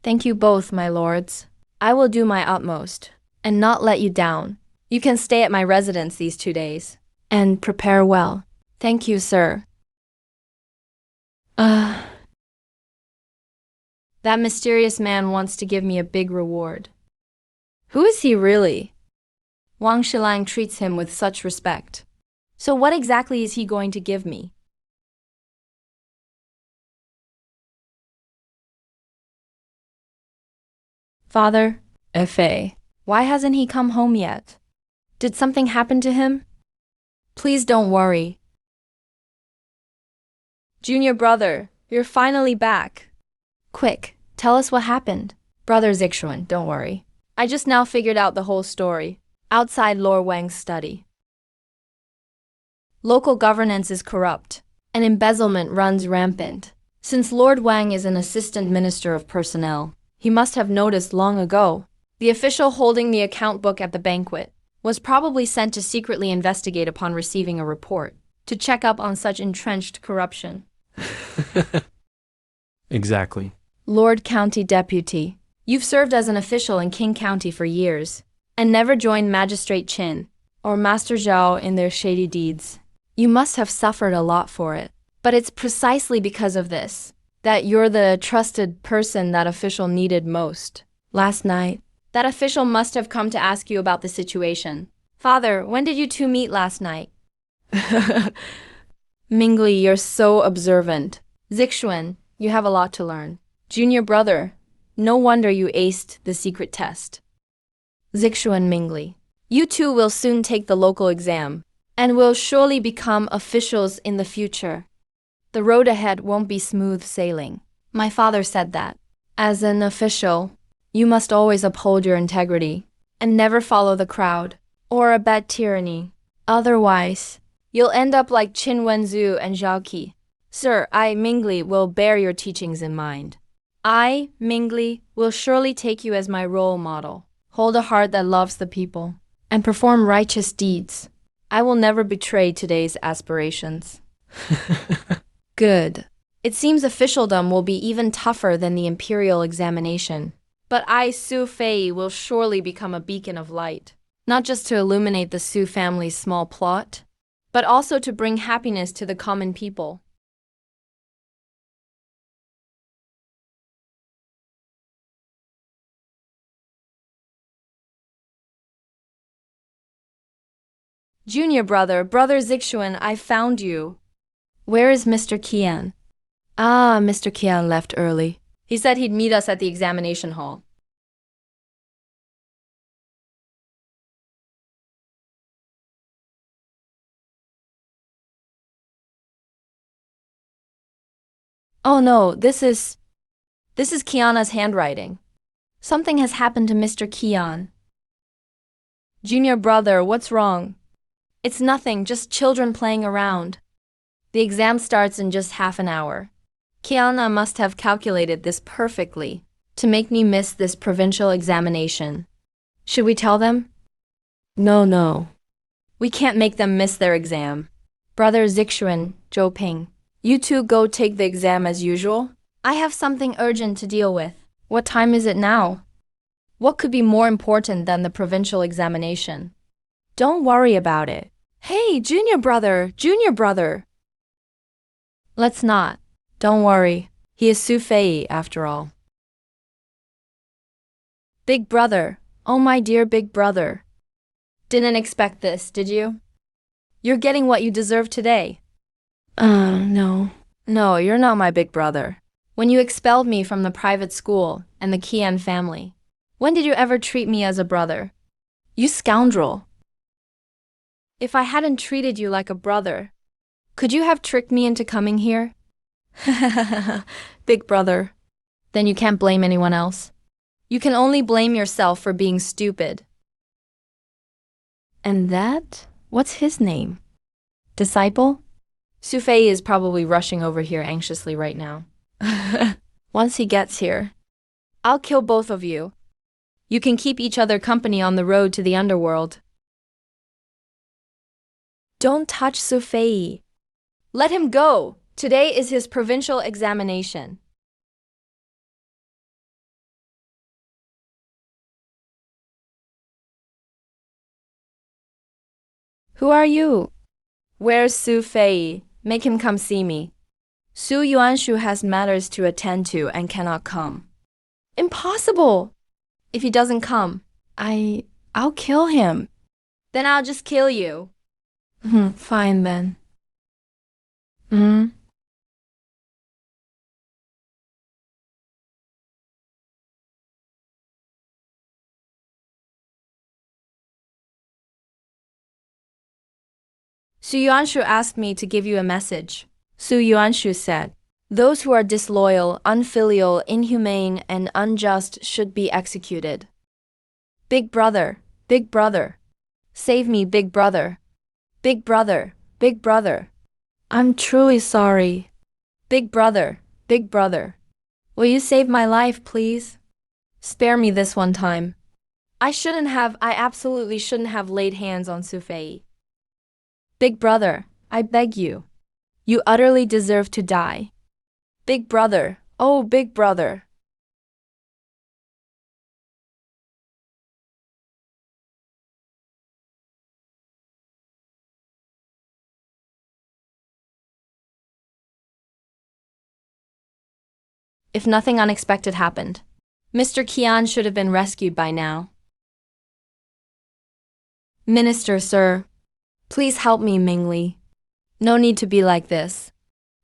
Thank you both, my lords. I will do my utmost, and not let you down. You can stay at my residence these 2 days, and prepare well. Thank you, sir. That mysterious man wants to give me a big reward. Who is he really? Wang Shilang treats him with such respect. So what exactly is he going to give me? Father, F.A., why hasn't he come home yet? Did something happen to him? Please don't worry. Junior brother, you're finally back. Quick, tell us what happened. Brother Zixuan, don't worry. I just now figured out the whole story, outside Lord Wang's study. Local governance is corrupt, and embezzlement runs rampant. Since Lord Wang is an assistant minister of personnel, he must have noticed long ago. The official holding the account book at the banquet was probably sent to secretly investigate upon receiving a report, to check up on such entrenched corruption. Exactly. Lord County Deputy, you've served as an official in King County for years, and never joined Magistrate Chin or Master Zhao in their shady deeds. You must have suffered a lot for it. But it's precisely because of this that you're the trusted person that official needed most. Last night, that official must have come to ask you about the situation. Father, when did you two meet last night? Mingli, you're so observant. Zixuan, you have a lot to learn. Junior brother, no wonder you aced the secret test. Zixuan Mingli, you two will soon take the local exam, and will surely become officials in the future. The road ahead won't be smooth sailing. My father said that. As an official, you must always uphold your integrity, and never follow the crowd, or abet tyranny. Otherwise, you'll end up like Qin Wenzu and Zhao Qi. Sir, I, Mingli, will bear your teachings in mind. I, Mingli, will surely take you as my role model. Hold a heart that loves the people, and perform righteous deeds. I will never betray today's aspirations. Good. It seems officialdom will be even tougher than the imperial examination. But I, Su Fei, will surely become a beacon of light, not just to illuminate the Su family's small plot, but also to bring happiness to the common people. Junior brother, Brother Zixuan, I found you. Where is Mr. Qian? Mr. Qian left early. He said he'd meet us at the examination hall. Oh no, this is Kiana's handwriting. Something has happened to Mr. Qian. Junior brother, what's wrong? It's nothing, just children playing around. The exam starts in just half an hour. Kiana must have calculated this perfectly to make me miss this provincial examination. Should we tell them? No. We can't make them miss their exam. Brother Zixuan, Zhou Ping, you two go take the exam as usual. I have something urgent to deal with. What time is it now? What could be more important than the provincial examination? Don't worry about it. Hey, junior brother, junior brother. Let's not. Don't worry. He is Su Fei after all. Big brother. Oh my dear big brother. Didn't expect this, did you? You're getting what you deserve today. No. No, you're not my big brother. When you expelled me from the private school and the Kian family, when did you ever treat me as a brother? You scoundrel. If I hadn't treated you like a brother, could you have tricked me into coming here? Big brother. Then you can't blame anyone else. You can only blame yourself for being stupid. And that? What's his name? Disciple? Su Fei is probably rushing over here anxiously right now. Once he gets here, I'll kill both of you. You can keep each other company on the road to the underworld. Don't touch Su Fei. Let him go. Today is his provincial examination. Who are you? Where's Su Fei? Make him come see me. Su Yuanshu has matters to attend to and cannot come. Impossible! If he doesn't come, I'll kill him. Then I'll just kill you. Fine then. Su Yuanshu asked me to give you a message. Su Yuanshu said, "Those who are disloyal, unfilial, inhumane, and unjust should be executed." Big brother, save me, big brother. Big brother, big brother. I'm truly sorry. Big brother, will you save my life, please? Spare me this one time. I absolutely shouldn't have laid hands on Su Fei. Big brother, I beg you. You utterly deserve to die. Big brother, oh big brother. If nothing unexpected happened, Mr. Qian should have been rescued by now. Minister, sir. Please help me, Mingli. No need to be like this.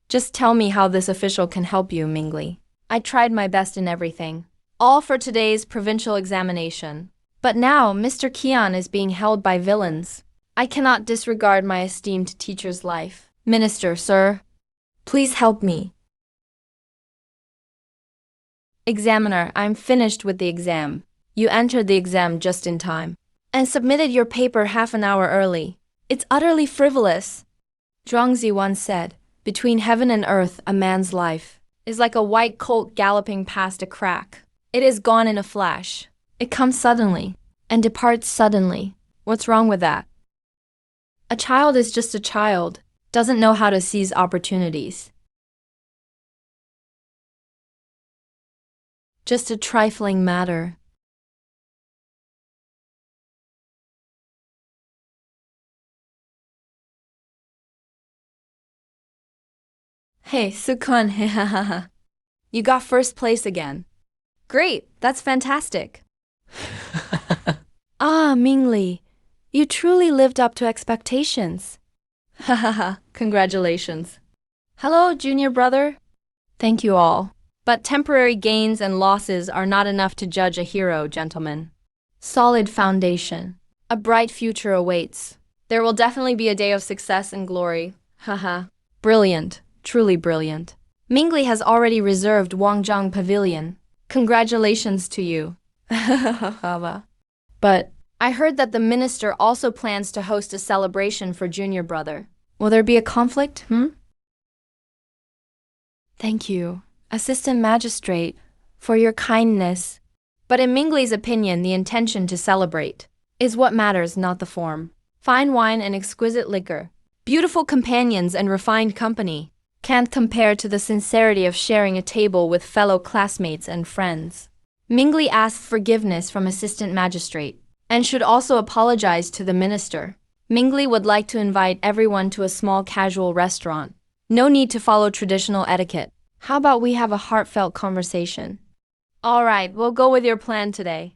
Just tell me how this official can help you, Mingli. I tried my best in everything. All for today's provincial examination. But now Mr. Qian is being held by villains. I cannot disregard my esteemed teacher's life. Minister, sir. Please help me. Examiner, I'm finished with the exam. You entered the exam just in time and submitted your paper half an hour early. It's utterly frivolous. Zhuangzi once said, "Between heaven and earth, a man's life is like a white colt galloping past a crack. It is gone in a flash. It comes suddenly and departs suddenly. What's wrong with that? A child is just a child, doesn't know how to seize opportunities. Just a trifling matter." Hey, Sukun, you got first place again. Great, that's fantastic. Ah, Mingli, you truly lived up to expectations. Congratulations. Hello, junior brother. Thank you all. But temporary gains and losses are not enough to judge a hero, gentlemen. Solid foundation. A bright future awaits. There will definitely be a day of success and glory. Brilliant. Truly brilliant. Mingli has already reserved Wangzhang Pavilion. Congratulations to you. But I heard that the minister also plans to host a celebration for junior brother. Will there be a conflict, Thank you, Assistant Magistrate, for your kindness. But in Mingli's opinion, the intention to celebrate is what matters, not the form. Fine wine and exquisite liquor, beautiful companions and refined company can't compare to the sincerity of sharing a table with fellow classmates and friends. Mingli asked forgiveness from Assistant Magistrate and should also apologize to the minister. Mingli would like to invite everyone to a small casual restaurant. No need to follow traditional etiquette. How about we have a heartfelt conversation? All right, we'll go with your plan today.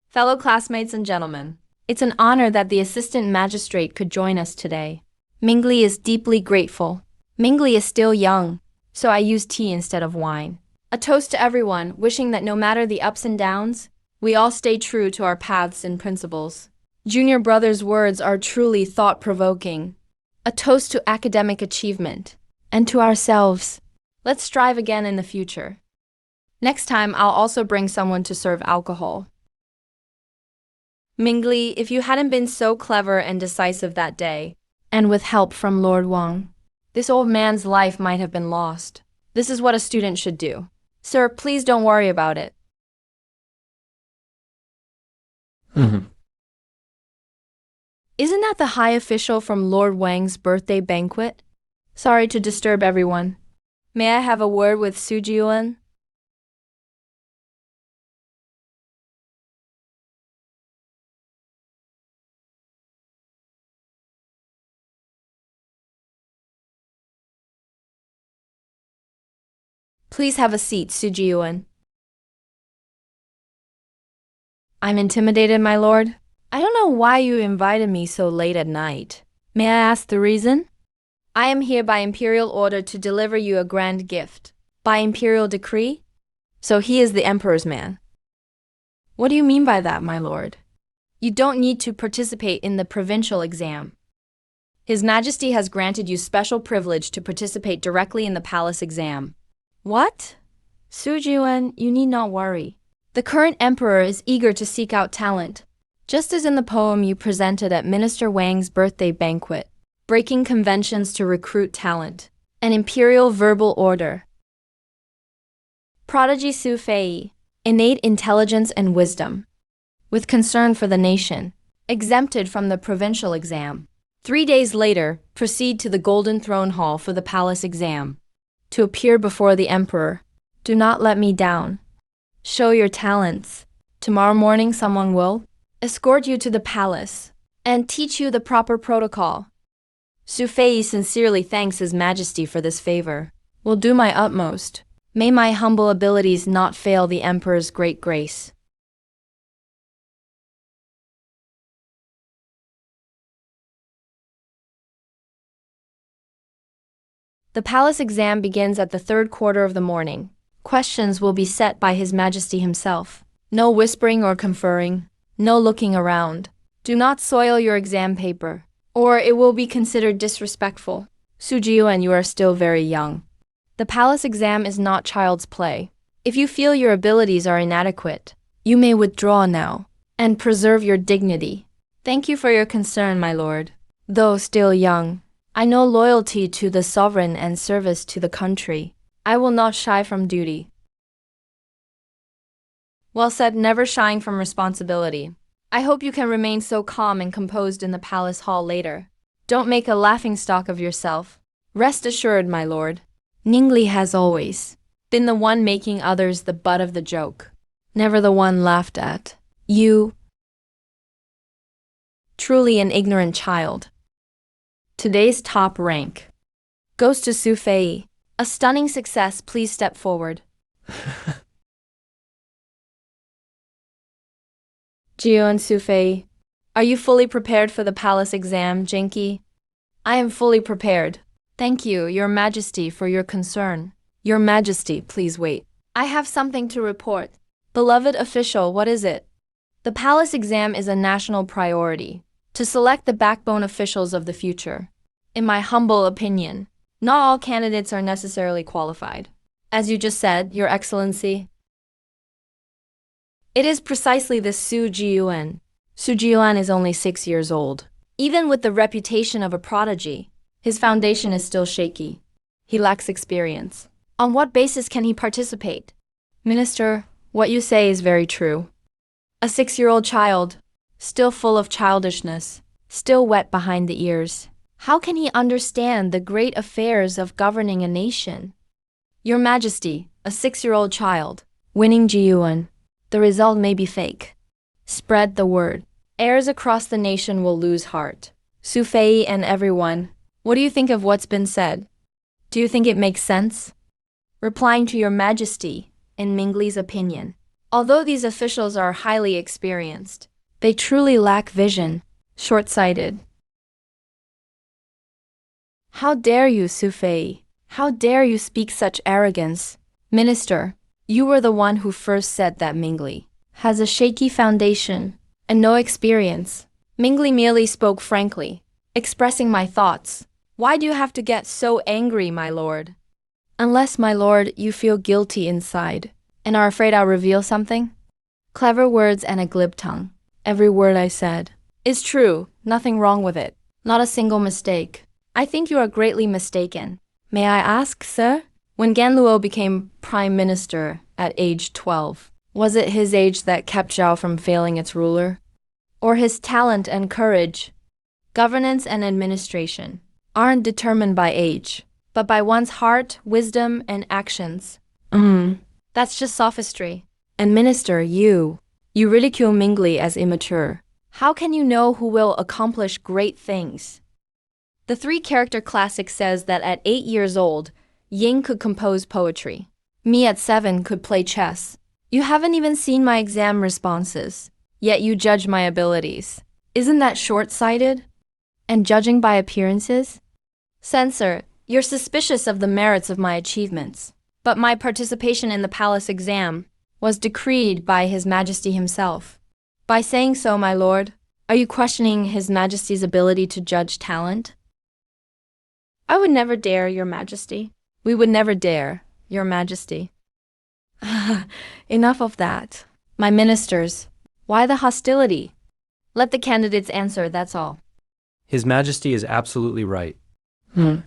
Fellow classmates and gentlemen, it's an honor that the assistant magistrate could join us today. Mingli is deeply grateful. Mingli is still young, so I use tea instead of wine. A toast to everyone, wishing that no matter the ups and downs, we all stay true to our paths and principles. Junior brother's words are truly thought-provoking. A toast to academic achievement and to ourselves. Let's strive again in the future. Next time, I'll also bring someone to serve alcohol. Mingli, if you hadn't been so clever and decisive that day, and with help from Lord Wang, this old man's life might have been lost. This is what a student should do. Sir, please don't worry about it. Isn't that the high official from Lord Wang's birthday banquet? Sorry to disturb everyone. May I have a word with Su Jiuan? Please have a seat, Su Jiuan. I'm intimidated, my lord. I don't know why you invited me so late at night. May I ask the reason? I am here by imperial order to deliver you a grand gift. By imperial decree? So he is the emperor's man. What do you mean by that, my lord? You don't need to participate in the provincial exam. His Majesty has granted you special privilege to participate directly in the palace exam. What? Su Jiuan, you need not worry. The current emperor is eager to seek out talent, just as in the poem you presented at Minister Wang's birthday banquet, breaking conventions to recruit talent, an imperial verbal order. Prodigy Su Fei, innate intelligence and wisdom, with concern for the nation, exempted from the provincial exam. 3 days later, proceed to the Golden Throne Hall for the palace exam. To appear before the emperor. Do not let me down. Show your talents. Tomorrow morning someone will escort you to the palace and teach you the proper protocol. Su Fei sincerely thanks His Majesty for this favor. Will do my utmost. May my humble abilities not fail the emperor's great grace. The palace exam begins at the third quarter of the morning. Questions will be set by His Majesty himself. No whispering or conferring. No looking around. Do not soil your exam paper, or it will be considered disrespectful. Su Jiuan, you are still very young. The palace exam is not child's play. If you feel your abilities are inadequate, you may withdraw now and preserve your dignity. Thank you for your concern, my lord. Though still young, I know loyalty to the sovereign and service to the country. I will not shy from duty. Well said, never shying from responsibility. I hope you can remain so calm and composed in the palace hall later. Don't make a laughingstock of yourself. Rest assured, my lord, Mingli has always been the one making others the butt of the joke, never the one laughed at. You, truly an ignorant child. Today's top rank goes to Su Fei. A stunning success, please step forward. Jiuan Su Fei, are you fully prepared for the palace exam, Jinky? I am fully prepared. Thank you, Your Majesty, for your concern. Your Majesty, please wait. I have something to report. Beloved official, what is it? The palace exam is a national priority to select the backbone officials of the future. In my humble opinion, not all candidates are necessarily qualified. As you just said, Your Excellency. It is precisely this Su Jiuan. Su Jiuan is only 6 years old. Even with the reputation of a prodigy, his foundation is still shaky. He lacks experience. On what basis can he participate? Minister, what you say is very true. A 6-year-old child, still full of childishness, still wet behind the ears. How can he understand the great affairs of governing a nation? Your Majesty, a 6-year-old child, winning Jiuan. The result may be fake. Spread the word. Heirs across the nation will lose heart. Su Fei and everyone, what do you think of what's been said? Do you think it makes sense? Replying to Your Majesty, in Mingli's opinion, although these officials are highly experienced, they truly lack vision, short-sighted. How dare you, Su Fei? How dare you speak such arrogance? Minister, you were the one who first said that Mingli has a shaky foundation and no experience. Mingli merely spoke frankly, expressing my thoughts. Why do you have to get so angry, my lord? Unless, my lord, you feel guilty inside and are afraid I'll reveal something? Clever words and a glib tongue. Every word I said is true, nothing wrong with it, not a single mistake. I think you are greatly mistaken. May I ask, sir? When Ganluo became prime minister at age 12, was it his age that kept Zhao from failing its ruler? Or his talent and courage? Governance and administration aren't determined by age, but by one's heart, wisdom, and actions. That's just sophistry. And minister, you ridicule Mingli as immature. How can you know who will accomplish great things? The three-character classic says that at 8 years old, Ying could compose poetry. Me at 7 could play chess. You haven't even seen my exam responses, yet you judge my abilities. Isn't that short-sighted? And judging by appearances? Censor, you're suspicious of the merits of my achievements, but my participation in the palace exam was decreed by His Majesty himself. By saying so, my lord, are you questioning His Majesty's ability to judge talent? I would never dare, Your Majesty. We would never dare, Your Majesty. Enough of that. My ministers, why the hostility? Let the candidates answer, that's all. His Majesty is absolutely right. The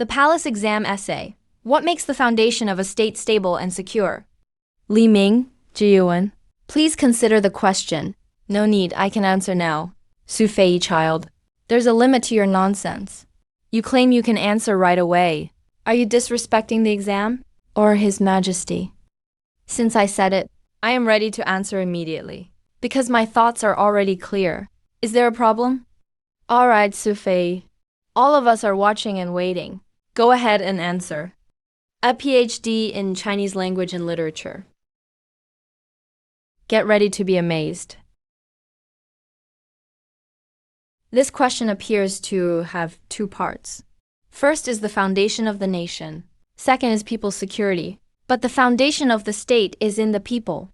palace exam essay. What makes the foundation of a state stable and secure? Li Ming, Ji Yuan, please consider the question. No need, I can answer now. Su Fei, child, there's a limit to your nonsense. You claim you can answer right away. Are you disrespecting the exam? Or His Majesty? Since I said it, I am ready to answer immediately, because my thoughts are already clear. Is there a problem? All right, Su Fei. All of us are watching and waiting. Go ahead and answer. A PhD in Chinese language and literature. Get ready to be amazed. This question appears to have two parts. First is the foundation of the nation. Second is people's security. But the foundation of the state is in the people.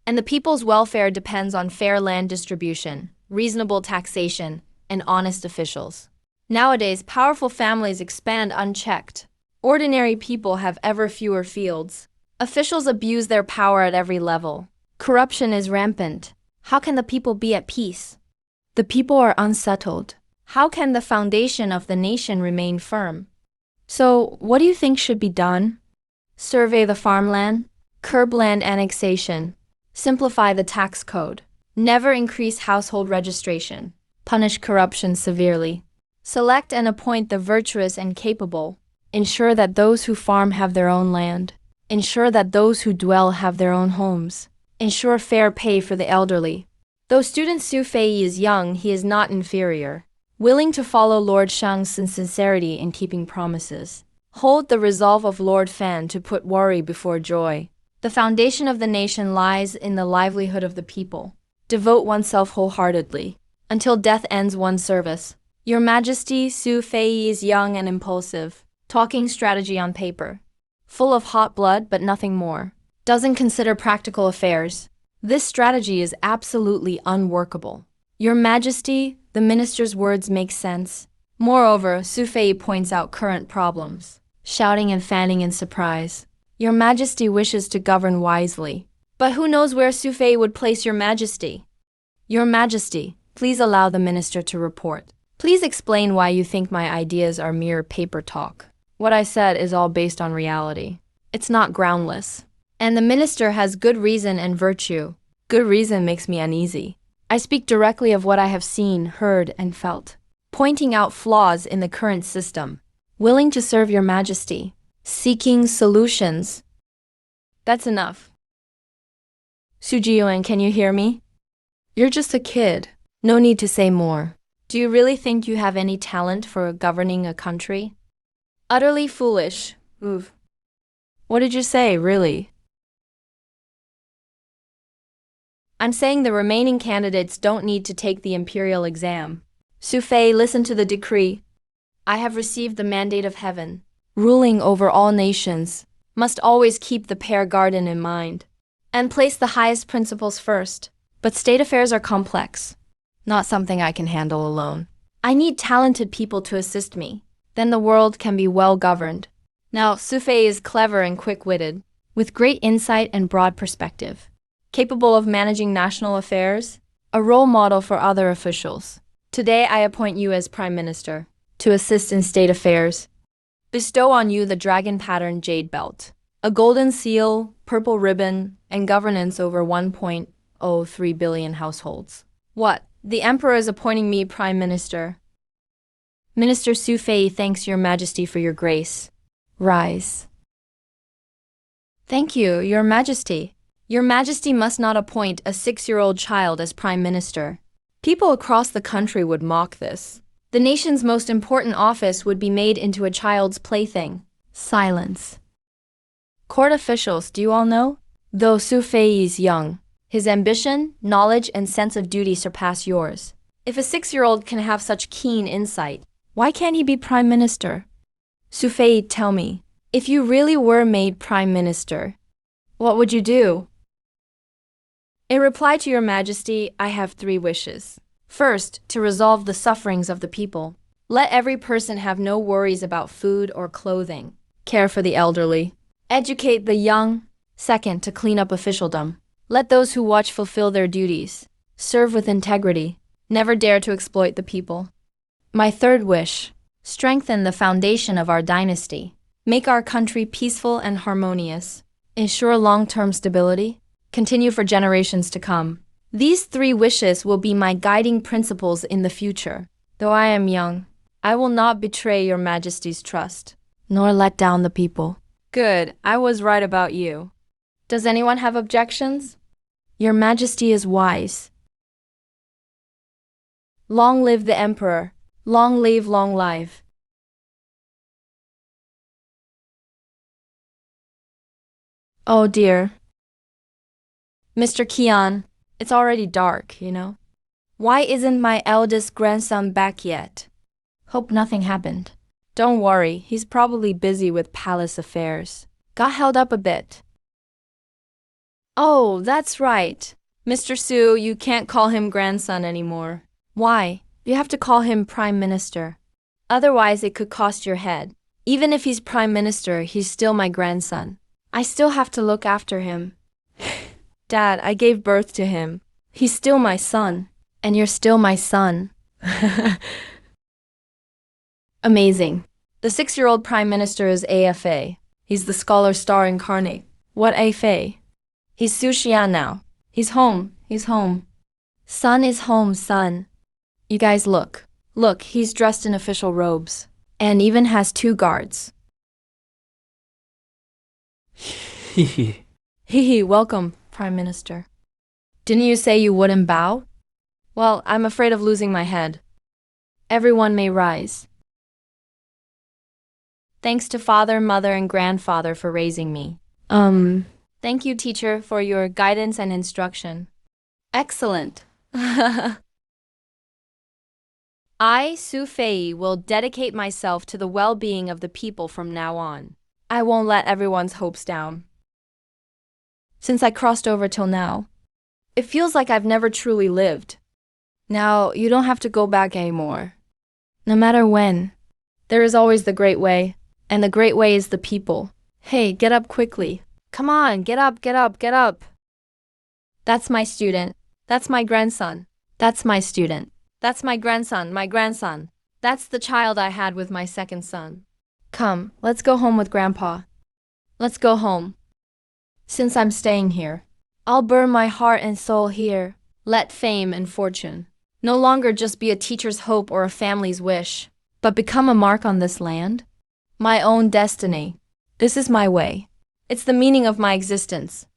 And the people's welfare depends on fair land distribution, reasonable taxation, and honest officials. Nowadays, powerful families expand unchecked. Ordinary people have ever fewer fields. Officials abuse their power at every level. Corruption is rampant. How can the people be at peace? The people are unsettled. How can the foundation of the nation remain firm? So, what do you think should be done? Survey the farmland, curb land annexation, simplify the tax code, never increase household registration, punish corruption severely, select and appoint the virtuous and capable, ensure that those who farm have their own land, ensure that those who dwell have their own homes, ensure fair pay for the elderly. Though student Su Fei is young, he is not inferior. Willing to follow Lord Shang's sincerity in keeping promises. Hold the resolve of Lord Fan to put worry before joy. The foundation of the nation lies in the livelihood of the people. Devote oneself wholeheartedly, until death ends one's service. Your Majesty, Su Fei is young and impulsive, talking strategy on paper. Full of hot blood but nothing more. Doesn't consider practical affairs. This strategy is absolutely unworkable. Your Majesty, the minister's words make sense. Moreover, Su Fei points out current problems, shouting and fanning in surprise. Your Majesty wishes to govern wisely. But who knows where Su Fei would place Your Majesty? Your Majesty, please allow the minister to report. Please explain why you think my ideas are mere paper talk. What I said is all based on reality. It's not groundless. And the minister has good reason and virtue. Good reason makes me uneasy. I speak directly of what I have seen, heard, and felt, pointing out flaws in the current system, willing to serve Your Majesty, seeking solutions. That's enough. Sujiyuan, can you hear me? You're just a kid. No need to say more. Do you really think you have any talent for governing a country? Utterly foolish. Move. What did you say, really? I'm saying the remaining candidates don't need to take the imperial exam. Su Fei, listen to the decree. I have received the mandate of heaven. Ruling over all nations, must always keep the pair garden in mind, and place the highest principles first. But state affairs are complex, not something I can handle alone. I need talented people to assist me. Then the world can be well governed. Now, Su Fei is clever and quick-witted, with great insight and broad perspective, capable of managing national affairs, a role model for other officials. Today I appoint you as Prime Minister, to assist in state affairs. Bestow on you the dragon pattern jade belt, a golden seal, purple ribbon, and governance over 1.03 billion households. What? The Emperor is appointing me Prime Minister. Minister Su Fei thanks Your Majesty for your grace. Rise. Thank you, Your Majesty. Your Majesty must not appoint a 6-year-old child as Prime Minister. People across the country would mock this. The nation's most important office would be made into a child's plaything. Silence. Court officials, do you all know? Though Su Fei is young, his ambition, knowledge, and sense of duty surpass yours. If a 6-year-old can have such keen insight, why can't he be Prime Minister? Su Fei, tell me, if you really were made Prime Minister, what would you do? In reply to Your Majesty, I have 3 wishes. First, to resolve the sufferings of the people. Let every person have no worries about food or clothing. Care for the elderly. Educate the young. Second, to clean up officialdom. Let those who watch fulfill their duties. Serve with integrity. Never dare to exploit the people. My third wish, strengthen the foundation of our dynasty. Make our country peaceful and harmonious. Ensure long-term stability. Continue for generations to come. These 3 wishes will be my guiding principles in the future. Though I am young, I will not betray Your Majesty's trust, nor let down the people. Good, I was right about you. Does anyone have objections? Your Majesty is wise. Long live the Emperor. Long live, long live. Oh dear. Mr. Kian, it's already dark, you know. Why isn't my eldest grandson back yet? Hope nothing happened. Don't worry, he's probably busy with palace affairs. Got held up a bit. Oh, that's right. Mr. Su, you can't call him grandson anymore. Why? You have to call him Prime Minister. Otherwise, it could cost your head. Even if he's Prime Minister, he's still my grandson. I still have to look after him. Dad, I gave birth to him. He's still my son. And you're still my son. Amazing. The 6-year-old Prime Minister is AFA. He's the scholar star incarnate. What AFA? He's Su Xian now. He's home. He's home. Son is home, son. You guys look. Look, he's dressed in official robes. And even has 2 guards. Hehe. Hehe, welcome, Prime Minister. Didn't you say you wouldn't bow? Well, I'm afraid of losing my head. Everyone may rise. Thanks to father, mother, and grandfather for raising me. Thank you, teacher, for your guidance and instruction. Excellent. I, Su Fei, will dedicate myself to the well-being of the people from now on. I won't let everyone's hopes down. Since I crossed over till now, it feels like I've never truly lived. Now, you don't have to go back anymore. No matter when, there is always the great way, and the great way is the people. Hey, get up quickly. Come on, get up, get up, get up. That's my student. That's my grandson. That's my student. That's my grandson, my grandson. That's the child I had with my second son. Come, let's go home with Grandpa. Let's go home. Since I'm staying here, I'll burn my heart and soul here. Let fame and fortune no longer just be a teacher's hope or a family's wish, but become a mark on this land. My own destiny. This is my way. It's the meaning of my existence.